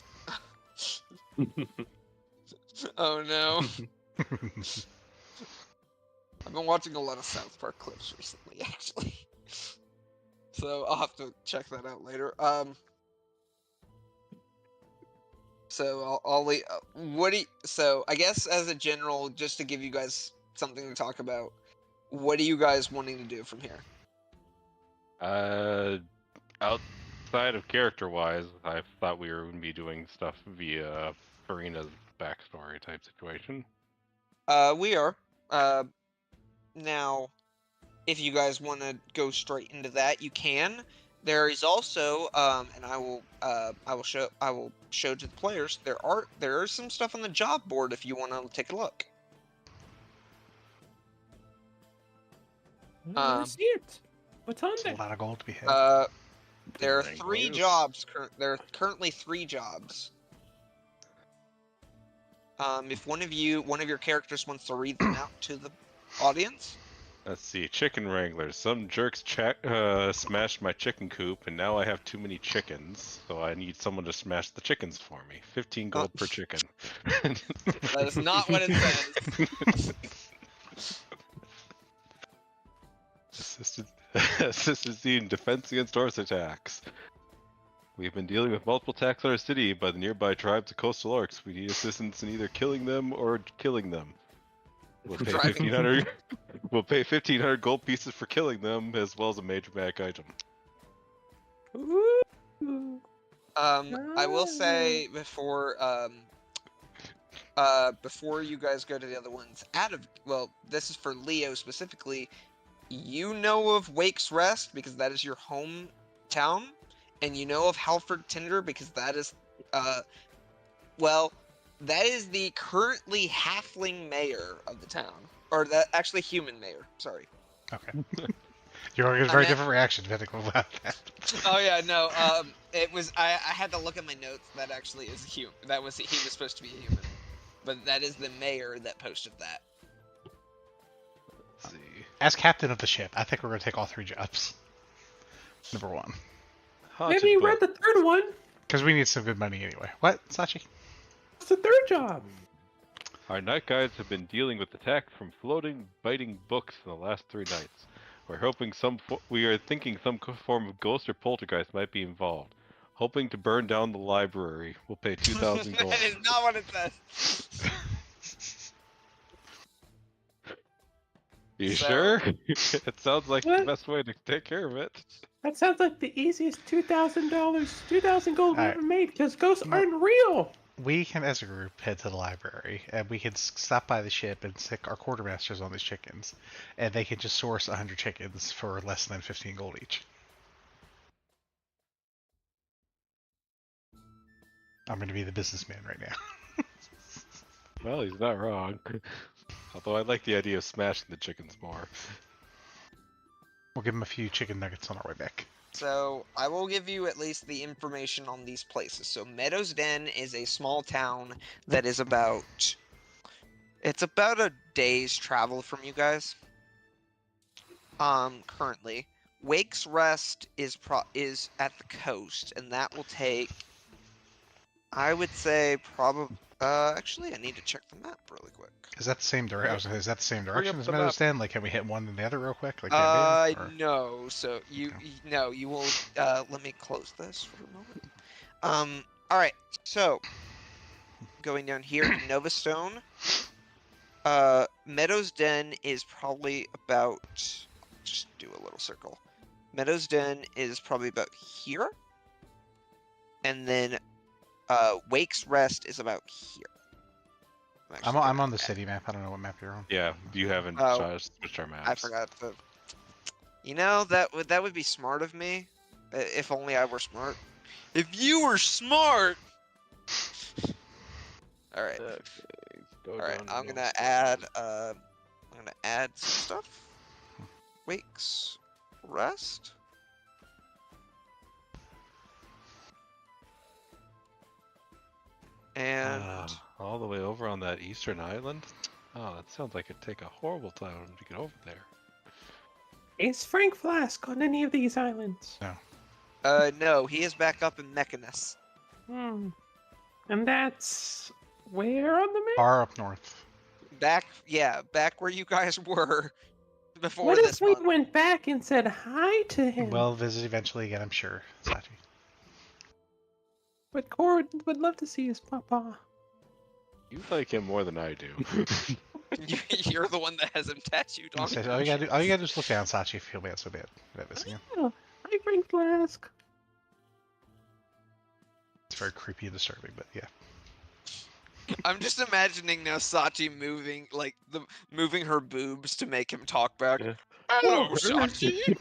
Oh no. I've been watching a lot of South Park clips recently, actually. So I'll have to check that out later. So I'll leave. So I guess as a general, just to give you guys something to talk about, what are you guys wanting to do from here? Outside of character-wise, I thought we were going to be doing stuff via Farina's backstory type situation. We are. Now, if you guys want to go straight into that, you can. There is also, and I will show to the players. There is some stuff on the job board if you want to take a look. See it. What's on It's a there? lot of gold to be had. There are Dang, 3 Liz. jobs. There are currently 3 jobs. If one of your characters wants to read them out to the audience. Let's see, chicken wranglers. Some jerks smashed my chicken coop, and now I have too many chickens, so I need someone to smash the chickens for me. 15 gold per chicken. That is not what it says. Assisted in defense against horse attacks. We've been dealing with multiple attacks on our city by the nearby tribes of coastal orcs. We need assistance in either killing them or killing them. We'll pay Driving. 1,500. We'll pay 1,500 gold pieces for killing them, as well as a major mag item. I will say before you guys go to the other ones, this is for Leo specifically. You know of Wake's Rest because that is your hometown, and you know of Halford Tinder because that is, that is the currently halfling mayor of the town, or that actually human mayor. Sorry. Okay. You're going to get a very different reaction depending on that. Oh yeah, no. It was I had to look at my notes. That actually is human. He was supposed to be a human, but that is the mayor that posted that. Let's see. As captain of the ship, I think we're going to take all 3 jobs. Number 1. Maybe you read the third one. Because we need some good money anyway. What, Sachi? It's the third job. Our night guides have been dealing with attacks from floating, biting books in the last 3 nights. We are thinking some form of ghost or poltergeist might be involved. Hoping to burn down the library. We'll pay 2,000 gold. That is not what it says. You So- sure? It sounds like the What? best way to take care of it. That sounds like the easiest $2,000, 2,000 gold we Alright. ever made because ghosts aren't real. We can, as a group, head to the library, and we can stop by the ship and stick our quartermasters on these chickens, and they can just source 100 chickens for less than 15 gold each. I'm going to be the businessman right now. Well, he's not wrong. Although I like the idea of smashing the chickens more. We'll give them a few chicken nuggets on our way back. So I will give you at least the information on these places. So Meadows Den is a small town that is about a day's travel from you guys. Currently, Wake's Rest is at the coast, and that will take, I would say, probably. Actually, I need to check the map really quick. Is that the same direction? Is that the same Bring direction up as the Meadows map. Den? Like, can we hit one and the other real quick? Like or- No. So you will. Let me close this for a moment. All right. So going down here to Novastone. Meadows Den is probably about. Just do a little circle. Meadows Den is probably about here, and then Wake's Rest is about here. I'm on the city map. I don't know what map you're on. Yeah, you haven't switched our maps. I forgot to. You know, that would be smart of me. If only I were smart. If you were smart. All right. All right. I'm gonna add some stuff. Wake's Rest. And all the way over on that eastern island? Oh, that sounds like it'd take a horrible time to get over there. Is Frank Flask on any of these islands? No. No, he is back up in Mechanus. Hmm. And that's where on the map? Far up north. Back where you guys were before What this if we month. went back and said hi to him? We'll visit eventually again, I'm sure, Sachi. But Cord would love to see his papa. You like him more than I do. You're the one that has him tattooed on. All you gotta do is look down, Sachi, if you'll be so bad at missing him. Oh, hi, Frank Flask. It's very creepy and disturbing, but yeah. I'm just imagining now Sachi moving her boobs to make him talk back. Yeah. Hello, Sachi.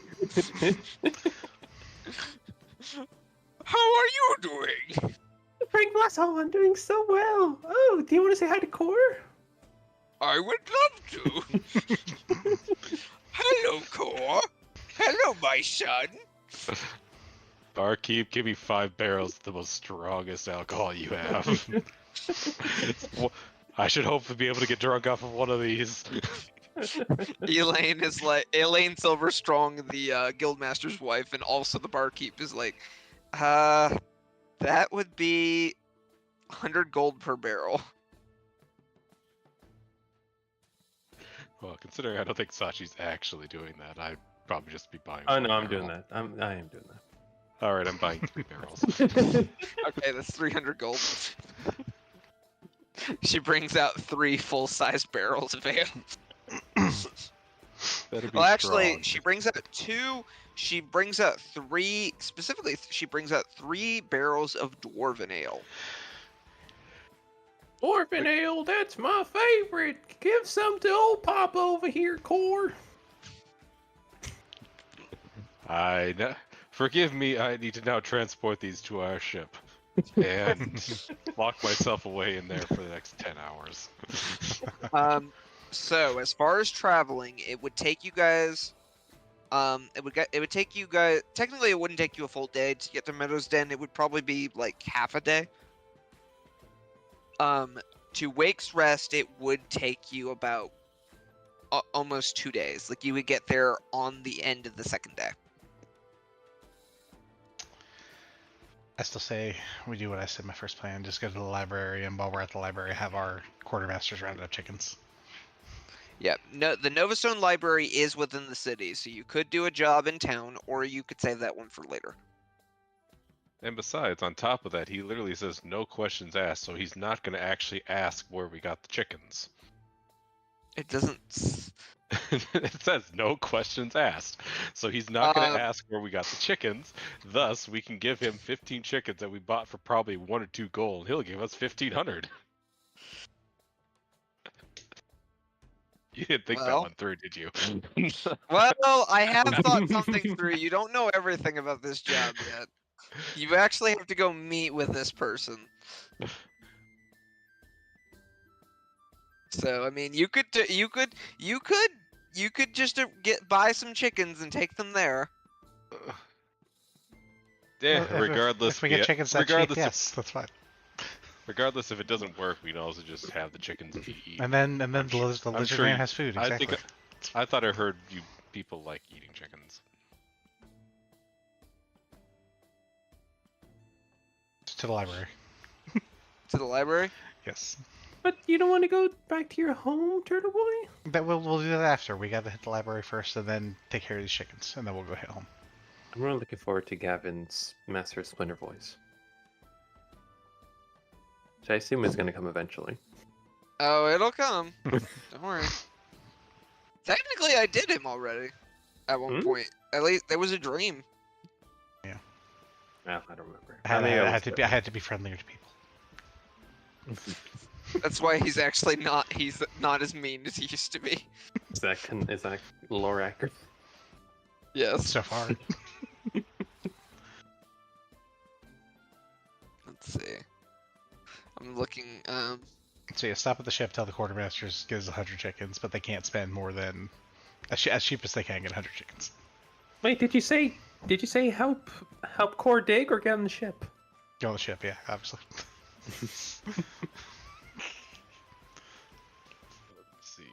How are you doing? Frank Flask, oh, I'm doing so well. Oh, do you want to say hi to Core? I would love to. Hello, Core. Hello, my son. Barkeep, give me 5 barrels of the most strongest alcohol you have. I should hopefully be able to get drunk off of one of these. Elaine Silverstrong, the guildmaster's wife, and also the barkeep, is like, that would be 100 gold per barrel. Well, considering I don't think Sachi's actually doing that, I'd probably just be buying. Oh no, I'm doing that. I am doing that. All right, I'm buying 3 barrels. Okay, that's 300 gold. She brings out 3 full-size barrels of ale. Well, actually, strong. she brings out 2. She brings out 3. Specifically, she brings out 3 barrels of dwarven ale. Orphan ale, that's my favorite. Give some to old Papa over here, Core. Forgive me, I need to now transport these to our ship. And lock myself away in there for the next 10 hours. So as far as traveling, it would take you guys. It would take you guys. Technically, it wouldn't take you a full day to get to Meadows Den. It would probably be like half a day. To Wake's Rest, it would take you about almost 2 days. Like you would get there on the end of the second day. I still say we do what I said in my first plan. Just go to the library, and while we're at the library, have our quartermasters round up chickens. Yeah, no, the Novastone Library is within the city, so you could do a job in town, or you could save that one for later. And besides, on top of that, he literally says no questions asked, so he's not going to actually ask where we got the chickens. It doesn't. It says no questions asked, so he's not going to ask where we got the chickens. Thus, we can give him 15 chickens that we bought for probably 1 or 2 gold. He'll give us 1,500. You didn't think that one through, did you? Well, I have thought something through. You don't know everything about this job yet. You actually have to go meet with this person. So I mean, you could just buy some chickens and take them there. Yeah, regardless. If we get chickens, yes, that's fine. Regardless, if it doesn't work, we can also just have the chickens eat. And then the lizard man has food. Exactly. I thought I heard you people like eating chickens. To the library. To the library? Yes. But you don't want to go back to your home, Turtle Boy? But we'll do that after. We got to hit the library first, and then take care of these chickens, and then we'll go hit home. I'm really looking forward to Gavin's Master of Splinter voice. Which I assume is going to come eventually. Oh, it'll come. Don't worry. Technically, I did him already. at one point. At least there was a dream. No, I don't remember. I had to be friendlier to people. That's why he's actually not. He's not as mean as he used to be. Is that lore accurate? Yes. So far. Let's see. I'm looking. So yeah, stop at the ship. Tell the quartermasters gives 100 chickens, but they can't spend more than as cheap as they can get 100 chickens. Wait, did you say help Core dig or get on the ship? Go on the ship, yeah, obviously. Let's see.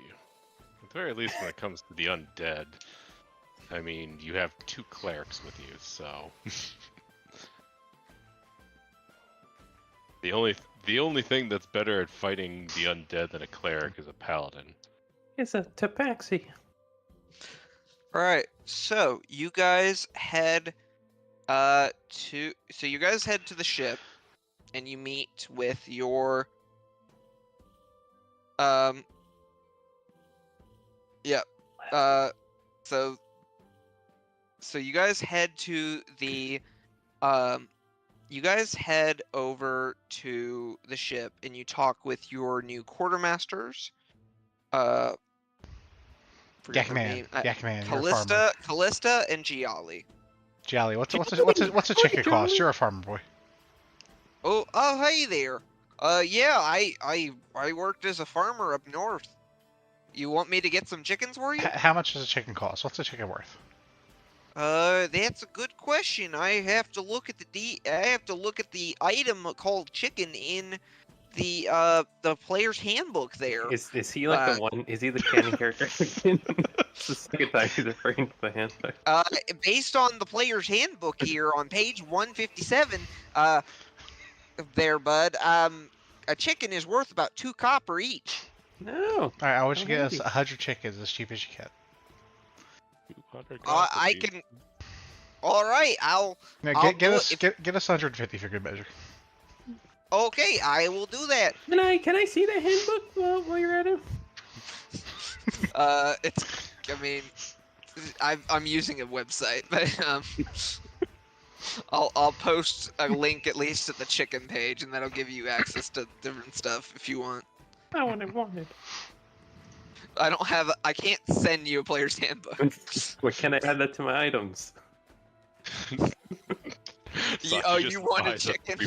At the very least, when it comes to the undead, I mean, you have 2 clerics with you, so the only thing that's better at fighting the undead than a cleric is a paladin. It's a tabaxi. All right. So you guys head to the ship, and you meet with your yeah. So you guys head to the you guys head over to the ship and you talk with your new quartermasters. Forget her name. Yakman, you're a farmer. Callista and Giali. Giali, what's a chicken cost? You're a farmer boy. Oh, hey there. Yeah, I worked as a farmer up north. You want me to get some chickens for you? How much does a chicken cost? What's a chicken worth? That's a good question. I have to look at the item called chicken in the player's handbook there. Is he like the one? Is he the canon character? It's the second time he's referring to the handbook. Based on the player's handbook here on page 157, there, bud. A chicken is worth about 2 copper each. No. All right, I want you to get us 100 chickens as cheap as you can. 200 I can. All right, Get us 150 for good measure. Okay, I will do that. Can I see the handbook while you're at it? I'm using a website, but I'll post a link at least at the chicken page, and that'll give you access to different stuff if you want. Not what I wanted. I can't send you a player's handbook. What can I add that to my items? You want a chicken?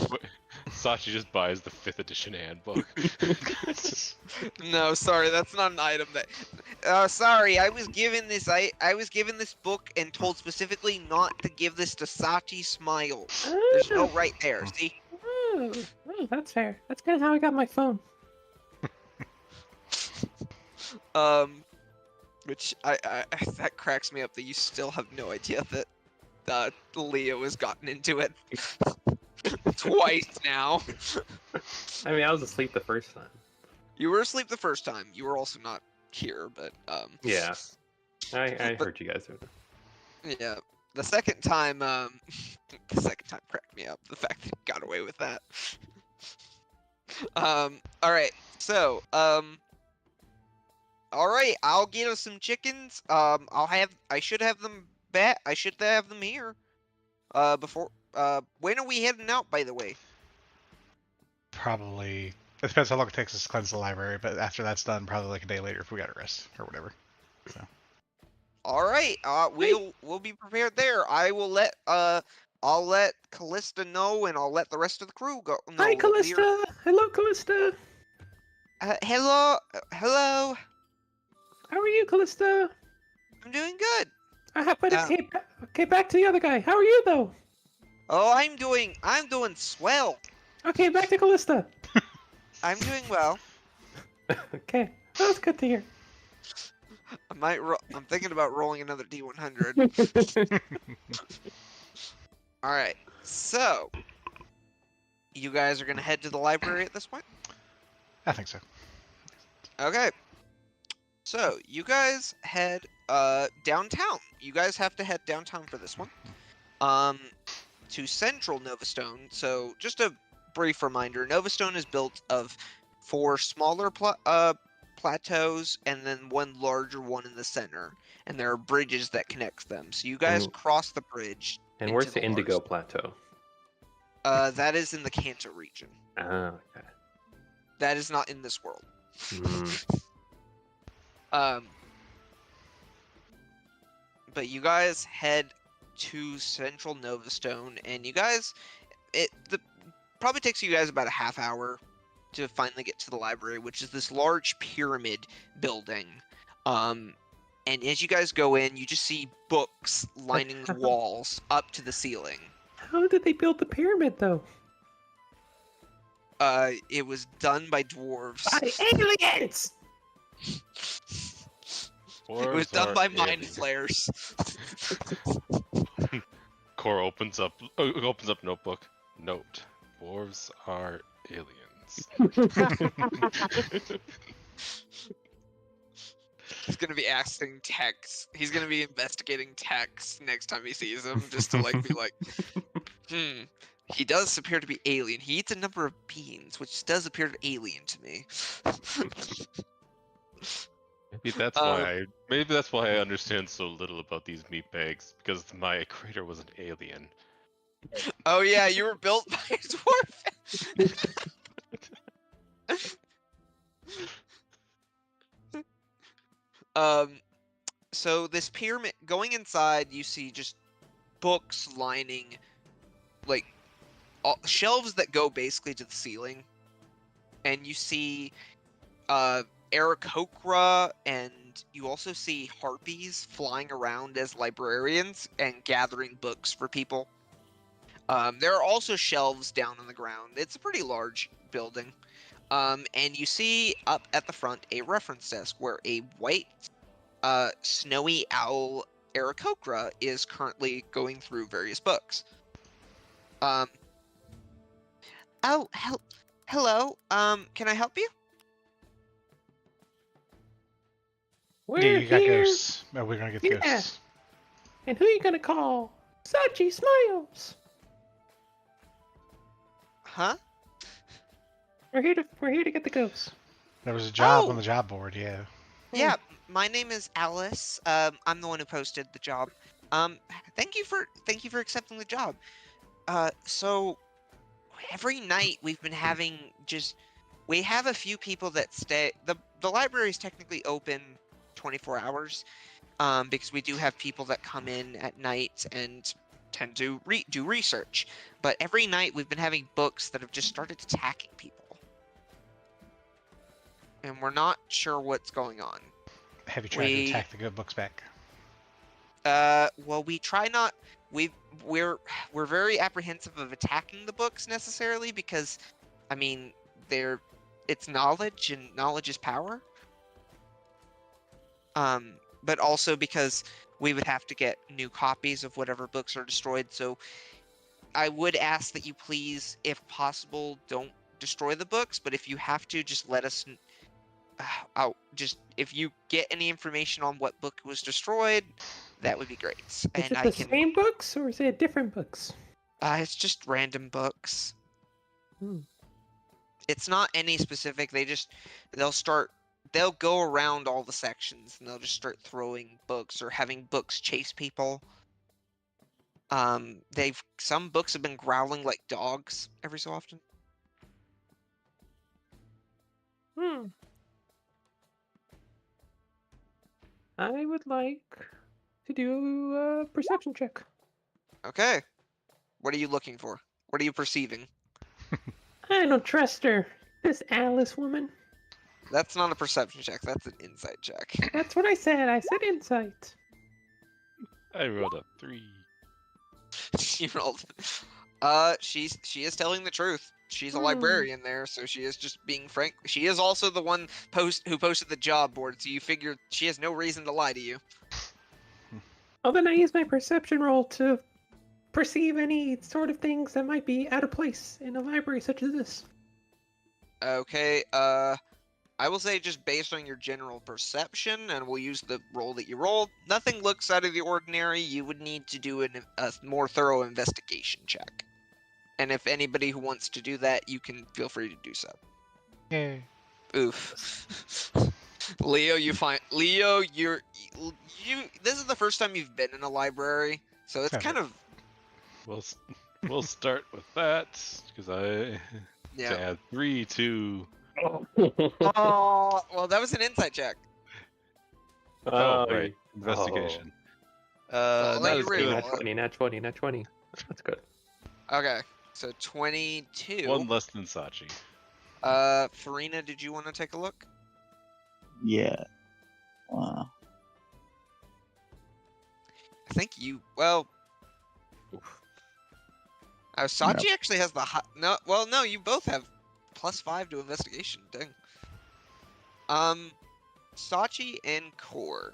Sachi just buys the 5th edition handbook. No, sorry, that's not an item that. Sorry, I was given this. I was given this book and told specifically not to give this to Sachi Smile. There's no right there. See? Oh, that's fair. That's kind of how I got my phone. Which I that cracks me up that you still have no idea that Leo has gotten into it twice now. I mean, I was asleep the first time. You were asleep the first time. You were also not here, but Yeah, I heard you guys. Yeah, the second time cracked me up. The fact that he got away with that. All right, so all right, I'll get us some chickens. I should have them back. I should have them here. Before. When are we heading out, by the way? Probably. It depends how long it takes us to cleanse the library, but after that's done, probably like a day later if we got a rest or whatever. So. All right. We'll be prepared there. I'll let Callista know, and I'll let the rest of the crew go. Hi, Callista. Hello, Callista. Hello. How are you, Callista? I'm doing good. Okay, back to the other guy. How are you, though? Oh, I'm doing swell. Okay, back to Callista. I'm doing well. Okay, that was good to hear. I'm thinking about rolling another D100. All right, so you guys are gonna head to the library at this point? I think so. Okay. So you guys head downtown. You guys have to head downtown for this one. To central Novastone. So just a brief reminder, Novastone is built of 4 smaller plateaus and then one larger one in the center. and there are bridges that connect them. So you guys cross the bridge. And where's into the Indigo Mars. Plateau? That is in the Kanto region. Ah, okay. That is not in this world. But you guys head to Central Novastone, and you guys, probably takes you guys about a half hour to finally get to the library, which is this large pyramid building. And as you guys go in, you just see books lining the walls up to the ceiling. How did they build the pyramid, though? It was done by dwarves. By aliens! It was done by mind flayers. Cora opens up notebook. Note: dwarves are aliens. He's gonna be asking Tex. He's gonna be investigating Tex next time he sees him, just to like be like, he does appear to be alien. He eats a number of beans, which does appear alien to me. Maybe that's why I understand so little about these meat bags, because my creator was an alien. Oh yeah, you were built by a dwarf. So this pyramid, going inside, you see just books lining, like, shelves that go basically to the ceiling, and you see Aarakocra, and you also see harpies flying around as librarians and gathering books for people. There are also shelves down on the ground. It's a pretty large building. And you see up at the front a reference desk where a white snowy owl Aarakocra is currently going through various books. Hello. Can I help you? We're you got here. ghosts. Oh, we're gonna get the ghosts. And who are you gonna call? Sachi Smiles. Huh? We're here to get the ghosts. There was a job on the job board, yeah. Yeah, my name is Alice. I'm the one who posted the job. Thank you for accepting the job. So every night we've been having we have a few people that stay. The library is technically open 24 hours, because we do have people that come in at night and tend to do research. But every night we've been having books that have just started attacking people, and we're not sure what's going on. Have you tried to attack the good books back? Well, we try not. We're very apprehensive of attacking the books necessarily, because, I mean, it's knowledge, and knowledge is power. But also because we would have to get new copies of whatever books are destroyed. So I would ask that you please, if possible, don't destroy the books. But if you have to, just let us. If you get any information on what book was destroyed, that would be great. Is it the same books or is it different books? It's just random books. It's not any specific. They'll go around all the sections and they'll just start throwing books or having books chase people. Some books have been growling like dogs every so often. I would like to do a perception check. Okay. What are you looking for? What are you perceiving? I don't trust her. This Alice woman. That's not a perception check. That's an insight check. That's what I said. I said insight. I rolled a 3. She rolled. She is telling the truth. She's a librarian there, so she is just being frank. She is also the one who posted the job board, so you figure she has no reason to lie to you. Oh, then I use my perception roll to perceive any sort of things that might be out of place in a library such as this. Okay, I will say just based on your general perception, and we'll use the roll that you rolled, nothing looks out of the ordinary. You would need to do a more thorough investigation check. And if anybody who wants to do that, you can feel free to do so. Yay. Oof. Leo, you this is the first time you've been in a library, so it's Have kind it. of We'll start with that because I yeah. to add 3 to. Oh, well, that was an insight check. Oh, right. Investigation. I'll let that you is reroll good. it. Nat 20, nat 20. That's good. Okay, so 22. One less than Sachi. Farina, did you want to take a look? Yeah. Wow. I think you. Well, Sachi actually has the no. Well, no, you both have +5 to investigation. Dang. Sachi and Core.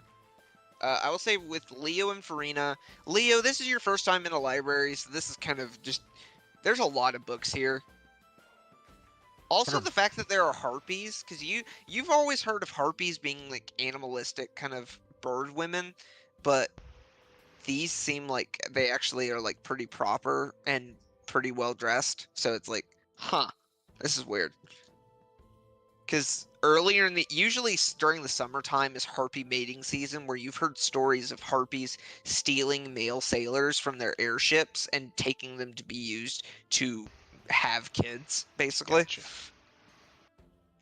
I will say with Leo and Farina. Leo, this is your first time in a library, so this is kind of just. There's a lot of books here. Also, the fact that there are harpies, because you've always heard of harpies being like animalistic kind of bird women, but these seem like they actually are like pretty proper and pretty well dressed. So it's like, huh, this is weird. Because earlier usually during the summertime is harpy mating season, where you've heard stories of harpies stealing male sailors from their airships and taking them to be used to have kids, basically.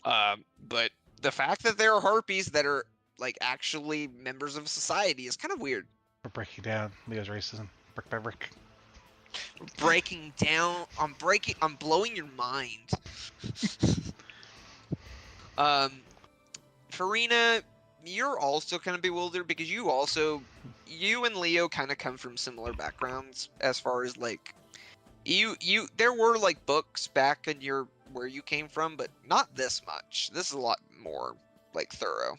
Gotcha. But the fact that there are harpies that are like actually members of society is kind of weird. We're breaking down Leo's racism brick by brick. Breaking down, I'm blowing your mind. Farina, you're also kind of bewildered because you and Leo kind of come from similar backgrounds as far as like, there were like books back in where you came from, but not this much. This is a lot more like thorough.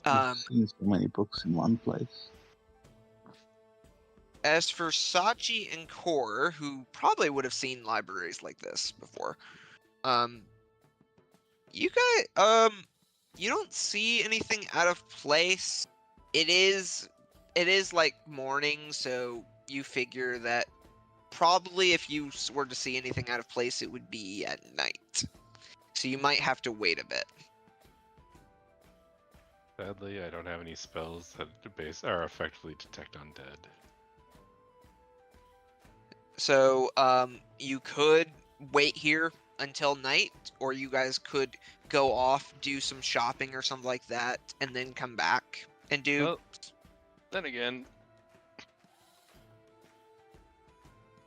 I've seen so many books in one place. As for Sachi and Core, who probably would have seen libraries like this before, you guys, you don't see anything out of place. It is like morning, so you figure that probably if you were to see anything out of place, it would be at night. So you might have to wait a bit. Sadly, I don't have any spells that are effectively detect undead. So, you could wait here until night, or you guys could go off, do some shopping or something like that, and then come back and do. Well, then again,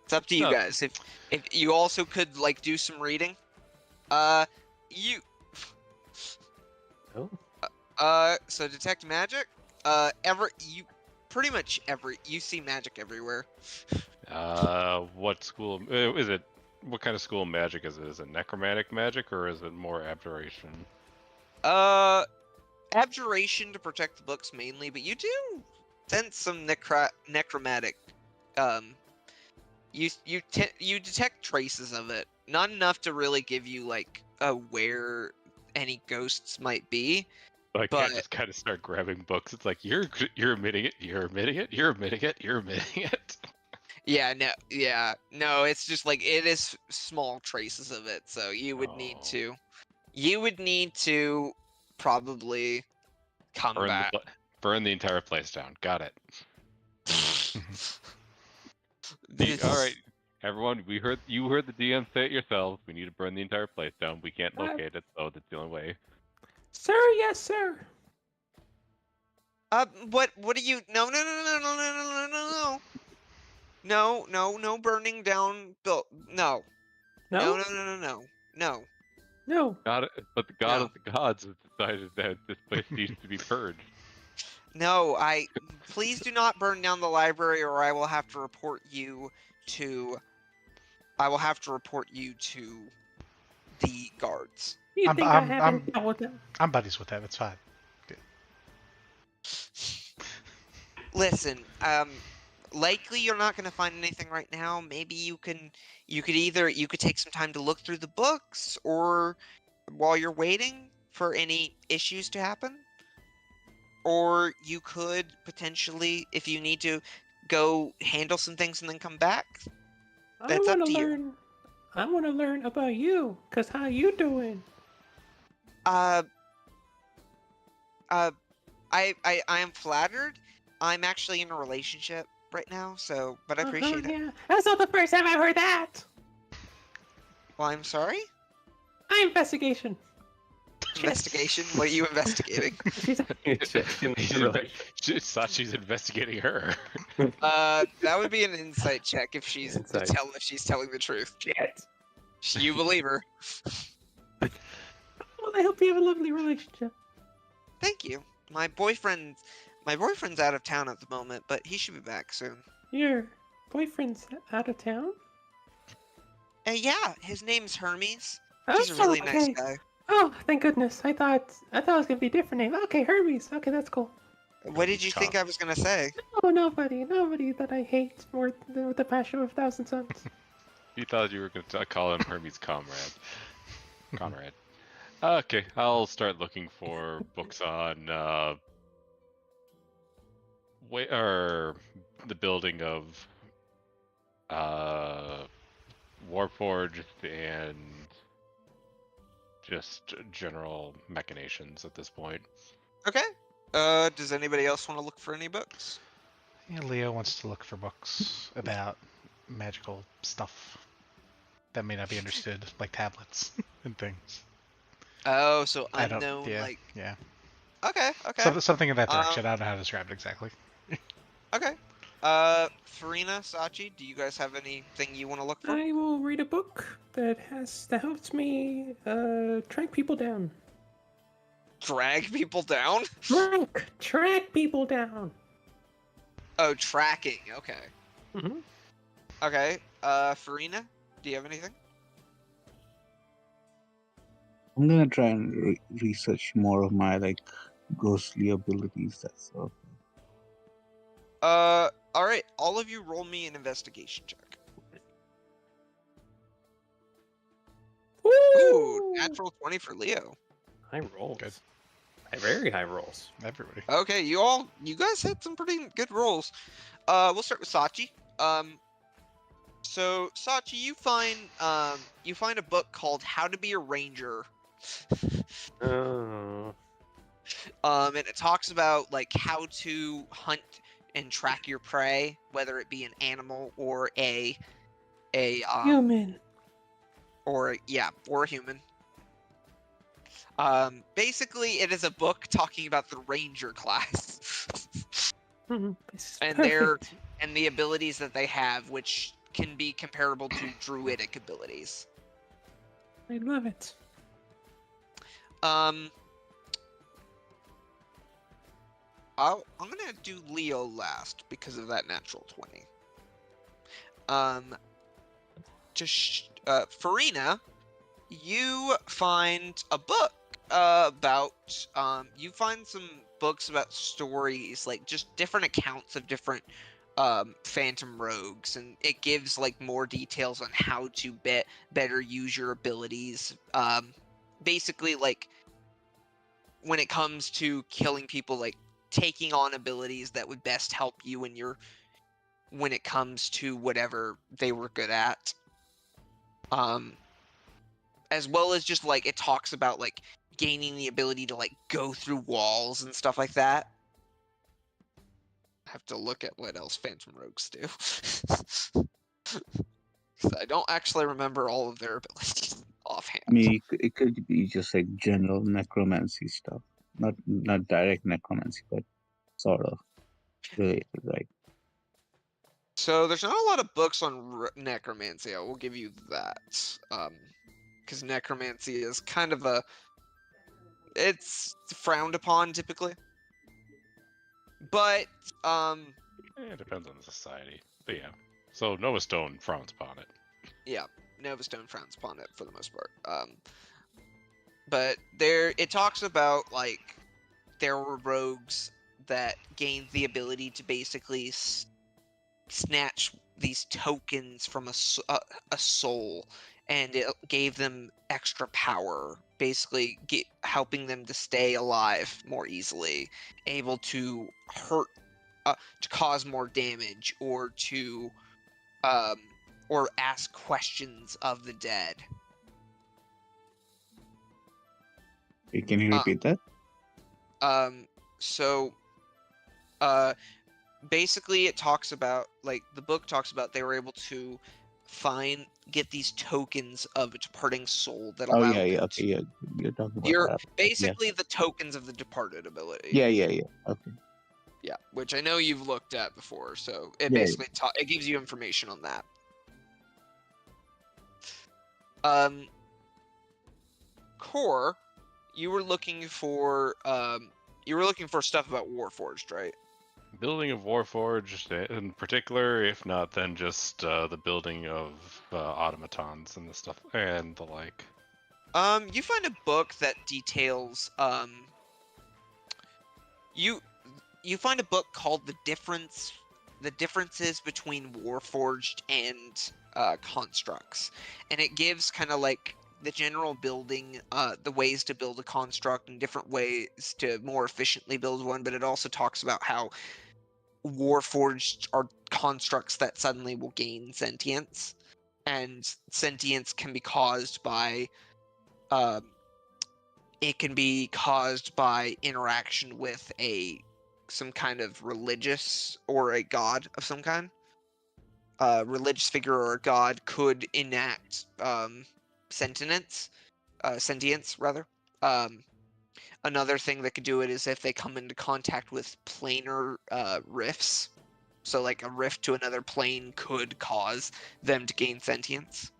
it's up to you no. guys. If you also could like do some reading, you. Oh. So detect magic. You see magic everywhere. what school is it? What kind of school of magic is it? Is it necromantic magic or is it more abjuration? Abjuration to protect the books mainly, but you do sense some necromantic. You detect traces of it. Not enough to really give you like where any ghosts might be. I can't just kind of start grabbing books. It's like you're admitting it, you're admitting it, you're admitting it, you're admitting it. No, it's just like it is small traces of it, so you would need to probably come back. Burn the entire place down. Got it. All right, everyone, you heard the DM say it yourselves. We need to burn the entire place down. We can't locate it, so that's the only way. Sir, yes, sir. What do you? No, burning down. No. God, but the God of the gods has decided that this place needs to be purged. No, please do not burn down the library, or I will have to report you to. The guards. You think I haven't dealt with them? I'm buddies with them. It's fine. Good. Listen, likely you're not going to find anything right now. Maybe you could take some time to look through the books, or while you're waiting for any issues to happen, or you could potentially, if you need to, go handle some things and then come back. That's up to you. I want to learn about you, cause how you doing? I I am flattered. I'm actually in a relationship right now, so but I appreciate it. Yeah, that's not the first time I've heard that. Well, I'm sorry. Investigation. Investigation? What are you investigating? She's checking the relationship. Sachi's investigating her. That would be an insight check if she's Insight. if she's telling the truth. Shit. You believe her. Well, I hope you have a lovely relationship. Thank you. My boyfriend's out of town at the moment, but he should be back soon. Your boyfriend's out of town? Yeah, his name's Hermes. Oh, He's a really nice okay. guy. Oh, thank goodness. I thought it was gonna be a different name. Okay, Hermes. Okay, that's cool. What did you think I was gonna say? Oh, nobody that I hate more than with the passion of a thousand suns. You thought you were going to call him Hermes Comrade. Conrad. Okay, I'll start looking for books on the building of Warforged and just general machinations at this point. Okay. Does anybody else want to look for any books? Yeah, Leo wants to look for books about magical stuff that may not be understood, like tablets and things. Oh, so I don't- unknown, yeah, like. Yeah. Okay. Something in that direction. I don't know how to describe it exactly. Okay. Farina, Sachi, do you guys have anything you want to look for? I will read a book that helps me track people down. Drag people down? Track people down. Oh, tracking. Okay. Mm-hmm. Okay. Farina, do you have anything? I'm gonna try and research more of my like ghostly abilities. That's all. All right. All of you, roll me an investigation check. Ooh, natural 20 for Leo. High rolls. Good. Very high rolls. Everybody. Okay, you guys had some pretty good rolls. We'll start with Sachi. So Sachi, you find a book called How to Be a Ranger. Oh. And it talks about like how to hunt and track your prey, whether it be an animal or a Human. or a human. Basically, it is a book talking about the ranger class This is and perfect. and the abilities that they have, which can be comparable to druidic abilities. I love it. I'm gonna do Leo last because of that natural 20. Farina, you find a book about you find some books about stories, like just different accounts of different phantom rogues, and it gives like more details on how to better use your abilities. Basically, like when it comes to killing people, like taking on abilities that would best help you when it comes to whatever they were good at. As well as just like it talks about like gaining the ability to like go through walls and stuff like that. I have to look at what else Phantom Rogues do. 'Cause I don't actually remember all of their abilities offhand. I mean, it could be just like general necromancy stuff, not direct necromancy, but sort of related, right? So there's not a lot of books on necromancy. I will give you that. Because necromancy is kind of it's frowned upon typically. But It depends on the society. But yeah. So Nova Stone frowns upon it. yeah, Nova Stone frowns upon it for the most part. But it talks about like there were rogues that gained the ability to basically snatch these tokens from a soul, and it gave them extra power, basically helping them to stay alive more easily, able to hurt, to cause more damage, or to or ask questions of the dead. Can you repeat that? So, basically, it talks about, like, the book talks about they were able to get these tokens of a departing soul that Oh allow yeah, yeah. them Okay, yeah. You're talking about You're that. basically the tokens of the departed ability. Yeah, yeah, yeah. Okay. Yeah, which I know you've looked at before, so it Yeah, basically it gives you information on that. Core, you were looking for stuff about Warforged, right? Building of Warforged in particular, if not, then just the building of automatons and the stuff and the like. You find a book that details you find a book called The Differences Between Warforged and Constructs, and it gives kind of like the general building, the ways to build a construct and different ways to more efficiently build one, but it also talks about how Warforged are constructs that suddenly will gain sentience, and sentience can be caused by interaction with some kind of religious or a god of some kind. Religious figure or a god could enact sentience rather. Another thing that could do it is if they come into contact with planar rifts. So like a rift to another plane could cause them to gain sentience.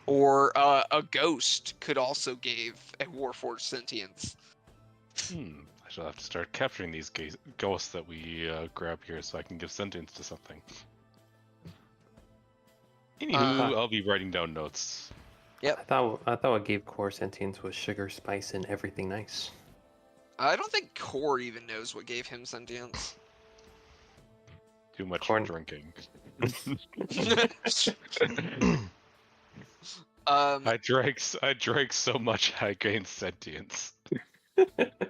Or a ghost could also give a Warforged sentience. I shall have to start capturing these ghosts that we grab here so I can give sentience to something. Anywho, I'll be writing down notes. Yep. I thought what gave Core sentience was sugar, spice, and everything nice. I don't think Core even knows what gave him sentience. Too much drinking. I drank so much I gained sentience.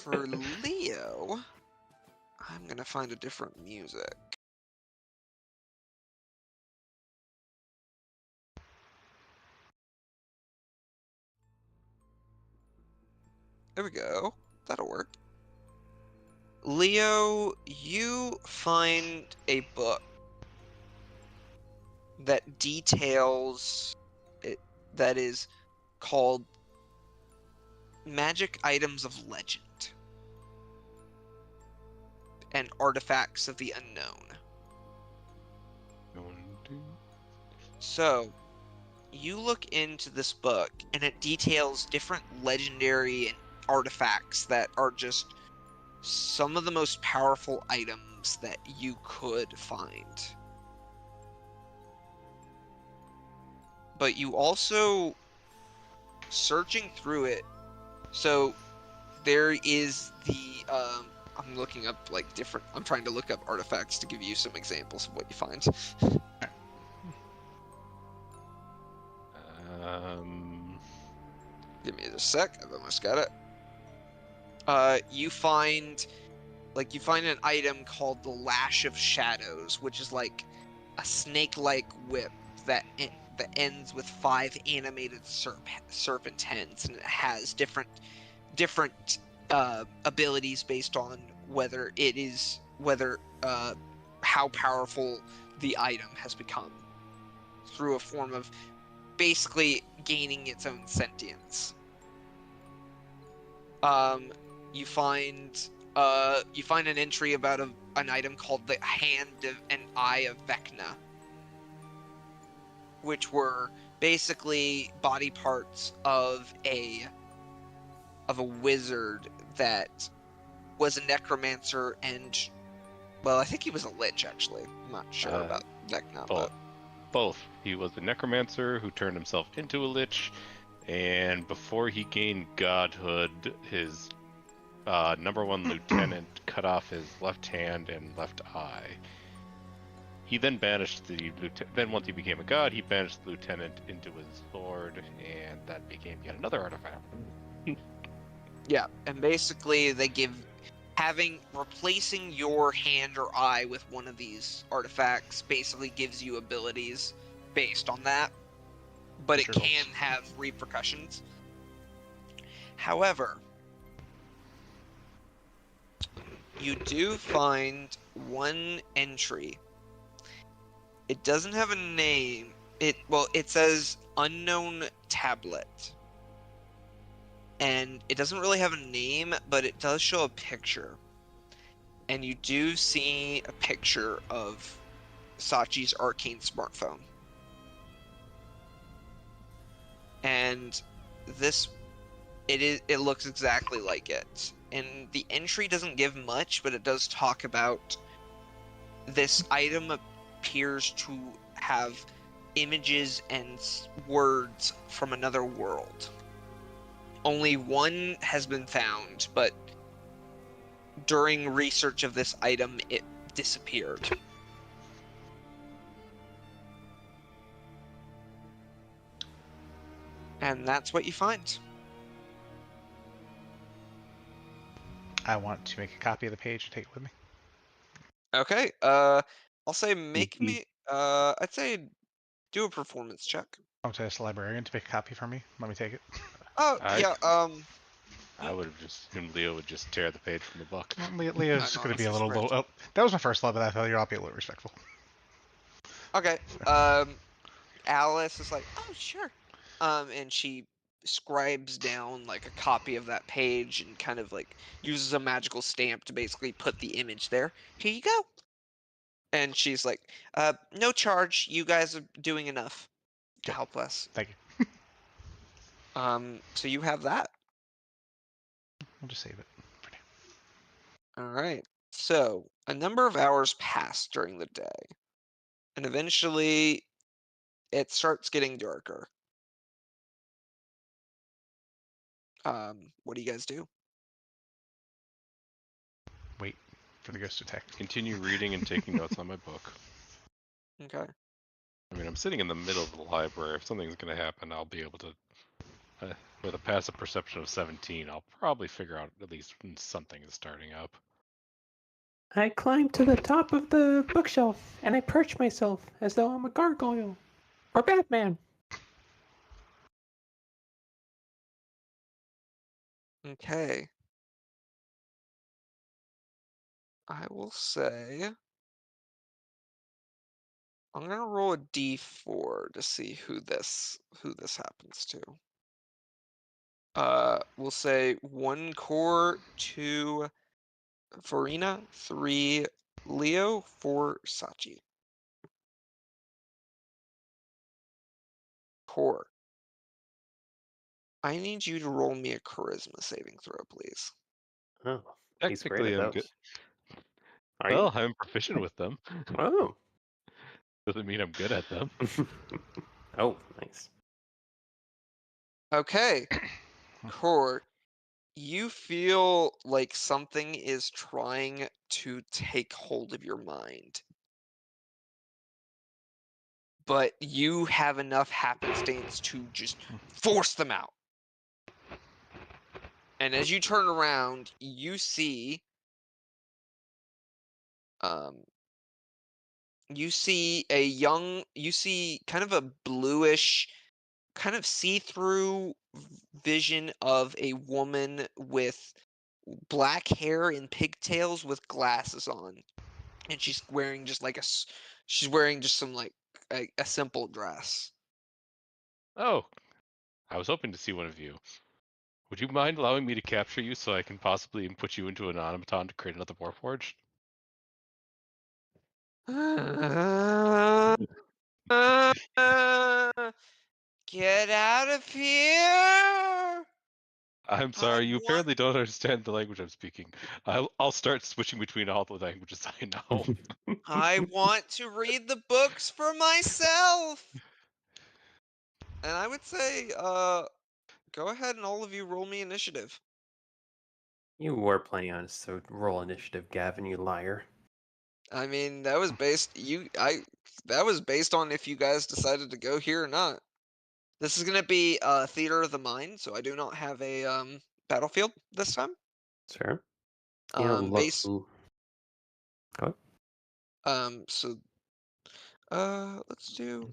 For Leo, I'm gonna find a different music. There we go. That'll work. Leo, you find a book that details it, that is called Magic Items of Legend and Artifacts of the Unknown. So, you look into this book, and it details different legendary artifacts that are just some of the most powerful items that you could find. But you also, searching through it, so there is the, I'm looking up like different, I'm trying to look up artifacts to give you some examples of what you find. Give me a sec, I've almost got it. You find an item called the Lash of Shadows, which is like a snake-like whip that ends with 5 animated serpent heads, and it has different abilities based on how powerful the item has become through a form of basically gaining its own sentience. You find an entry about an item called the Hand and Eye of Vecna, which were basically body parts of a wizard that was a necromancer and, well, I think he was a lich actually. I'm not sure about Vecna, but both. He was a necromancer who turned himself into a lich, and before he gained godhood, his #1 lieutenant cut off his left hand and left eye. He then banished the lieutenant. Then once he became a god, he banished the lieutenant into his sword, and that became yet another artifact. Yeah, and basically they replacing your hand or eye with one of these artifacts basically gives you abilities based on that, but it can have repercussions. However, you do find one entry. It doesn't have a name. It says unknown tablet. And it doesn't really have a name, but it does show a picture. And you do see a picture of Sachi's arcane smartphone. And it looks exactly like it. And the entry doesn't give much, but it does talk about this item appears to have images and words from another world. Only one has been found, but during research of this item, it disappeared. And that's what you find. I want to make a copy of the page and take it with me. Okay, I'll say make me, I'd say do a performance check. I'll ask the librarian to make a copy for me. Let me take it. Oh, yeah, I would have just assumed Leo would just tear the page from the book. Well, Leo's No, going to be a he's little rich. low. Oh, that was my first love, but I thought I'll be a little respectful. Okay, Alice is like, oh, sure. And she scribes down like a copy of that page and kind of like uses a magical stamp to basically put the image there. Here you go. And she's like, no charge. You guys are doing enough to Okay. help us. Thank you. So you have that. We'll just save it for now. All right. So a number of hours pass during the day, and eventually it starts getting darker. What do you guys do? Wait for the ghost to attack. Continue reading and taking notes on my book. Okay. I mean, I'm sitting in the middle of the library. If something's going to happen, I'll be able to, with a passive perception of 17, I'll probably figure out at least when something is starting up. I climb to the top of the bookshelf and I perch myself as though I'm a gargoyle or Batman. Okay. I will say I'm gonna roll a d4 to see who this happens to. We'll say 1 core, 2 Farina, 3 Leo, 4 Sachi. Core. I need you to roll me a charisma saving throw, please. Oh, he's great Technically, at I'm those. good. Are Well, I'm proficient with them. you? Oh. Doesn't mean I'm good at them. Oh, nice. Okay. Core, you feel like something is trying to take hold of your mind. But you have enough happenstance to just force them out. And as you turn around, you see kind of a bluish, kind of see-through vision of a woman with black hair and pigtails with glasses on. And she's wearing just like some like a simple dress. Oh, I was hoping to see one of you. Would you mind allowing me to capture you so I can possibly put you into an automaton to create another Warforged? Get out of here! I'm sorry, you apparently don't understand the language I'm speaking. I'll start switching between all the languages I know. I want to read the books for myself. And I would say, go ahead and all of you roll me initiative. You were planning on so roll initiative, Gavin, you liar. I mean, that was based on if you guys decided to go here or not. This is gonna be theater of the mind, so I do not have a battlefield this time. Sure. Yeah, Base. Go ahead. So let's do.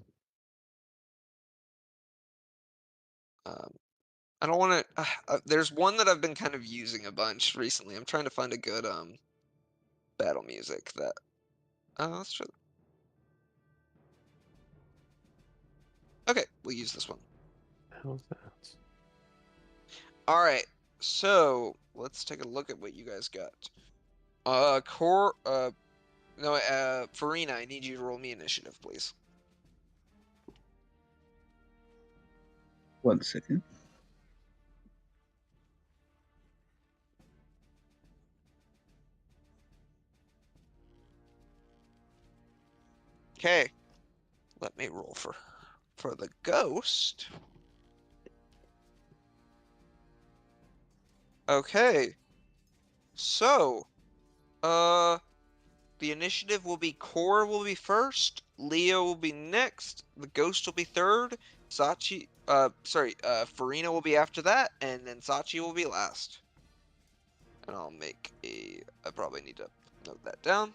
I don't want to. There's one that I've been kind of using a bunch recently. I'm trying to find a good battle music that. Let's try. Okay, we'll use this one. How's that? All right, so let's take a look at what you guys got. Farina, I need you to roll me initiative, please. 1 second. Okay, let me roll for the ghost. Okay, so, the initiative will be Core will be first, Leo will be next, the ghost will be third, Farina will be after that, and then Sachi will be last. And I probably need to note that down.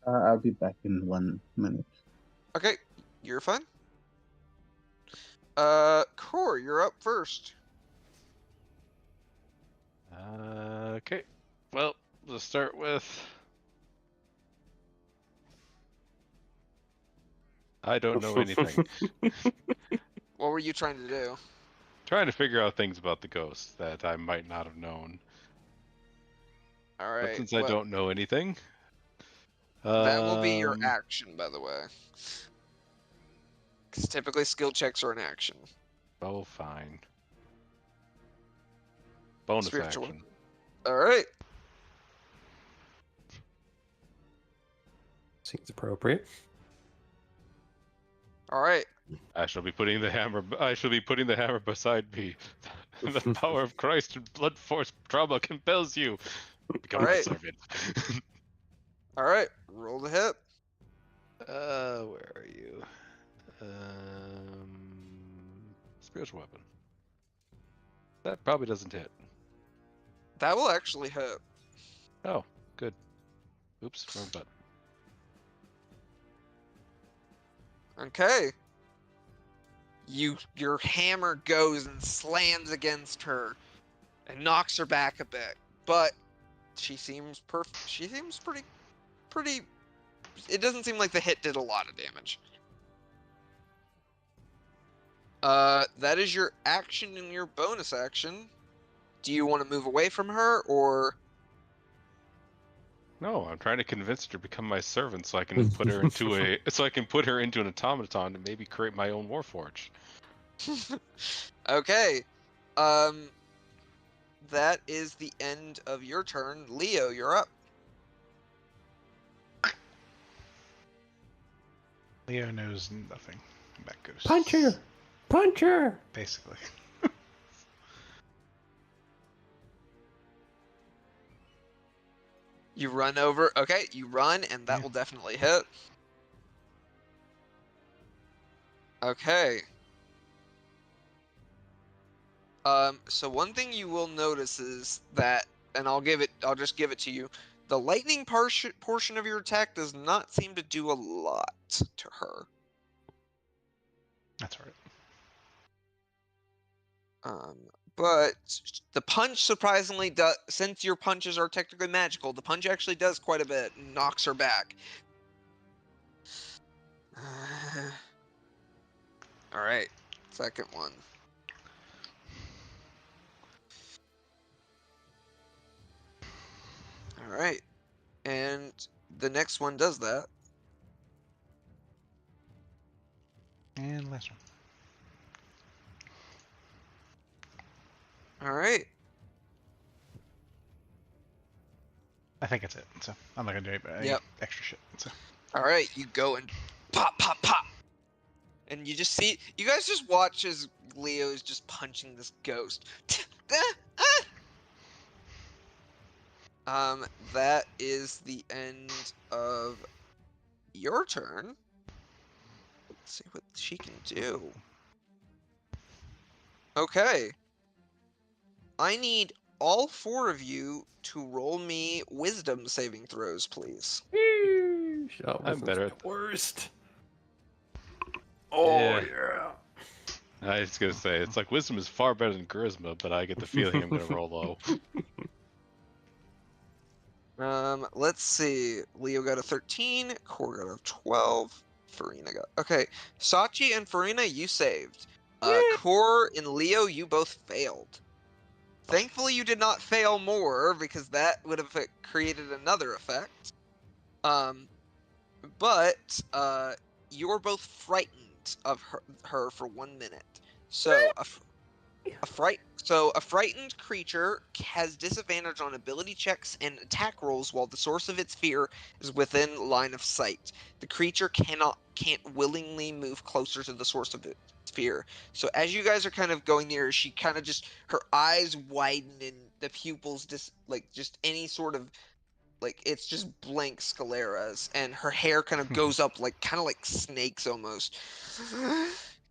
I'll be back in 1 minute. Okay, you're fine. Core, you're up first. Okay. Well, let's start with. I don't know anything. What were you trying to do? Trying to figure out things about the ghost that I might not have known. All right. But since I don't know anything. That will be your action, by the way. Because typically skill checks are an action. Oh, fine. Bonus Spiritual. action. Alright. Seems appropriate. Alright. I shall be putting the hammer beside me. The power of Christ and blood force trauma compels you. Become a servant. Alright, roll the hit. Where are you? Spiritual weapon. That probably doesn't hit. That will actually hit. Oh, good. Oops, wrong button. Okay. Your hammer goes and slams against her and knocks her back a bit, but she seems She seems pretty. It doesn't seem like the hit did a lot of damage. That is your action and your bonus action. Do you want to move away from her, or? No, I'm trying to convince her to become my servant so I can put her into an automaton and maybe create my own warforge. Okay. That is the end of your turn. Leo, you're up. Leo knows nothing about ghosts. Punch her! Punch her! Basically. You run over. Okay, you run, and that will definitely hit. Okay. So one thing you will notice is that, and I'll just give it to you. The lightning portion of your attack does not seem to do a lot to her. That's right. But the punch surprisingly does, since your punches are technically magical, the punch actually does quite a bit and knocks her back. Alright, second one. Alright, and the next one does that. And last one. Alright. I think that's it. So I'm not gonna do any extra shit. So. Alright, you go and pop, pop, pop. And you guys just watch as Leo is just punching this ghost. That is the end of your turn. Let's see what she can do. Okay. I need all four of you to roll me wisdom saving throws, please. Oh, I'm better at the worst. Oh, yeah. I was going to say, it's like wisdom is far better than charisma, but I get the feeling I'm going to roll low. Let's see. Leo got a 13, Core got a 12, Farina got... Okay, Sachi and Farina, you saved. Core and Leo, you both failed. Thankfully, you did not fail more, because that would have created another effect. But you're both frightened of her for 1 minute. So a frightened creature has disadvantage on ability checks and attack rolls while the source of its fear is within line of sight. The creature can't willingly move closer to the source of its fear. So as you guys are kind of going near, she kind of just, her eyes widen and the pupils just any sort of, like, it's just blank scleras, and her hair kind of goes up kind of like snakes almost.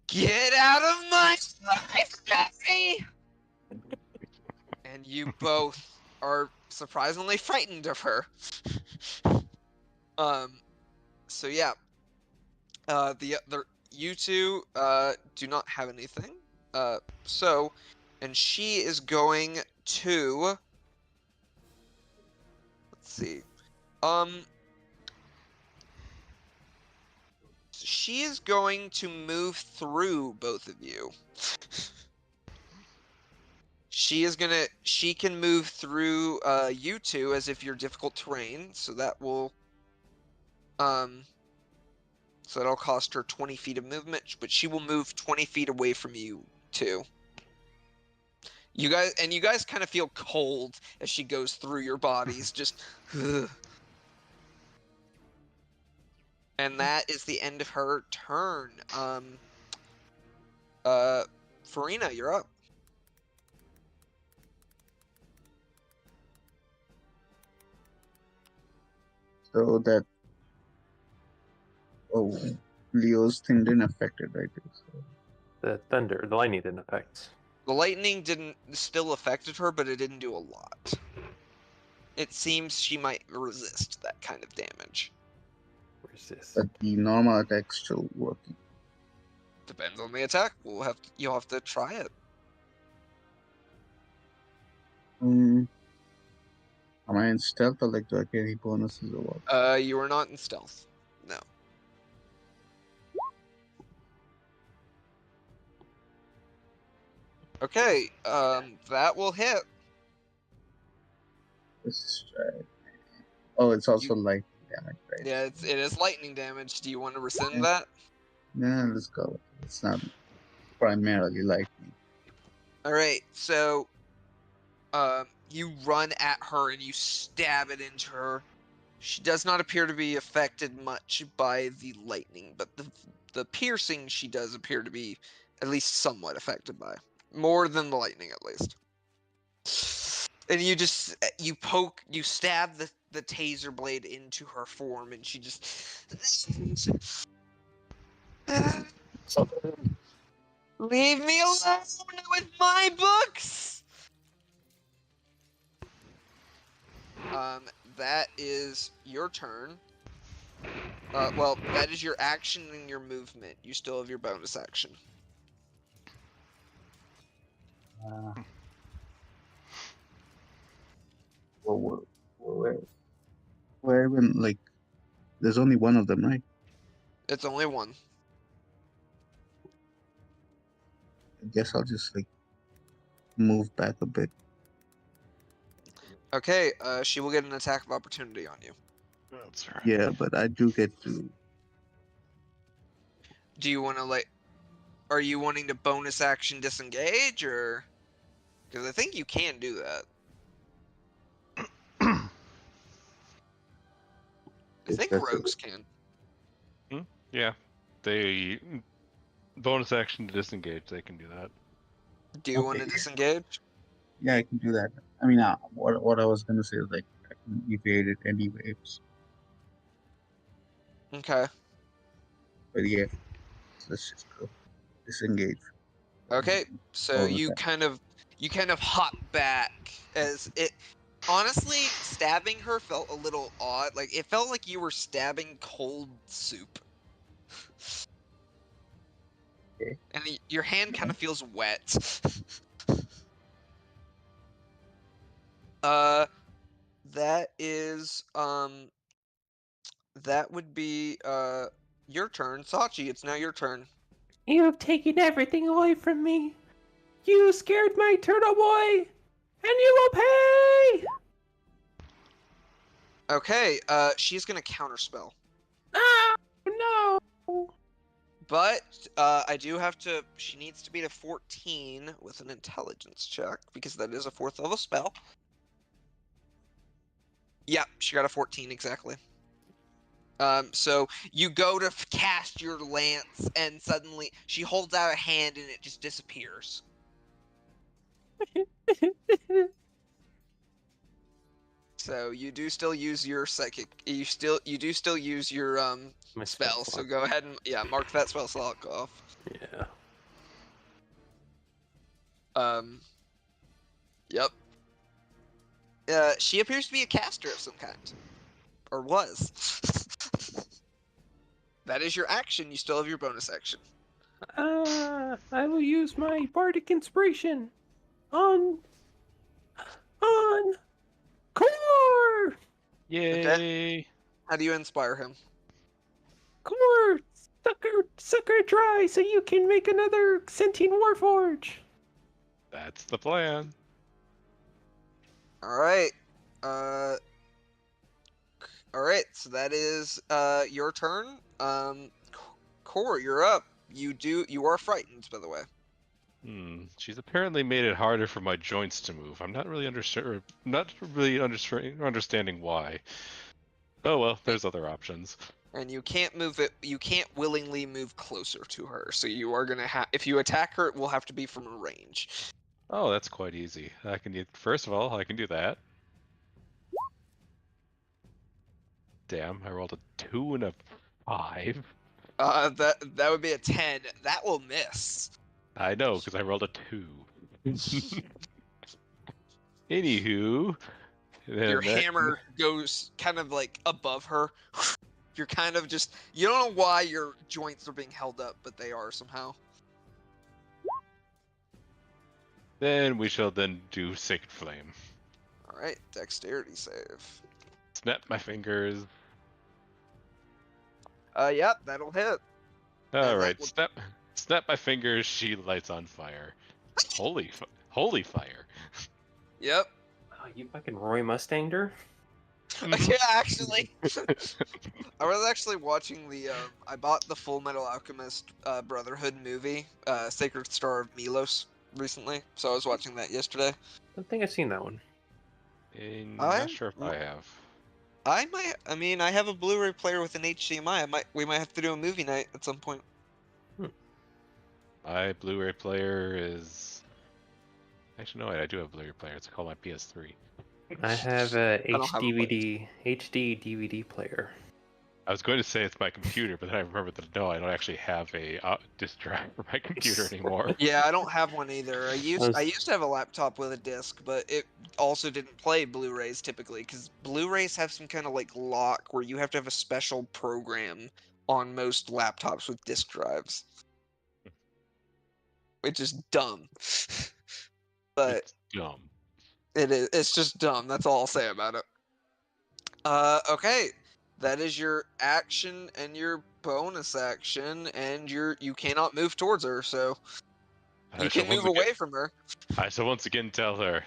Get out of my life, Jeffrey! And you both are surprisingly frightened of her. So yeah. You two do not have anything. And she is going to, let's see. She is going to move through both of you. She can move through you two as if you're difficult terrain, so that will so that'll cost her 20 feet of movement, but she will move 20 feet away from you too. You guys kind of feel cold as she goes through your bodies, just and that is the end of her turn. Farina, you're up. So that Leo's thing didn't affect it, right? So. The lightning didn't affect. The lightning still affected her, but it didn't do a lot. It seems she might resist that kind of damage. Resist. But the normal attack's still working. Depends on the attack. You'll have to try it. Am I in stealth or do I get any bonuses or what? You are not in stealth. No. Okay, that will hit. Let's try. Oh, it's also lightning damage, right? Yeah, it is lightning damage. Do you want to rescind that? Yeah, let's go. It's not primarily lightning. Alright, so you run at her and you stab it into her. She does not appear to be affected much by the lightning, but the piercing she does appear to be at least somewhat affected by. More than the lightning, at least. And you stab the taser blade into her form, and she just... Leave me alone with my books! That is your turn. Well, that is your action and your movement. You still have your bonus action. Where even, there's only one of them, right? It's only one. I guess I'll just, move back a bit. Okay, she will get an attack of opportunity on you. That's right. Yeah, but I do get to... Do you want to, are you wanting to bonus action disengage, or... Because I think you can do that. I think rogues can. Yeah, they bonus action to disengage. They can do that. Do you want to disengage? Yeah, I can do that. I mean, what I was gonna say is I can evade it anyways. Okay. But yeah, let's just go disengage. Okay, so you kind of hop back as it. Honestly, stabbing her felt a little odd. It felt like you were stabbing cold soup. Okay. And your hand kind of feels wet. that is that would be your turn. Sachi, it's now your turn. You have taken everything away from me. You scared my turtle boy, and you will pay! Okay, she's gonna counterspell. Ah, no! But I do have to. She needs to beat a 14 with an intelligence check because that is a 4th level spell. Yeah, she got a 14 exactly. So you go to cast your lance, and suddenly she holds out a hand, and it just disappears. So you do still use your psychic. You do still use your My spell. So slot. go ahead and mark that spell slot off. Yeah. Yep. She appears to be a caster of some kind, or was. That is your action. You still have your bonus action. I will use my bardic inspiration on Core! Yay! How do you inspire him? Core! Sucker dry so you can make another sentient warforge! That's the plan. All right. All right. So that is your turn. Core, you're up. You are frightened, by the way. She's apparently made it harder for my joints to move. I'm not really understanding why. Oh well, there's other options. And you can't move it. You can't willingly move closer to her. So you are gonna have. If you attack her, it will have to be from a range. Oh, that's quite easy. First of all, I can do that. Damn, I rolled a 2 and a 5. That would be a 10. That will miss. I know, because I rolled a 2. Anywho, Your hammer goes kind of like above her. You're kind of just. You don't know why your joints are being held up, but they are somehow. Then we shall then do Sacred Flame. Alright, dexterity save. Snap my fingers. Yep, that'll hit. Alright, snap my fingers, she lights on fire. Holy fire. Yep. Oh, you fucking Roy Mustanged her? Yeah, actually. I was actually watching the, I bought the Full Metal Alchemist Brotherhood movie, Sacred Star of Milos, recently, so I was watching that yesterday. I don't think I've seen that one. I'm not sure if I have. I have a Blu-ray player with an HDMI. We might have to do a movie night at some point. My Blu-ray player is... Actually, no, I do have a Blu-ray player. It's called my PS3. I have a don't have a HD DVD player. I was going to say it's my computer, but then I remembered that no, I don't actually have a disk drive for my computer anymore. Yeah, I don't have one either. I used to have a laptop with a disc, but it also didn't play Blu-rays typically because Blu-rays have some kind of like lock where you have to have a special program on most laptops with disk drives, which is dumb. But It's dumb. it is. It's just dumb. That's all I'll say about it. Okay. That is your action and your bonus action, and you cannot move towards her, so you can move away from her. I shall once again tell her,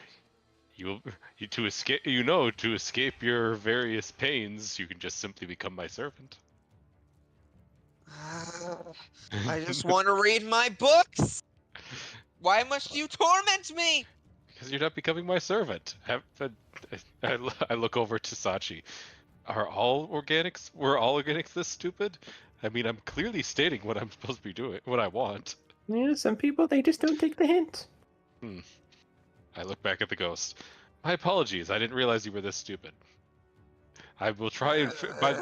to escape your various pains, you can just simply become my servant. I just want to read my books. Why must you torment me? Because you're not becoming my servant. I look over to Sachi. Were all organics this stupid? I mean, I'm clearly stating what I'm supposed to be doing, what I want. Yeah, some people, they just don't take the hint. I look back at the ghost. My apologies, I didn't realize you were this stupid. I will try and, by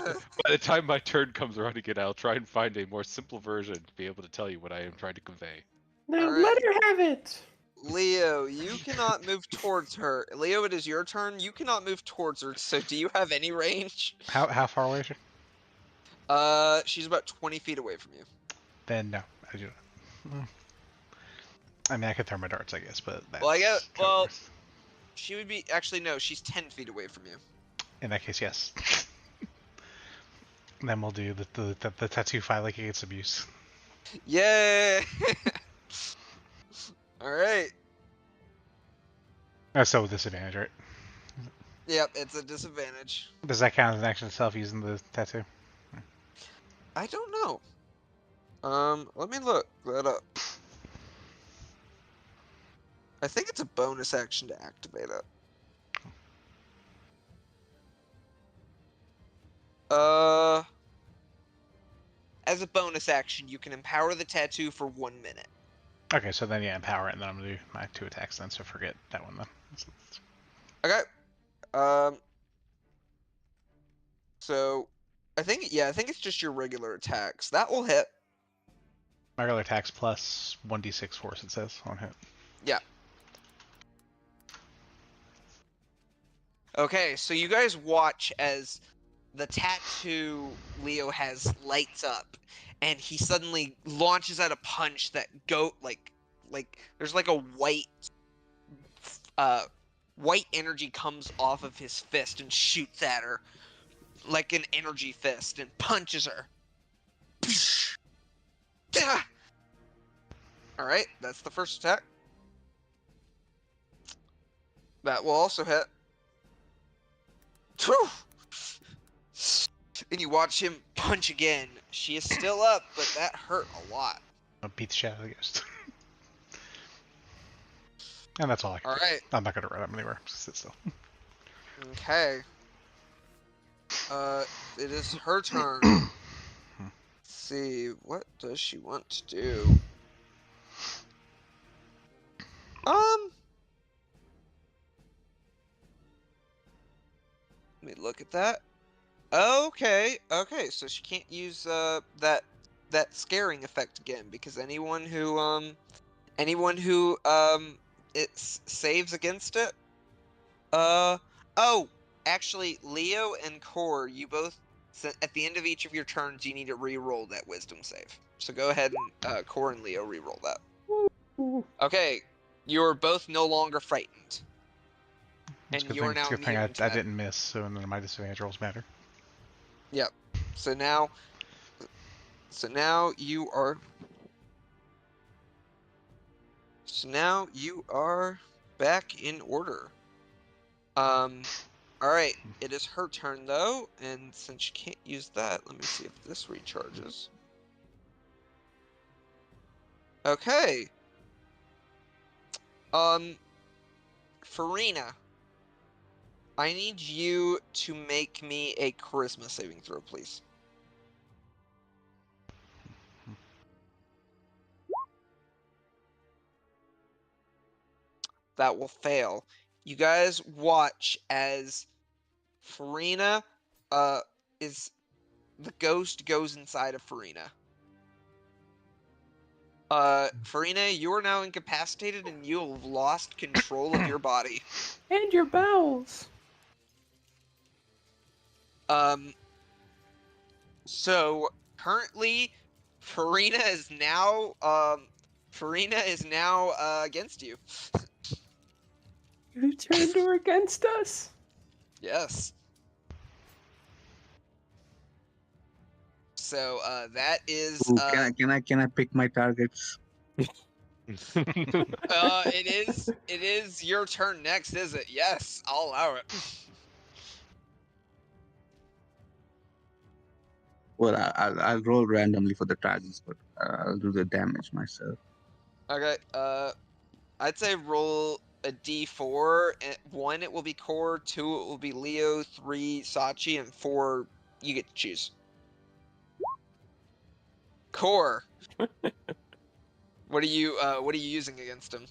the time my turn comes around again, I'll try and find a more simple version to be able to tell you what I am trying to convey. Now Alright. let her have it! Leo, you cannot move towards her. Leo, it is your turn. You cannot move towards her, so do you have any range? How far away is she? She's about 20 feet away from you. Then no, I do not. I mean, I could throw my darts, I guess, but that's Well, kind of worse. she would be, actually no, she's 10 feet away from you. In that case, yes. Then we'll do the tattoo filing against abuse. Yay! All right. So with disadvantage, right? Yep, it's a disadvantage. Does that count as an action itself using the tattoo? I don't know. Let me look that up. I think it's a bonus action to activate it. As a bonus action, you can empower the tattoo for 1 minute. Okay, so then yeah, empower it, and then I'm gonna do my 2 attacks then. So forget that one then. Okay. So, I think it's just your regular attacks. That will hit. Regular attacks plus 1d6 force. It says on hit. Yeah. Okay, so you guys watch as the tattoo Leo has lights up, and he suddenly launches out a punch that like there's like a white energy comes off of his fist and shoots at her like an energy fist and punches her. All right, that's the first attack. That will also hit. And you watch him punch again. She is still up, but that hurt a lot. I'll beat the shit out of the ghost. And that's all I can do. Alright. I'm not gonna run up anywhere. Just sit still. Okay. It is her turn. Let's see, what does she want to do? Let me look at that. Okay, so she can't use that scaring effect again, because anyone who it saves against it. Oh, actually, Leo and Core, you both at the end of each of your turns, you need to re-roll that wisdom save. So go ahead and Core and Leo re-roll that. Okay, you're both no longer frightened. And you're now good thing immune to I that. didn't miss, so none of my disadvantage rolls matter. Yep. So now you are. So now you are back in order. All right. It is her turn though, and since she can't use that, let me see if this recharges. Okay. Farina, I need you to make me a charisma saving throw, please. That will fail. You guys watch as Farina, the ghost goes inside of Farina. Farina, you are now incapacitated and you have lost control of your body. And your bowels. So currently, Farina is now against you. You turned her against us. Yes. So that is. Ooh, can I pick my targets? It is your turn next, is it? Yes, I'll allow it. Well, I'll roll randomly for the targets, but I'll do the damage myself. Okay. I'd say roll a d4. 1 it will be Core, 2 it will be Leo, 3 Sachi, and 4 you get to choose. Core. What are you using against him?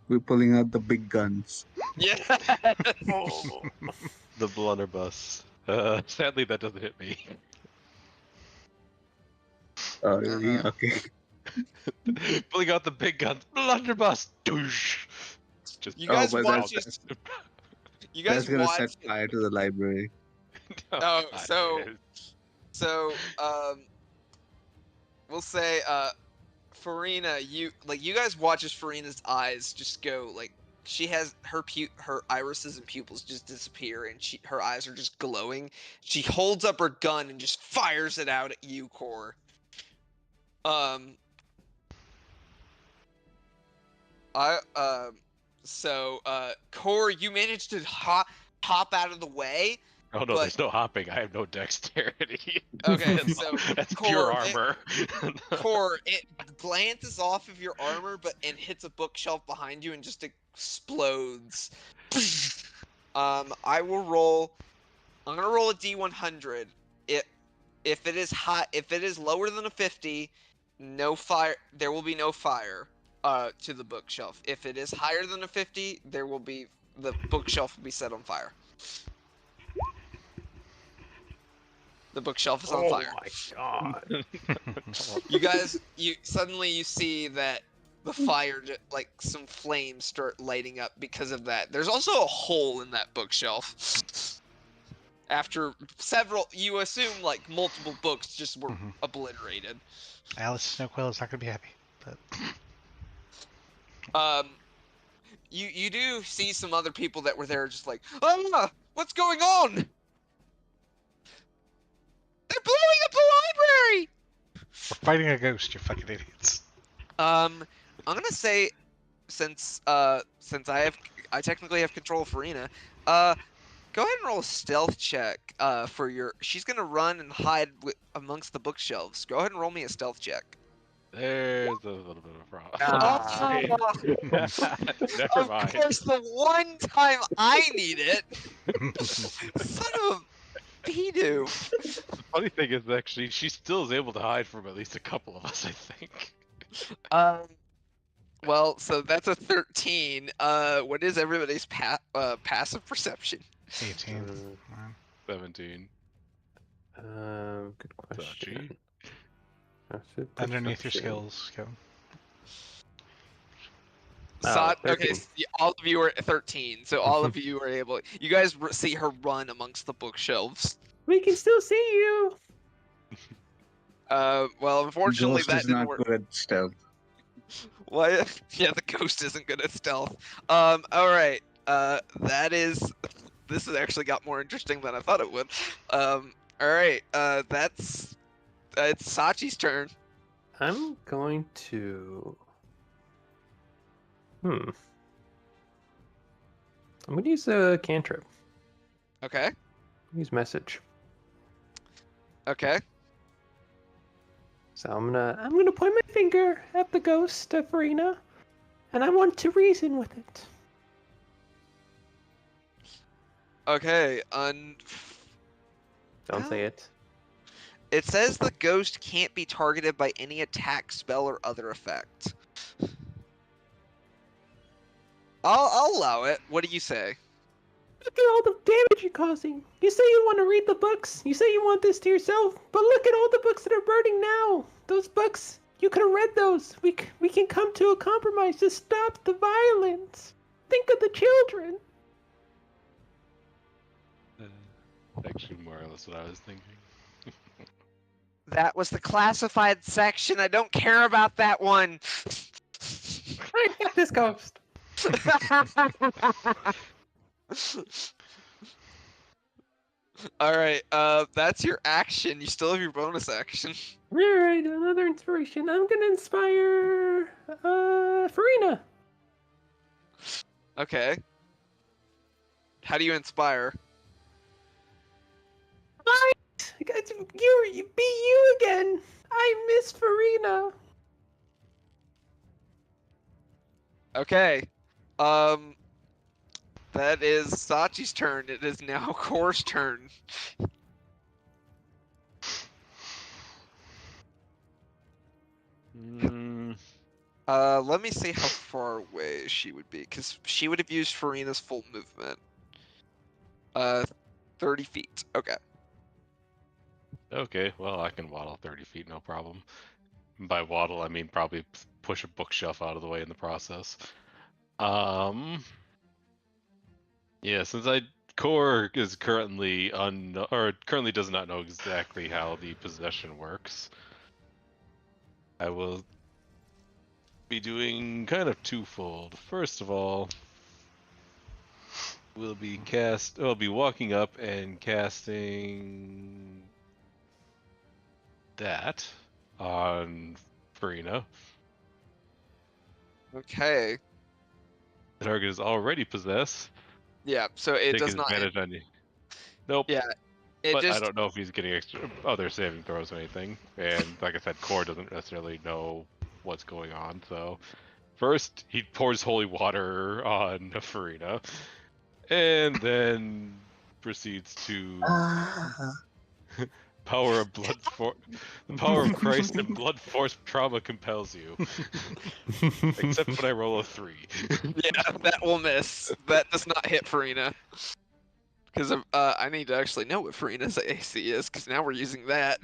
We're pulling out the big guns. Yeah. The blunderbuss. Sadly, that doesn't hit me. Oh, really? Okay. Pulling out the big guns. Blunderbuss. Douche. Just You guys but watch that's- this. You guys That's gonna watch. set fire to the library. Oh, God, so- dude. So, we'll say, Farina, you guys watch as Farina's eyes just go, like, she has her irises and pupils just disappear, and her eyes are just glowing. She holds up her gun and just fires it out at you, Core. Core, you managed to hop out of the way. Oh no, but... there's no hopping. I have no dexterity. Okay, so that's Core, pure armor. Core, it glances off of your armor, and hits a bookshelf behind you and just explodes. I will roll. I'm gonna roll a D100. If it is high, if it is lower than a 50, no fire. There will be no fire. To the bookshelf. If it is higher than a 50, the bookshelf will be set on fire. The bookshelf is on fire. Oh my god. You guys, suddenly you see that the fire, like some flames start lighting up because of that. There's also a hole in that bookshelf. After you assume like multiple books just were obliterated. Alice Snowquill is not going to be happy, but... You do see some other people that were there just like, what's going on? They're blowing up the library! We're fighting a ghost, you fucking idiots. I'm gonna say, since I technically have control of Farina, go ahead and roll a stealth check, for your, she's gonna run and hide amongst the bookshelves. Go ahead and roll me a stealth check. There's a little bit of a problem. Never mind. Of course, the one time I need it. Son of a Bidoo. The funny thing is, actually, she still is able to hide from at least a couple of us, I think. Well, so that's a 13. What is everybody's passive perception? 18. 17. Good question. Underneath your skills, Kevin. Okay, so all of you are at 13, so all of you are able. You guys see her run amongst the bookshelves. We can still see you. Well, unfortunately, Ghost that is didn't not work. good at stealth. What? Yeah, the ghost isn't good at stealth. All right. This has actually got more interesting than I thought it would. All right. It's Sachi's turn. I'm going to... I'm going to use a cantrip. Okay. Use message. Okay. So I'm gonna point my finger at the ghost of Farina, and I want to reason with it. Okay. Don't say it. It says the ghost can't be targeted by any attack, spell, or other effect. I'll allow it. What do you say? Look at all the damage you're causing. You say you want to read the books. You say you want this to yourself. But look at all the books that are burning now. Those books, you could have read those. We can come to a compromise to stop the violence. Think of the children. Actually, more or less what I was thinking. That was the classified section. I don't care about that one. I got this ghost. All right, that's your action. You still have your bonus action. All right, another inspiration. I'm gonna inspire Farina. Okay. How do you inspire? You be you again. I miss Farina. Okay. That is Sachi's turn. It is now Core's turn. Let me see how far away she would be, because she would have used Farina's full movement. 30 feet. Okay. Okay, well, I can waddle 30 feet, no problem. By waddle, I mean probably push a bookshelf out of the way in the process. Yeah, since Core is currently currently does not know exactly how the possession works, I will be doing kind of twofold. First of all, will be walking up and casting that on Farina. Okay. The target is already possessed. Yeah. So it Take does not. advantage on you. Nope. Yeah. It But just. I don't know if he's getting extra other saving throws or anything. And like I said, Core doesn't necessarily know what's going on. So first he pours holy water on Farina, and then proceeds to the power of Christ and blood force trauma compels you. Except when I roll a 3. Yeah, that will miss. That does not hit Farina. Because I need to actually know what Farina's AC is, because now we're using that.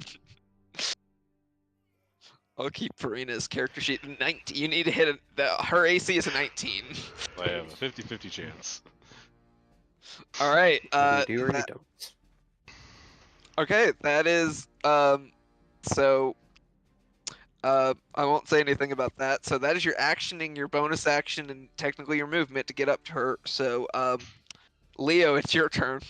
I'll keep Farina's character sheet 19. You need to hit her AC is a 19. I have a 50-50 chance. All right. You do or you don't. Okay, that is so I won't say anything about that. So that is your actioning, your bonus action, and technically your movement to get up to her. So Leo, it's your turn.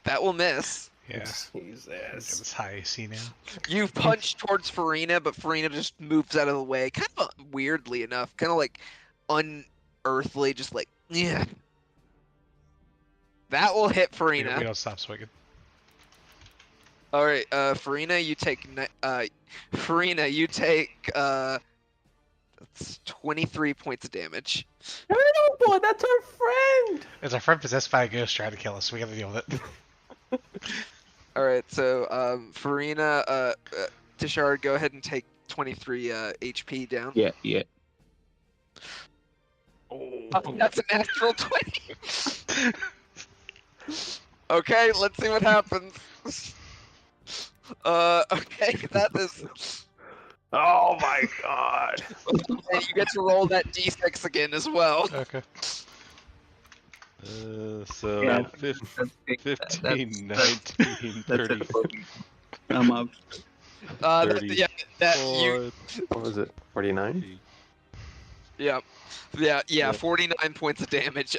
That will miss. Yeah. Jesus. It's high AC now. You punch towards Farina, but Farina just moves out of the way. Kind of weirdly enough, kind of like unearthly, just like, yeah. That will hit Farina. We don't stop swinging. All right, Farina, you take that's 23 points of damage. Turtle boy, that's our friend. Is our friend possessed by a ghost trying to kill us? We gotta deal with it. All right, so Farina, Tishard, go ahead and take 23 HP down. Yeah. Oh, that's a natural 20. Okay, let's see what happens. Okay, that is. Oh my god. And you get to roll that d6 again as well. Okay. So Yeah, 15, that's- 19, That's 30, it. I'm out. Yeah, that you. What was it? 49? Yeah, 49 points of damage.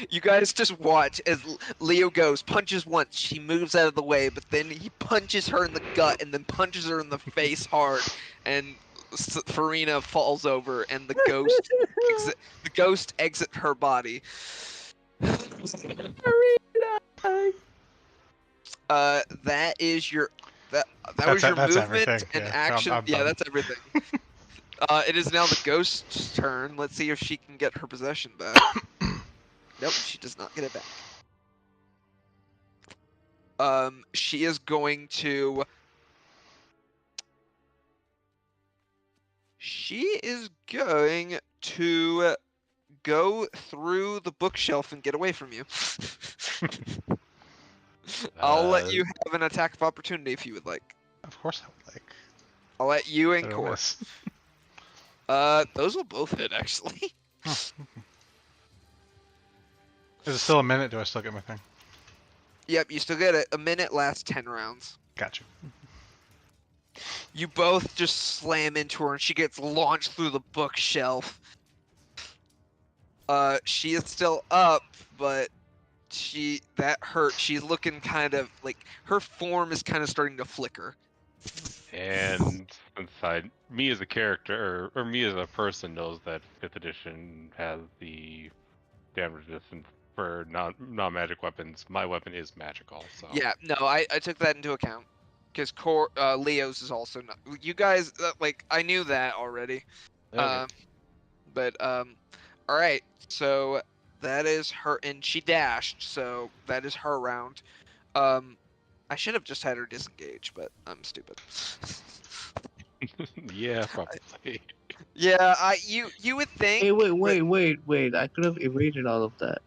You guys just watch as Leo goes, punches once, she moves out of the way, but then he punches her in the gut and then punches her in the face hard, and Farina falls over, and the ghost exits her body. That is your that was your that's movement everything. and Yeah, action. I'm Yeah, done. that's everything. It is now the ghost's turn. Let's see if she can get her possession back. Nope, she does not get it back. She is going to. She is going to go through the bookshelf and get away from you. I'll let you have an attack of opportunity if you would like. Of course I would like. I'll let you and It'll Core. miss. Those will both hit actually. Is it still a minute? Do I still get my thing? Yep, you still get it. A minute lasts 10 rounds. Gotcha. You both just slam into her and she gets launched through the bookshelf. She is still up, but that hurt. She's looking kind of like her form is kind of starting to flicker. And inside, me as a character, or me as a person, knows that 5th edition has the damage resistance for non-magic weapons. My weapon is magical, so. Yeah, no, I took that into account. Because Leo's is also not. You guys, I knew that already. Okay. Alright, so that is her, and she dashed, so that is her round. I should have just had her disengage, but I'm stupid. Yeah, probably. Yeah, you would think. Hey, wait! I could have evaded all of that.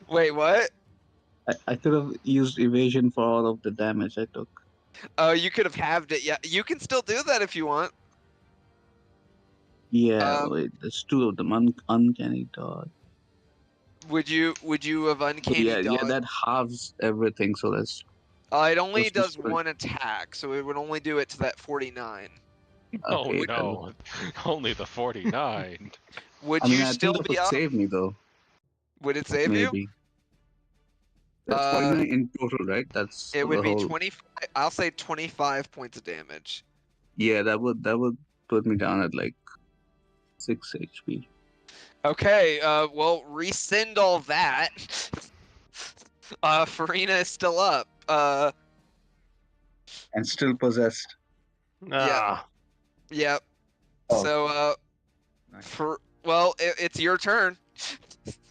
Wait, what? I could have used evasion for all of the damage I took. Oh, you could have halved it. Yeah, you can still do that if you want. Yeah, wait, there's 2 of them. Uncanny dodge. Would you have uncanny dodge? Yeah, that halves everything. So that's. It only Let's does just put it- one attack, so it would only do it to that 49. Oh Okay, no, only the 49. Would I mean, you I still think that be would up? save me though. Would it save you? Maybe. That's Uh, 49 in total, right? That's It would the be whole. 25. I'll say 25 points of damage. Yeah, that would put me down at like 6 HP. Okay, well, rescind all that. Farina is still up. And still possessed. Ah, Yep. Oh. So, Nice. it's your turn.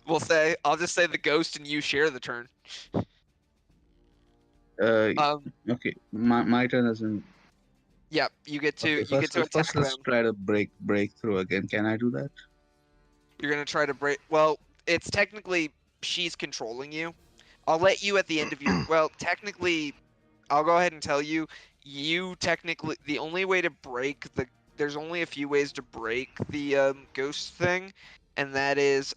We'll say. I'll just say the ghost and you share the turn. Okay, my turn isn't. Yep. You get to Okay, first attack let's them. try to break through again. Can I do that? You're gonna try to break. Well, it's technically she's controlling you. I'll let you at the end of your. Well, technically, I'll go ahead and tell you. You technically the only way to break the. There's only a few ways to break the ghost thing, and that is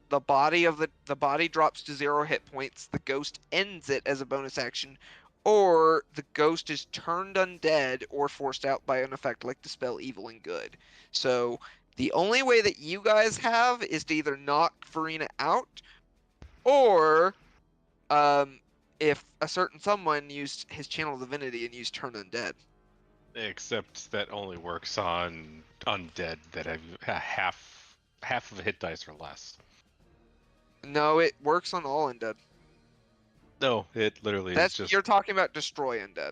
the body drops to 0 hit points. The ghost ends it as a bonus action, or the ghost is turned undead or forced out by an effect like Dispel Evil and Good. So the only way that you guys have is to either knock Farina out, or if a certain someone used his Channel Divinity and used Turn Undead. Except that only works on undead that have half of a hit dice or less. No, it works on all undead. No, it literally is just. You're talking about Destroy Undead.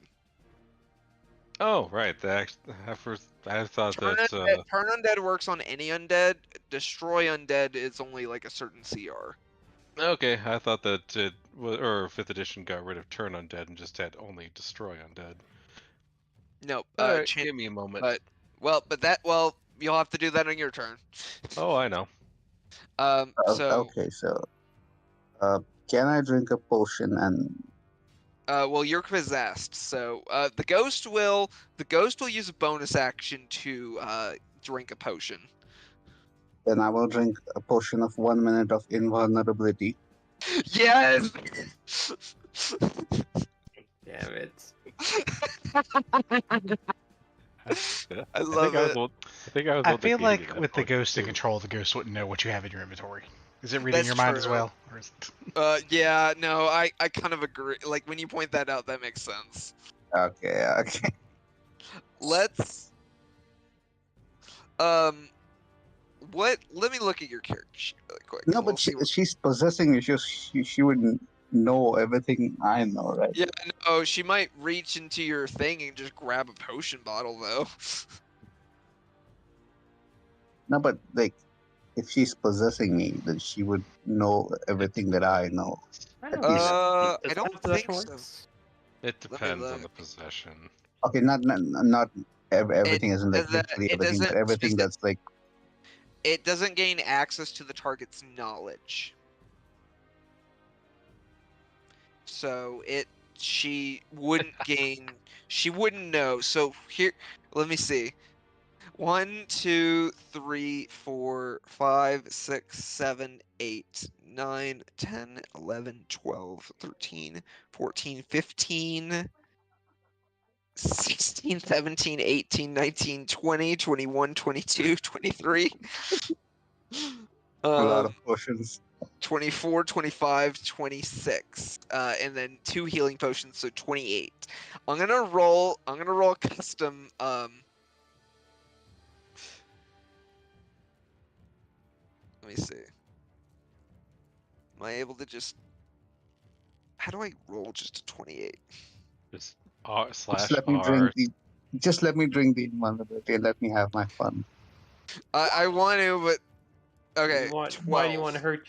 Oh, right. At first, I thought Turn Undead works on any undead. Destroy Undead is only like a certain CR. Okay, I thought that it was, or 5th edition got rid of Turn Undead and just had only Destroy Undead. Nope. Alright, give me a moment. You'll have to do that on your turn. Oh, I know. Okay, so can I drink a potion and? You're possessed, so the ghost will use a bonus action to drink a potion. Then I will drink a potion of 1 minute of invulnerability. Yes. damn it. I love it. I think I was. I feel like with the ghost in control, the ghost wouldn't know what you have in your inventory. Is it reading That's your mind as true. well? Or is it... Yeah, no, I kind of agree. Like when you point that out, that makes sense. Okay. Let's let me look at your character sheet really quick. No, and we'll but see what- she's possessing me. She wouldn't know everything I know, right? Yeah, no, she might reach into your thing and just grab a potion bottle though. No, but like, if she's possessing me, then she would know everything that I know. I At don't least- know. I Does don't that possession think so. works? It depends on the look. possession. Okay, not everything isn't like doesn't- literally it everything, but doesn't everything that's like. It doesn't gain access to the target's knowledge. So she wouldn't gain. She wouldn't know. So here, let me see. 1, 2, 3, 4, 5, 6, 7, 8, 9, 10, 11, 12, 13, 14, 15, 16, 17, 18, 19, 20, 21, 22, 23. A lot of potions. 24, 25, 26, and then 2 healing potions, so 28. I'm gonna roll custom. Let me see. Am I able to just? How do I roll just a 28? Just R slash Just let me R. drink the. Just let me drink the invulnerability and let me have my fun. I want to, but okay. Why do you want to 12.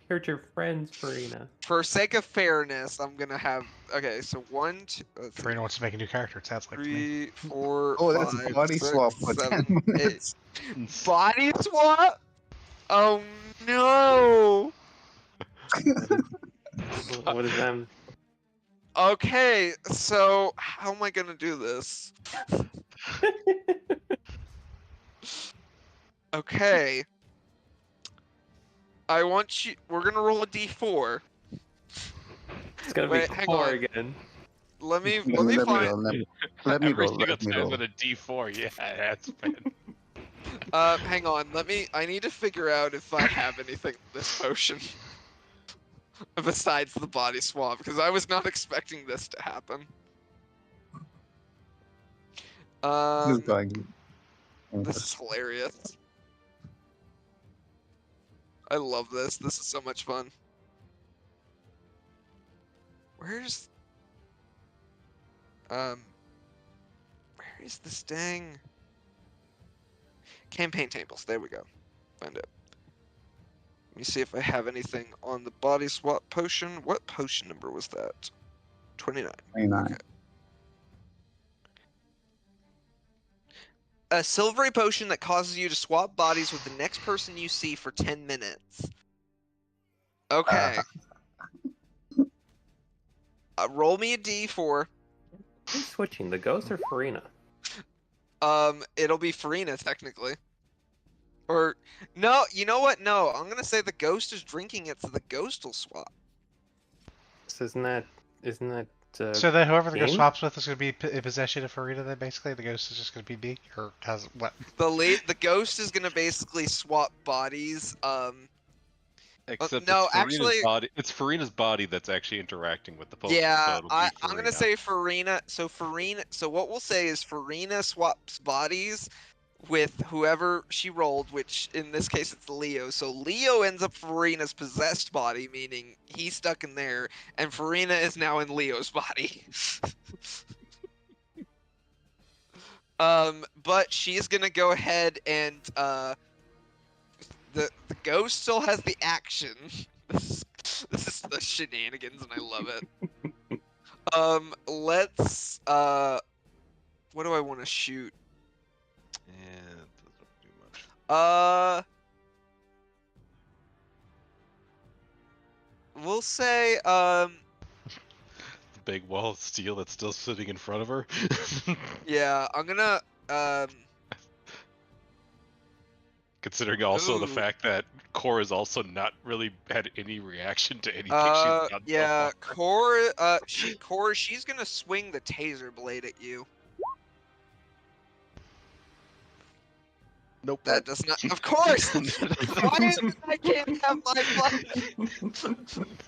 hurt your friends, Farina? For sake of fairness, I'm gonna have. Okay, so 1, 2, Farina wants to make a new character, it sounds like to me. 3, 4, Oh, that's 5, body 6, swap for 7, 10 8. minutes. Body swap? Oh no! What is them? Okay, so how am I gonna do this? Okay. I want you. We're gonna roll a d4. It's gonna Wait, be hang 4 on. again. let me Let me find. roll. Let me Every roll. single Let me time roll. with a D4. Yeah, that's been. Hang on. I need to figure out if I have anything in this potion besides the body swap, because I was not expecting this to happen. Just going. This is hilarious. I love this. This is so much fun. Where's where is this dang campaign tables? There we go. Find it. Let me see if I have anything on the body swap potion. What potion number was that? 29. 29. Okay. A silvery potion that causes you to swap bodies with the next person you see for 10 minutes. Okay. Roll me a d4. Who's switching, the ghost or Farina? It'll be Farina, technically. Or, no, you know what? No, I'm gonna say the ghost is drinking it, so the ghost will swap. So isn't that So then whoever the ghost game? swaps with is going to be in possession of Farina, then basically? The ghost is just going to be me? Or has what? The ghost is gonna basically swap bodies, Except no, it's Farina's actually- body. It's Farina's body that's actually interacting with the potion. yeah, so it'll be I'm Farina. gonna say Farina, so what we'll say is Farina swaps bodies with whoever she rolled, which in this case it's Leo. So Leo ends up Farina's possessed body, meaning he's stuck in there, and Farina is now in Leo's body. But she's gonna go ahead and the ghost still has the action. This is the shenanigans, and I love it. Let's what do I want to shoot? Yeah, it doesn't do much. We'll say The big wall of steel that's still sitting in front of her. yeah, I'm gonna Considering also the Ooh. fact that Core has also not really had any reaction to anything she's done. yeah, So far. Core, she's gonna swing the taser blade at you. Nope. That does not, of course. Why is it I can't have my fun?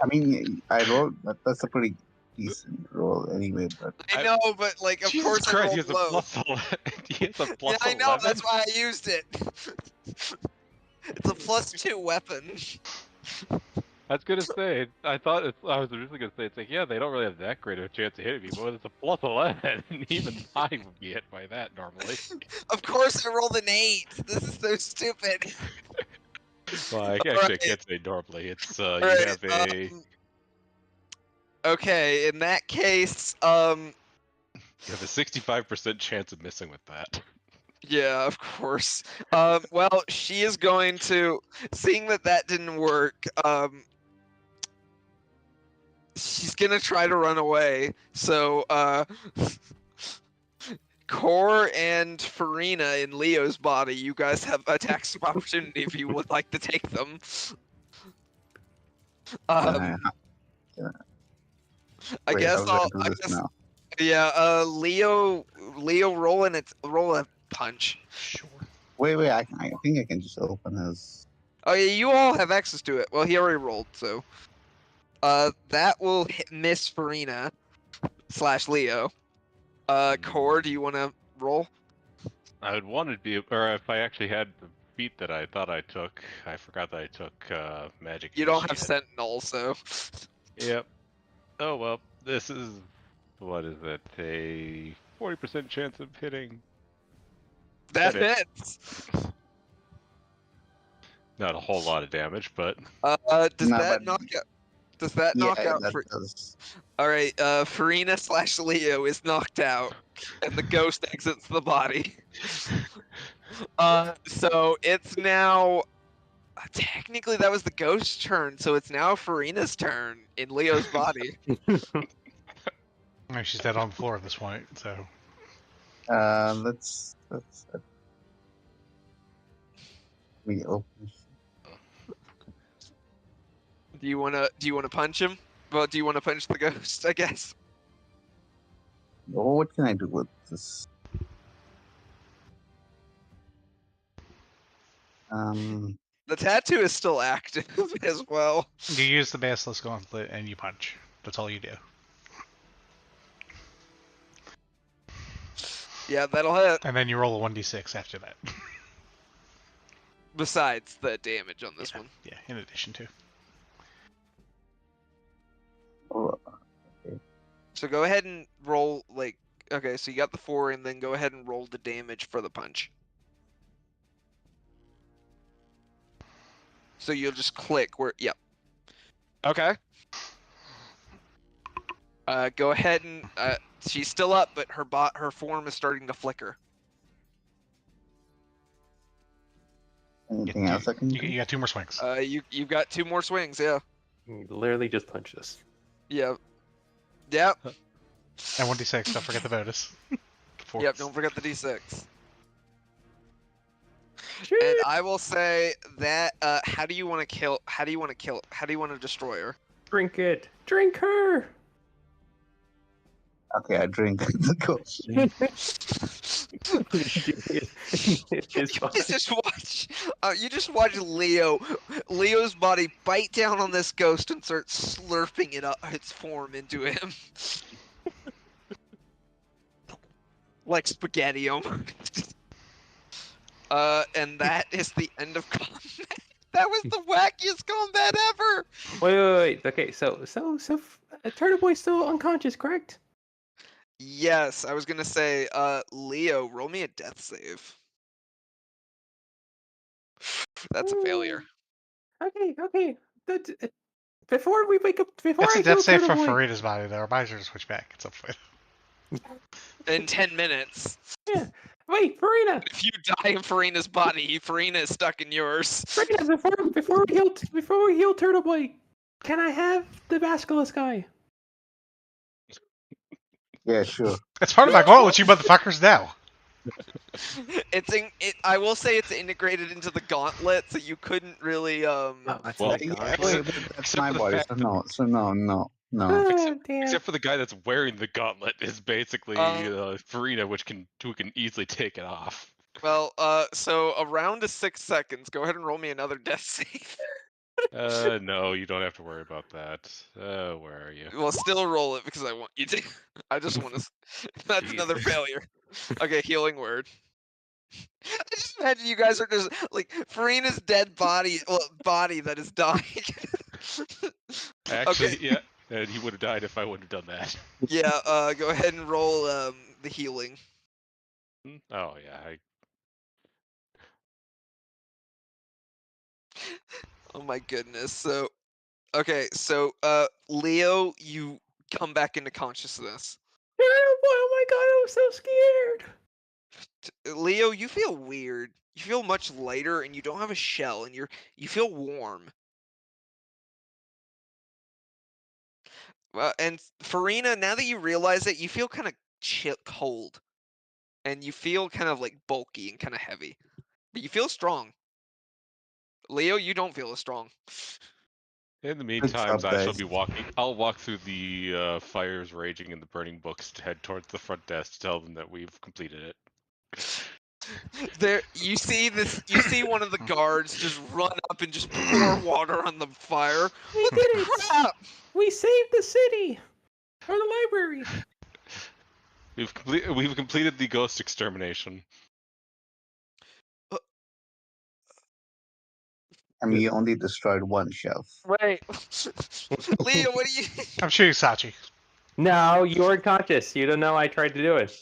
I mean, I rolled. That's a pretty decent roll anyway. But I know, but like, of Jesus course I Christ, he rolled has a low. plus 11. He has a Yeah, plus I know. 11? That's why I used it. It's a +2 weapon. I was gonna say, I was originally gonna say, it's like, yeah, they don't really have that great of a chance of hitting me, but it's a plus 11, and even I would be hit by that normally. Of course I rolled an 8. This is so stupid. Well, I actually can't say normally. It's, you Alright, have a... okay, in that case, You have a 65% chance of missing with that. yeah, of course. Well, she is going to, seeing that didn't work, she's gonna try to run away. So, Core and Farina in Leo's body, you guys have attacks of opportunity if you would like to take them. I wait, guess how do I'll. do this now? Yeah. Leo, roll a punch. Sure. Wait. I think I can just open his. Oh yeah, you all have access to it. Well, he already rolled, so. That will miss Farina / Leo. Core, do you want to roll? I would want to be, or if I actually had the feat that I thought I took, I forgot that I took magic. You don't have Initiate. Sentinel, so. Yep. Oh well, this is, what is it, a 40% chance of hitting. That Hit it. hits. Not a whole lot of damage, but Does No, that but- knock out? Does that knock out? that does. All right. Farina / Leo is knocked out, and the ghost exits the body. So it's now. Technically, that was the ghost's turn, so it's now Farina's turn in Leo's body. I mean, she's dead on the floor at this point, so. Let's we open. Do you wanna punch him? Well, do you wanna punch the ghost? I guess. What can I do with this? The tattoo is still active as well. You use the Basilisk Gauntlet and you punch. That's all you do. Yeah, that'll hit. And then you roll a 1d6 after that. Besides the damage on this one. Yeah, in addition to. Oh, okay. So go ahead and roll, like, okay, so you got the 4, and then go ahead and roll the damage for the punch. So you'll just click where, yep. Okay. Go ahead and, she's still up, but her form is starting to flicker. Anything else I can do? You got 2 more swings. You've got 2 more swings, yeah. You literally just punch us. Yeah. Yep. And 1d6, don't forget the bonus. Yep, don't forget the d6. And I will say that, how do you want to destroy her? Drink it. Drink her. Okay, I drink the ghost. You just watch Leo's body bite down on this ghost and start slurping its form into him. Like spaghetti-om. And that is the end of combat. That was the wackiest combat ever! Wait. Okay, so Turtle Boy's still unconscious, correct? Yes, I was gonna say, Leo, roll me a death save. That's a failure. Okay. Before we wake up, That's a death save for Farina's body, though. Our bodies are to switch back at some point. In 10 minutes. Yeah. Wait, Farina! If you die in Farina's body, Farina is stuck in yours. Farina, before we heal Turtle Boy, can I have the Basilisk guy? Yeah, sure. It's part of my gauntlet, you motherfuckers, now. I will say it's integrated into the gauntlet, so you couldn't really Well, That's my body, so no. Except for the guy that's wearing the gauntlet is basically Farina, who can easily take it off. Well, so a round is 6 seconds. Go ahead and roll me another death save. No, you don't have to worry about that. Where are you? Well, still roll it because I want you to. I just want to. That's Jeez. another failure. Okay, healing word. I just imagine you guys are just like Farina's dead body that is dying. Actually, Okay. yeah, and he would have died if I wouldn't have done that. Yeah, go ahead and roll the healing. Oh yeah, Oh my goodness. So, okay, so Leo, you come back into consciousness. Oh my god, I'm so scared. Leo, you feel weird. You feel much lighter, and you don't have a shell, and you feel warm. And Farina, now that you realize it, you feel kind of cold, and you feel kind of like bulky and kind of heavy, but you feel strong. Leo, you don't feel as strong. In the meantime, job, I shall guys. be walking. I'll walk through the fires raging in the burning books to head towards the front desk to tell them that we've completed it. There, you see one of the guards just run up and just pour water on the fire. We What did the it! crap? We saved the city! Or the library! We've completed the ghost extermination. I mean, you only destroyed one shelf. Right. Leo, what do you? I'm shooting Sachi. No, you were unconscious. You don't know I tried to do it.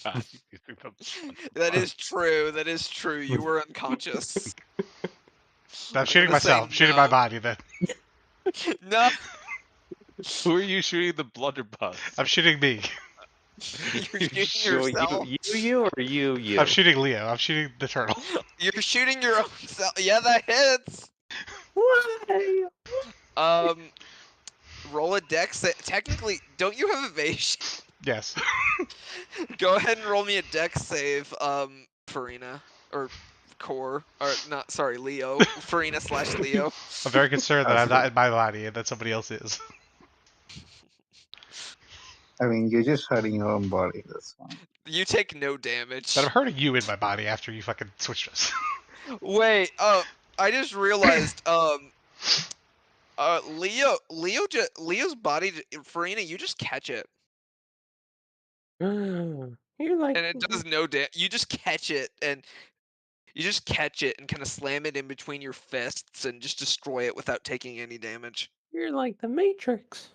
God, you think that's funny. That is true. That is true. You were unconscious. I'm shooting gonna say myself. I'm shooting my no. body, then. No, Who are you shooting the blunderbuss? I'm shooting me. you're shooting yourself. You or you? I'm shooting Leo. I'm shooting the turtle. You're shooting your own self. Yeah, that hits. Why? Roll a dex. Technically, don't you have evasion? Yes. Go ahead and roll me a dex save, Farina or Core or not. Sorry, Leo. Farina/Leo. I'm very concerned that I'm not in my body and that somebody else is. I mean, you're just hurting your own body. That's fine. You take no damage. But I'm hurting you in my body after you fucking switched us. Wait, I just realized, Leo's body, Farina, you just catch it, You're like and it does no damage. You just catch it, and kind of slam it in between your fists, and just destroy it without taking any damage. you're like the Matrix.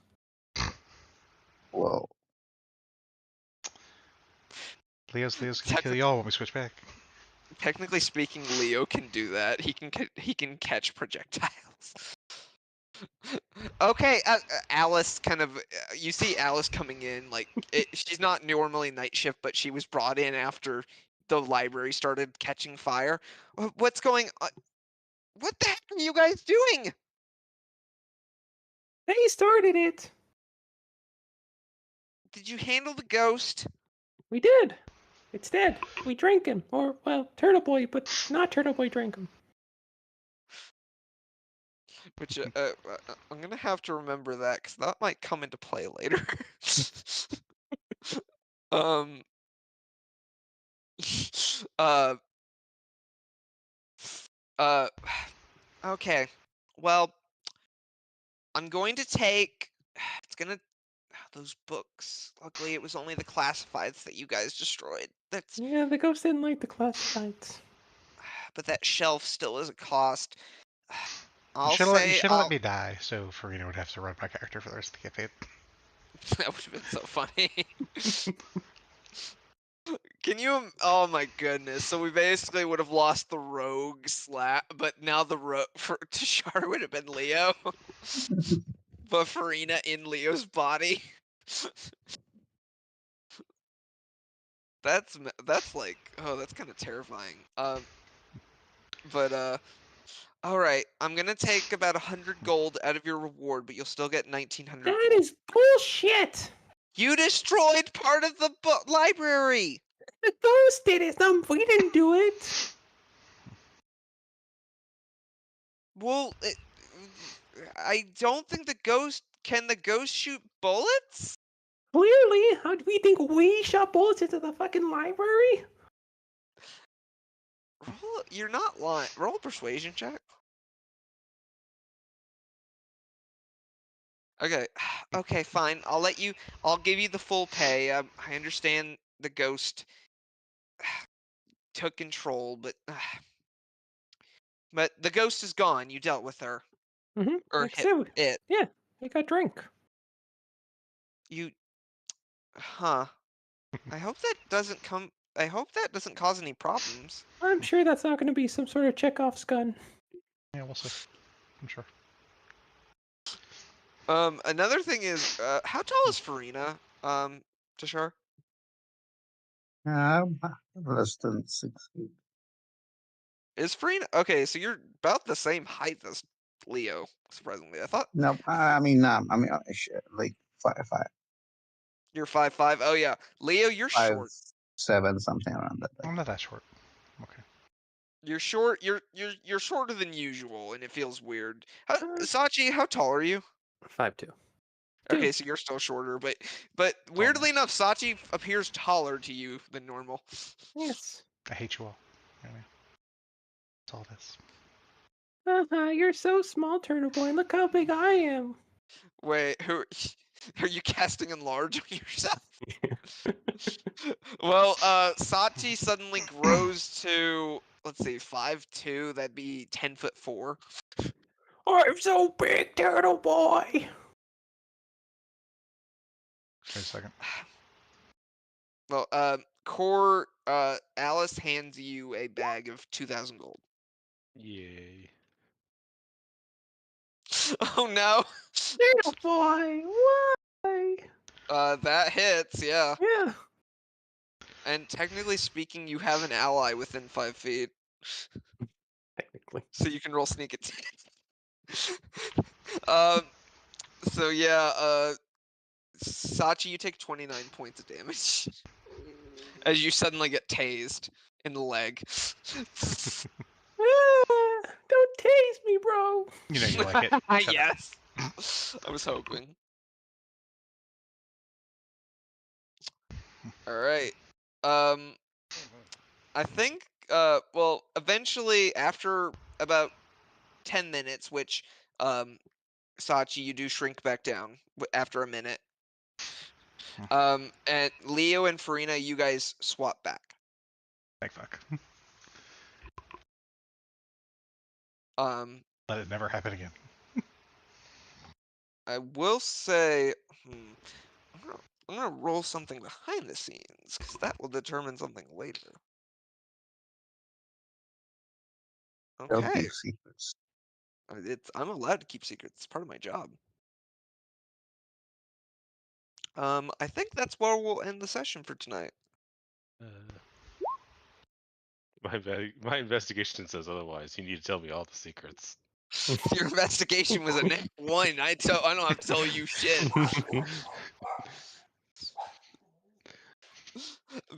Whoa. Leo's gonna kill y'all when we switch back. Technically speaking, Leo can do that. He can catch projectiles. Okay, Alice kind of. You see Alice coming in. Like she's not normally night shift, but she was brought in after the library started catching fire. What's going on? What the heck are you guys doing? They started it. Did you handle the ghost? We did. It's dead. We drank him. Or, well, Turtle Boy, but not Turtle Boy drank him. Which I'm gonna have to remember that because that might come into play later. um. Okay. Well, I'm going to take. It's gonna. Those books. Luckily, it was only the classifieds that you guys destroyed. That's. Yeah, the ghost didn't like the classifieds. But that shelf still is a cost. I'll You should say. have let me die, so Farina would have to run my character for the rest of the campaign. That would have been so funny. Can you? Oh my goodness! So we basically would have lost the rogue slap, but now the rogue for Tashar would have been Leo, but Farina in Leo's body. That's like, oh, that's kind of terrifying. But all right, I'm gonna take about 100 gold out of your reward, but you'll still get 1900. That is bullshit. You destroyed part of the library. The ghost did it. We didn't do it. Well, I don't think the ghost. Can the ghost shoot bullets? Clearly, how do we think we shot bullets into the fucking library? You're not lying. Roll a persuasion check. Okay, okay, fine. I'll give you the full pay. I understand the ghost took control, but the ghost is gone. You dealt with her, Mm-hmm. or Like hit so, it. yeah, I got drink. You, huh? I hope that doesn't come. I hope that doesn't cause any problems. I'm checking that's not going to be some sort of Chekhov's gun. Yeah, we'll see. I'm sure. Another thing is, how tall is Farina? Tashar? Less than 6 feet. Is Farina okay? So you're about the same height as Leo. Surprisingly, I thought No, like 5'5", you're 5'5". Oh yeah, Leo, you're short. 5'7", something around that. I'm not that short. Okay. You're short. You're shorter than usual, and it feels weird. Sachi, how tall are you? 5'2". Okay, so you're still shorter, but weirdly enough, Sachi appears taller to you than normal. Yes. I hate you all. Really. That's all this. You're so small, Turtle Boy. Look how big I am. Wait, who are you casting enlarge on yourself? Well, Sachi suddenly grows to, let's see, 5'2". That'd be 10'4". I'm so big, Turtle Boy. Wait a second. Well, Alice hands you a bag of 2,000 gold. Yay. Oh no! Turtle Boy, why? That hits, yeah. Yeah. And technically speaking, you have an ally within 5 feet. Technically. So you can roll sneak attack. So yeah, Sachi, you take 29 points of damage. As you suddenly get tased in the leg. Don't tase me, bro. You know you like it. Shut up. Yes. I was hoping. All right. I think. Well, eventually, after about 10 minutes, which Sachi, you do shrink back down after a minute. And Leo and Farina, you guys swap back. Thank fuck. Let it never happen again. I will say, I'm gonna roll something behind the scenes because that will determine something later. Don't Okay, keep secrets. I'm allowed to keep secrets. It's part of my job. I think that's where we'll end the session for tonight. My investigation says otherwise. You need to tell me all the secrets. Your investigation was a net 1. I don't have to tell you shit.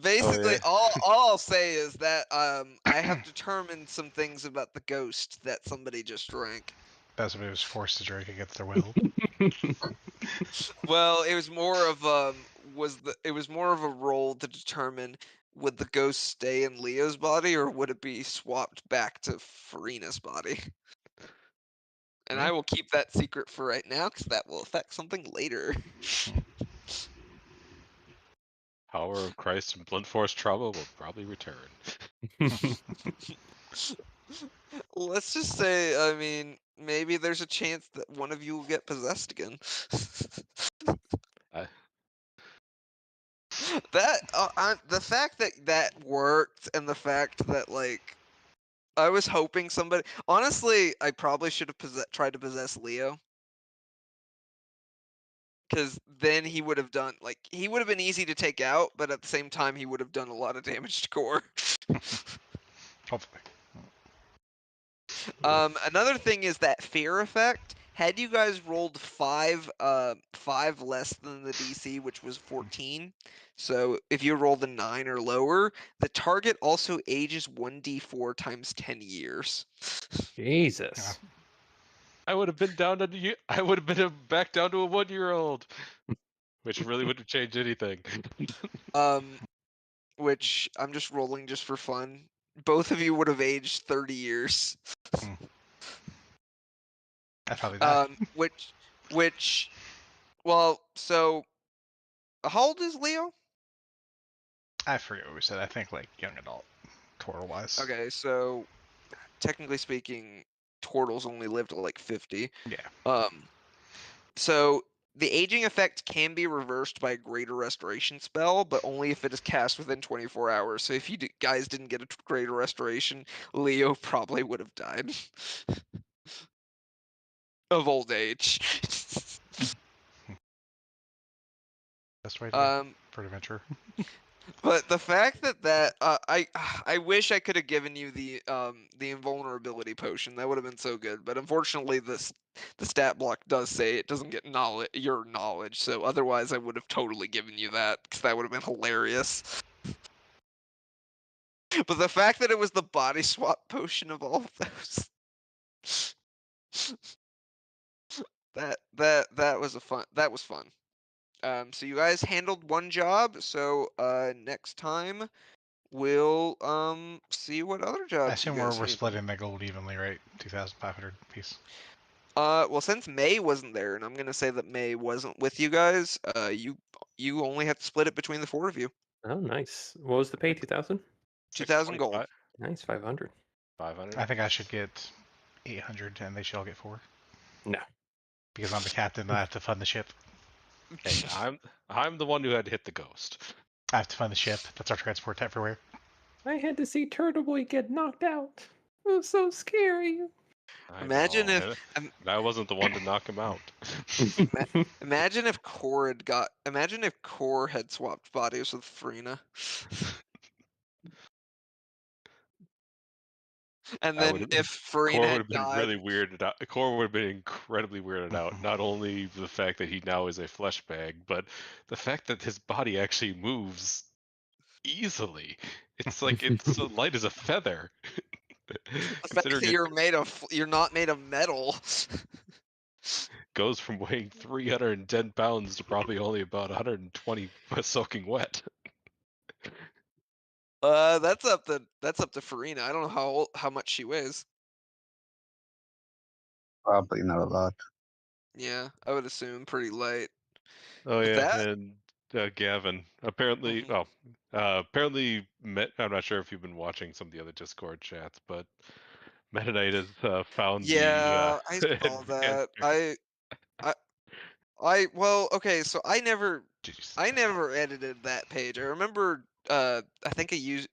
Basically, all I'll say is that I have determined some things about the ghost that somebody just drank. That's what it was forced to drink against their will. Well, it was more of a roll to determine would the ghost stay in Leo's body or would it be swapped back to Farina's body. And I will keep that secret for right now because that will affect something later. Power of Christ and blunt force trauma will probably return. Let's just say, I mean, maybe there's a chance that one of you will get possessed again. The fact that that worked and the fact that, like, I was hoping somebody. Honestly, I probably should have tried to possess Leo. Because then he would have done, like, he would have been easy to take out, but at the same time, he would have done a lot of damage to Core. Hopefully. Another thing is that fear effect. Had you guys rolled 5 less than the DC, which was 14, so if you rolled a 9 or lower, the target also ages 1d4 times 10 years. Jesus. I would have been down to I would have been back down to a 1-year-old, which really wouldn't have changed anything. Which I'm just rolling just for fun. Both of you would have aged 30 years. That's probably that. Well, so how old is Leo? I forget what we said. I think like young adult, Tortle-wise. Okay, so technically speaking, Tortles only lived to like 50. Yeah. So the aging effect can be reversed by a greater restoration spell, but only if it is cast within 24 hours. So if you guys didn't get a greater restoration, Leo probably would have died of old age. Best way to for adventure. But the fact that I wish I could have given you the invulnerability potion. That would have been so good. But unfortunately, the stat block does say it doesn't get your knowledge. So otherwise, I would have totally given you that because that would have been hilarious. But the fact that it was the body swap potion of all of those, that was fun. So you guys handled one job. So next time we'll see what other jobs. I assume you guys we're need. splitting the gold evenly, right? 2,500 piece. Well, since May wasn't there, and I'm gonna say that May wasn't with you guys, you only have to split it between the 4 of you. Oh, nice. What was the pay? 2,000? 2,000 gold. Nice, 500. 500. I think I should get 800, and they should all get 4. No. Because I'm the captain, I have to fund the ship. Hey, I'm the one who had to hit the ghost. I have to fund the ship. That's our transport everywhere. I had to see Turtle Boy get knocked out. It was so scary. Imagine if I wasn't the one to knock him out. Imagine if Core had swapped bodies with Farina. And then if Farina had died, really weirded out. Core would have been incredibly weirded out. Not only the fact that he now is a flesh bag, but the fact that his body actually moves easily. It's like it's so light as a feather. the fact that you're not made of metal. Goes from weighing 310 pounds to probably only about 120 soaking wet. That's up to Farina. I don't know how much she weighs. Probably not a lot. Yeah, I would assume pretty light. Oh With yeah, that? and Gavin apparently. Mhm. Oh, apparently, I'm not sure if you've been watching some of the other Discord chats, but Meta Knight has found Yeah, I the saw that. advanced. Well, okay, so I never Jeez. edited that page. I remember I think I used